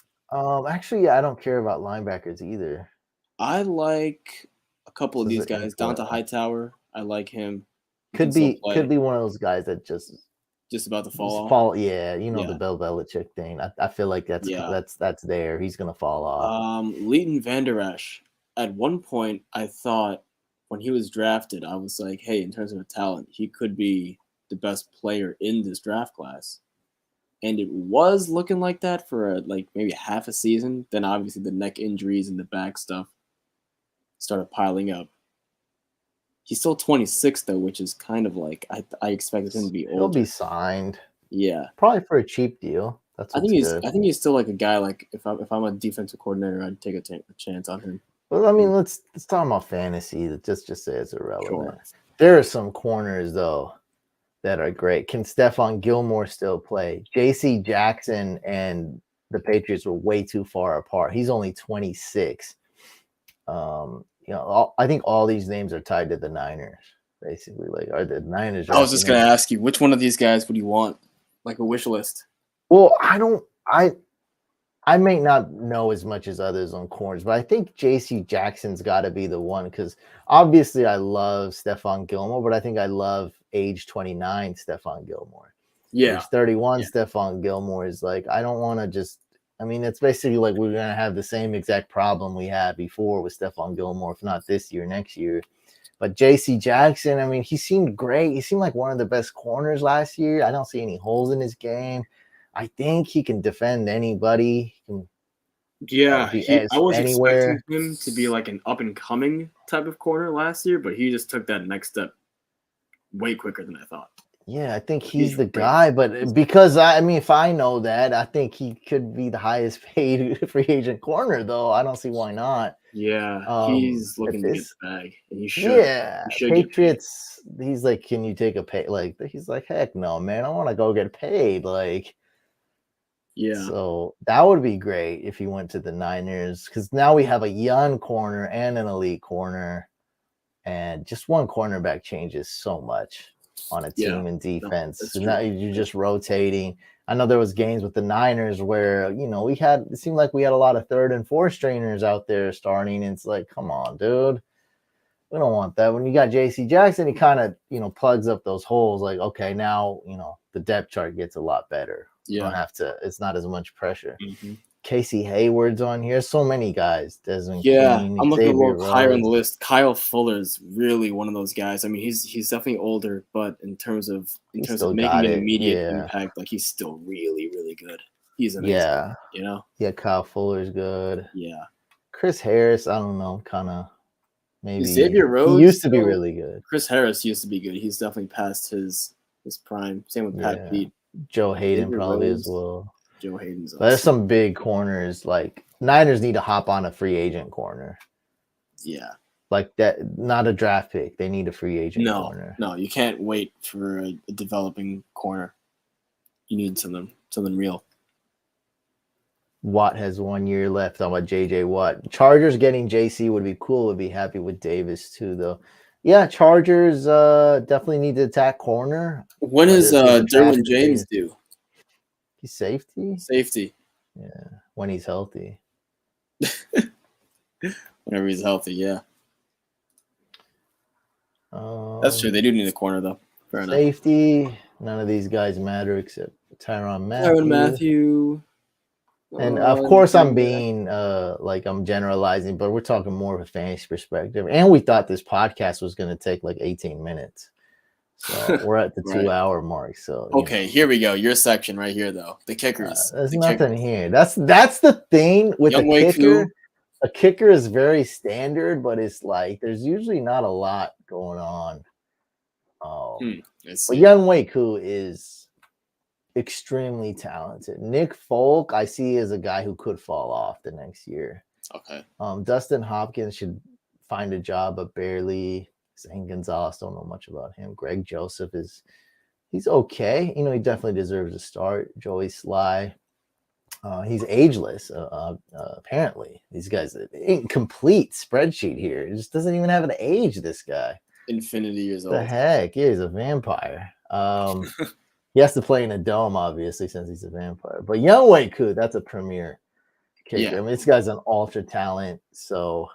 Actually, I don't care about linebackers either. I like a couple of these guys. Donta Hightower. I like him. Could be one of those guys that just about to fall off. Yeah, the Bill Belichick thing. I feel like that's there. He's gonna fall off. Leighton Vander Esch. At one point, I thought when he was drafted, I was like, hey, in terms of talent, he could be the best player in this draft class. And it was looking like that for maybe half a season. Then obviously the neck injuries and the back stuff started piling up. He's still 26 though, which is kind of like I expected him to be older. He'll be signed. Yeah, probably for a cheap deal. I think he's still like a guy. Like if I'm a defensive coordinator, I'd take a chance on him. Well, I mean, let's talk about fantasy. Just say it's irrelevant. Sure. There are some corners though that are great. Can Stephon Gilmore still play? J.C. Jackson and the Patriots were way too far apart. He's only 26. I think all these names are tied to the Niners, basically. Like, are the Niners? I was just gonna ask you, which one of these guys would you want, like a wish list? Well, I may not know as much as others on corners, but I think J.C. Jackson's got to be the one because obviously I love Stephon Gilmore, but I think I love age 29 Stephon Gilmore. Yeah. Age 31 Stephon Gilmore is like, I don't want to just. I mean, it's basically like we're gonna have the same exact problem we had before with Stephon Gilmore, if not this year, next year. But J.C. Jackson, I mean, he seemed great. He seemed like one of the best corners last year. I don't see any holes in his game. I think he can defend anybody. He can I was anywhere. expecting him to be like an up-and-coming type of corner last year, but he just took that next step way quicker than I thought. Yeah, I think he's the guy. But because, I mean, if I know that, I think he could be the highest paid free agent corner, though. I don't see why not. Yeah, he's looking to get the bag, and he should. Yeah, he should Patriots. He's like, can you take a pay? Like, he's like, heck no, man. I want to go get paid. Like, yeah. So that would be great if he went to the Niners, because now we have a young corner and an elite corner, and just one cornerback changes so much on a team in defense. So now you're just rotating. I know there was games with the Niners where, you know, it seemed like we had a lot of third and fourth stringers out there starting. And it's like, come on, dude. We don't want that. When you got J.C. Jackson, he kind of, you know, plugs up those holes. Like, okay, now, you know, the depth chart gets a lot better. You don't have to, it's not as much pressure. Mm-hmm. Casey Hayward's on here. So many guys. Desmond Queen, I'm looking a little higher on the Rhodes. list. Kyle Fuller's really one of those guys. I mean, he's definitely older, but in terms of making an immediate impact, like, he's still really, really good. He's amazing. Yeah. You know? Yeah, Kyle Fuller's good. Yeah. Chris Harris, I don't know, kind of maybe. Xavier Rhodes, he used to be really good. Chris Harris used to be good. He's definitely past his prime. Same with Pat Pete. Joe Hayden probably as well. Joe Hayden's awesome. But there's some big corners. Like, Niners need to hop on a free agent corner. Yeah. Like that, not a draft pick. They need a free agent corner. No, you can't wait for a developing corner. You need something real. Watt has 1 year left. On what JJ Watt. Chargers getting JC would be cool. Would be happy with Davis too, though. Yeah, Chargers definitely need to attack corner. When is Derwin James due? He's safety. Yeah, when he's healthy. Whenever he's healthy, yeah. That's true. They do need a corner, though. Fair enough. Safety. None of these guys matter except Tyrann Mathieu. And of course, I'm being like, I'm generalizing, but we're talking more of a fantasy perspective. And we thought this podcast was going to take like 18 minutes. So we're at the 2 hour mark. So okay, here we go. Your section right here, though. The kickers. There's nothing here. That's the thing with the kicker. A kicker is very standard, but it's like there's usually not a lot going on. But Younghoe Koo is extremely talented. Nick Folk, I see as a guy who could fall off the next year. Okay. Dustin Hopkins should find a job, but barely. Zane Gonzalez, don't know much about him. Greg Joseph he's okay. You know, he definitely deserves a start. Joey Sly, he's ageless, apparently. These guys, incomplete spreadsheet here. It just doesn't even have an age, this guy. Infinity years old. The heck? Yeah, he's a vampire. He has to play in a dome, obviously, since he's a vampire. But Younghoe Koo, that's a premier kicker. Yeah. I mean, this guy's an ultra talent, so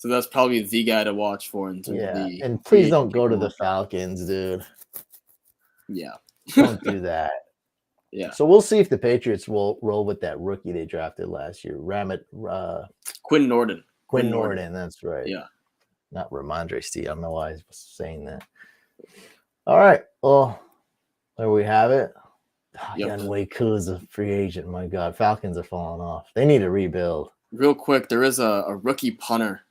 that's probably the guy to watch for in terms of the. And please don't go to the Falcons, dude. Yeah. Don't do that. Yeah. So we'll see if the Patriots will roll with that rookie they drafted last year, Quinn Nordin. Quinn Nordin, that's right. Yeah. Not Ramondre Steve. I don't know why I was saying that. All right. Well, there we have it. Younghoe Koo is a free agent. My God, Falcons are falling off. They need to rebuild. Real quick, there is a rookie punter.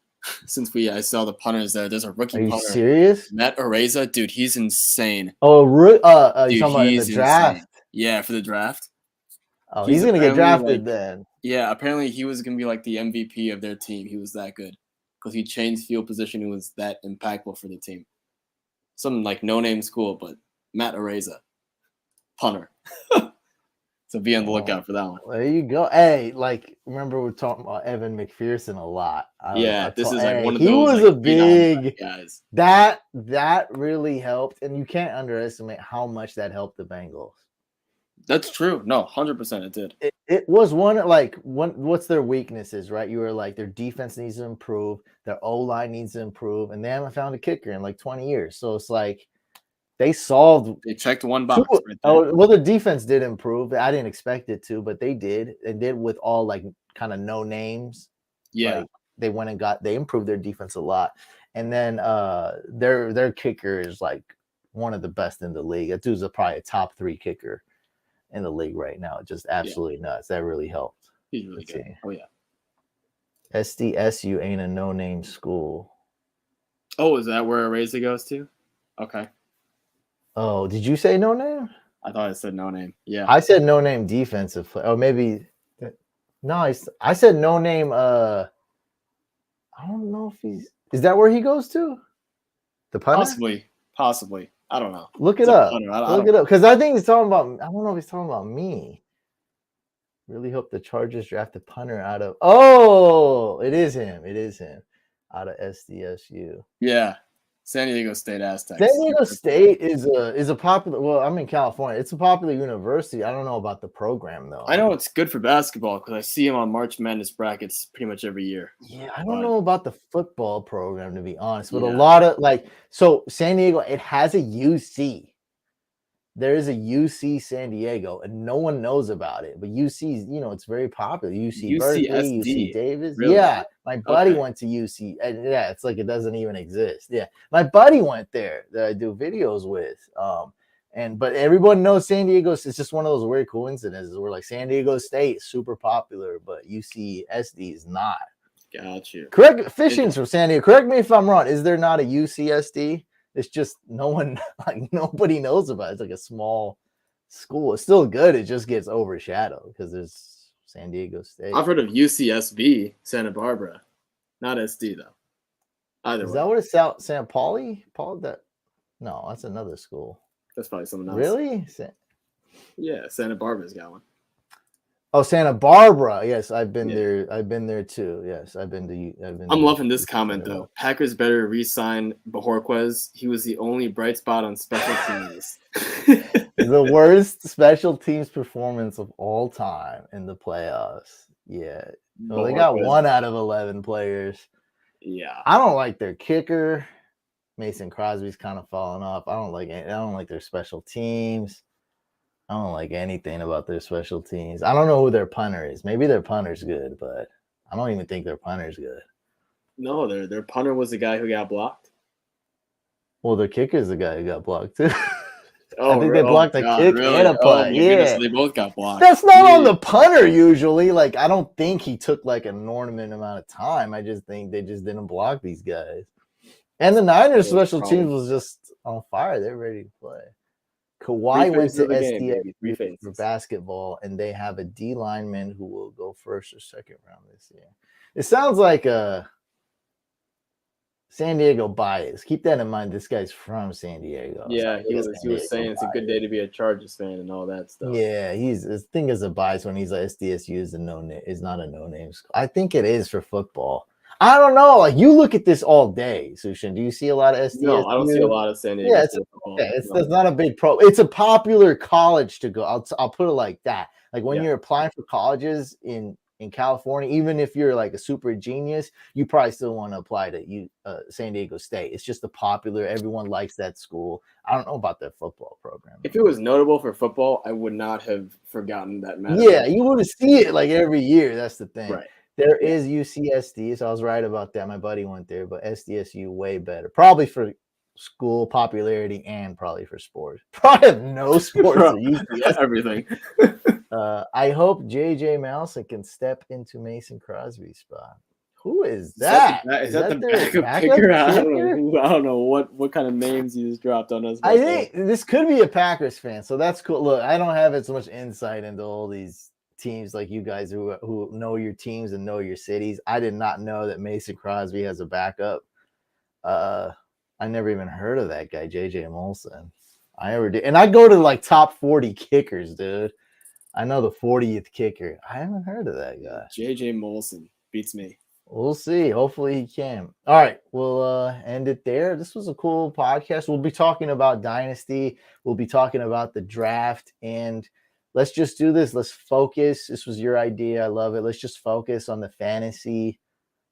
Since I saw the punters there's a rookie punter. Are you serious? Matt Araiza, dude, he's insane. Oh, you're talking about in the draft? Insane. Yeah, for the draft. Oh, he's going to get drafted then. Yeah, apparently he was going to be like the MVP of their team. He was that good because he changed field position and was that impactful for the team. Some like no-name school, but Matt Araiza, punter. So be on the lookout for that one. There you go. Hey, like, remember we're talking about Evan McPherson a lot. This is like one of those. He was a big guys. That really helped, and you can't underestimate how much that helped the Bengals. That's true. No, 100% it did. It was what's their weaknesses, right? You were like, their defense needs to improve, their O-line needs to improve, and they haven't found a kicker in like 20 years. So it's like, They solved They checked one two. box right there. Well, the defense did improve. I didn't expect it to, but they did. It did with all like kind of no names. Yeah. Like they improved their defense a lot. And then their kicker is like one of the best in the league. That dude's probably a top 3 kicker in the league right now. Just absolutely nuts. That really helped. He's really good. Oh yeah. SDSU ain't a no-name school. Oh, is that where Razor goes to? Okay. Oh, did you say no name? I thought I said no name. Yeah. I said no name defensive play. Oh, maybe no. I said no name. I don't know if is that where he goes to? The punter? Possibly. I don't know. Look it up. Look it up because I think he's talking about. I don't know if he's talking about me. Really hope the Chargers draft a punter out of. Oh, it is him. It is him out of SDSU. Yeah. San Diego State Aztecs. San Diego State is a popular. Well, I'm in California. It's a popular university. I don't know about the program though. I know it's good for basketball because I see him on March Madness brackets pretty much every year. Yeah, I don't know about the football program to be honest, but a lot of so San Diego, it has a UC. There is a UC San Diego, and no one knows about it. But UC, it's very popular. UC Berkeley, UC Davis. Really? Yeah, my buddy went to UC. And yeah, it's like it doesn't even exist. Yeah, my buddy went there that I do videos with. But everyone knows San Diego. It's just one of those weird coincidences where like San Diego State is super popular, but UCSD is not. Got you. Correct. Fishing's from San Diego. Correct me if I'm wrong. Is there not a UCSD? It's just nobody knows about it. It's like a small school. It's still good. It just gets overshadowed because there's San Diego State. I've heard of UCSB, Santa Barbara, not SD though. Either is way. That what it's out? St. Pauli? No, that's another school. That's probably someone else. Really? Yeah, Santa Barbara's got one. Oh, Santa Barbara. Yes, I've been there. I've been there too. Yes, I've been to. I'm loving this comment though. Packers better re-sign Bojorquez. He was the only bright spot on special teams. The worst special teams performance of all time in the playoffs. Yeah, well, they got 1 out of 11 players. Yeah, I don't like their kicker. Mason Crosby's kind of falling off. I don't like their special teams. I don't like anything about their special teams. I don't know who their punter is. Maybe their punter's good, but I don't even think their punter's good. No, their punter was the guy who got blocked. Well, their kicker's the guy who got blocked too. Oh, I think they blocked a kick and a punt. Yeah, they both got blocked. That's not on the punter usually. Like, I don't think he took like an inordinate amount of time. I just think they just didn't block these guys. And the Niners special teams was just on fire. They're ready to play. Kawhi went to SDS for basketball, and they have a D lineman who will go first or second round this year. It sounds like a San Diego bias. Keep that in mind. This guy's from San Diego. Yeah, he was saying it's a good day to be a Chargers fan and all that stuff. Yeah, his thing is a bias when he's like SDSU is not a no-name school. I think it is for football. I don't know. Like, you look at this all day, Sushin. Do you see a lot of SDSU? No, I don't see a lot of San Diego. Yeah, it's not a big pro. It's a popular college to go. I'll put it like that. Like when you're applying for colleges in California, even if you're like a super genius, you probably still want to apply to San Diego State. It's just a popular. Everyone likes that school. I don't know about their football program. If it was notable for football, I would not have forgotten that matter. Yeah, you would see it like every year. That's the thing. Right. There is UCSD, so I was right about that. My buddy went there, but SDSU way better. Probably for school popularity and probably for sports. Probably have no sports at UCSD. Everything. I hope JJ Mousen can step into Mason Crosby's spot. Who is that? Is that the backup kicker? I don't know what kind of names you just dropped on us. I think this could be a Packers fan, so that's cool. Look, I don't have so much insight into all these teams like you guys who know your teams and know your cities. I did not know that Mason Crosby has a backup. I never even heard of that guy, JJ Molson. I never did. And I go to like top 40 kickers, dude. I know the 40th kicker. I haven't heard of that guy. JJ Molson beats me. We'll see. Hopefully he can. All right. We'll end it there. This was a cool podcast. We'll be talking about Dynasty. We'll be talking about the draft, and let's just do this. Let's focus. This was your idea. I love it. Let's just focus on the fantasy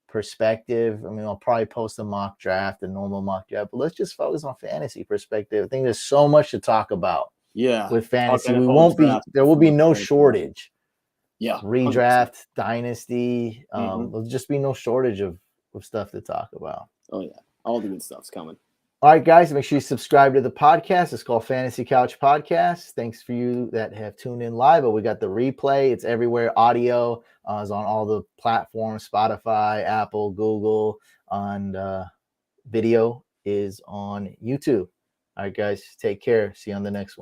perspective. I mean, I'll probably post a mock draft, a normal mock draft, but let's just focus on fantasy perspective. I think there's so much to talk about. Yeah. With fantasy, NFL we won't be. draft There will be no before. shortage. Yeah. 100%. Redraft, dynasty. Mhm. There'll just be no shortage of stuff to talk about. Oh yeah, all the good stuff's coming. All right, guys, make sure you subscribe to the podcast. It's called Fantasy Couch Podcast. Thanks for you that have tuned in live, but we got the replay. It's everywhere. Audio is on all the platforms, Spotify, Apple, Google, and video is on YouTube. All right, guys, take care. See you on the next one.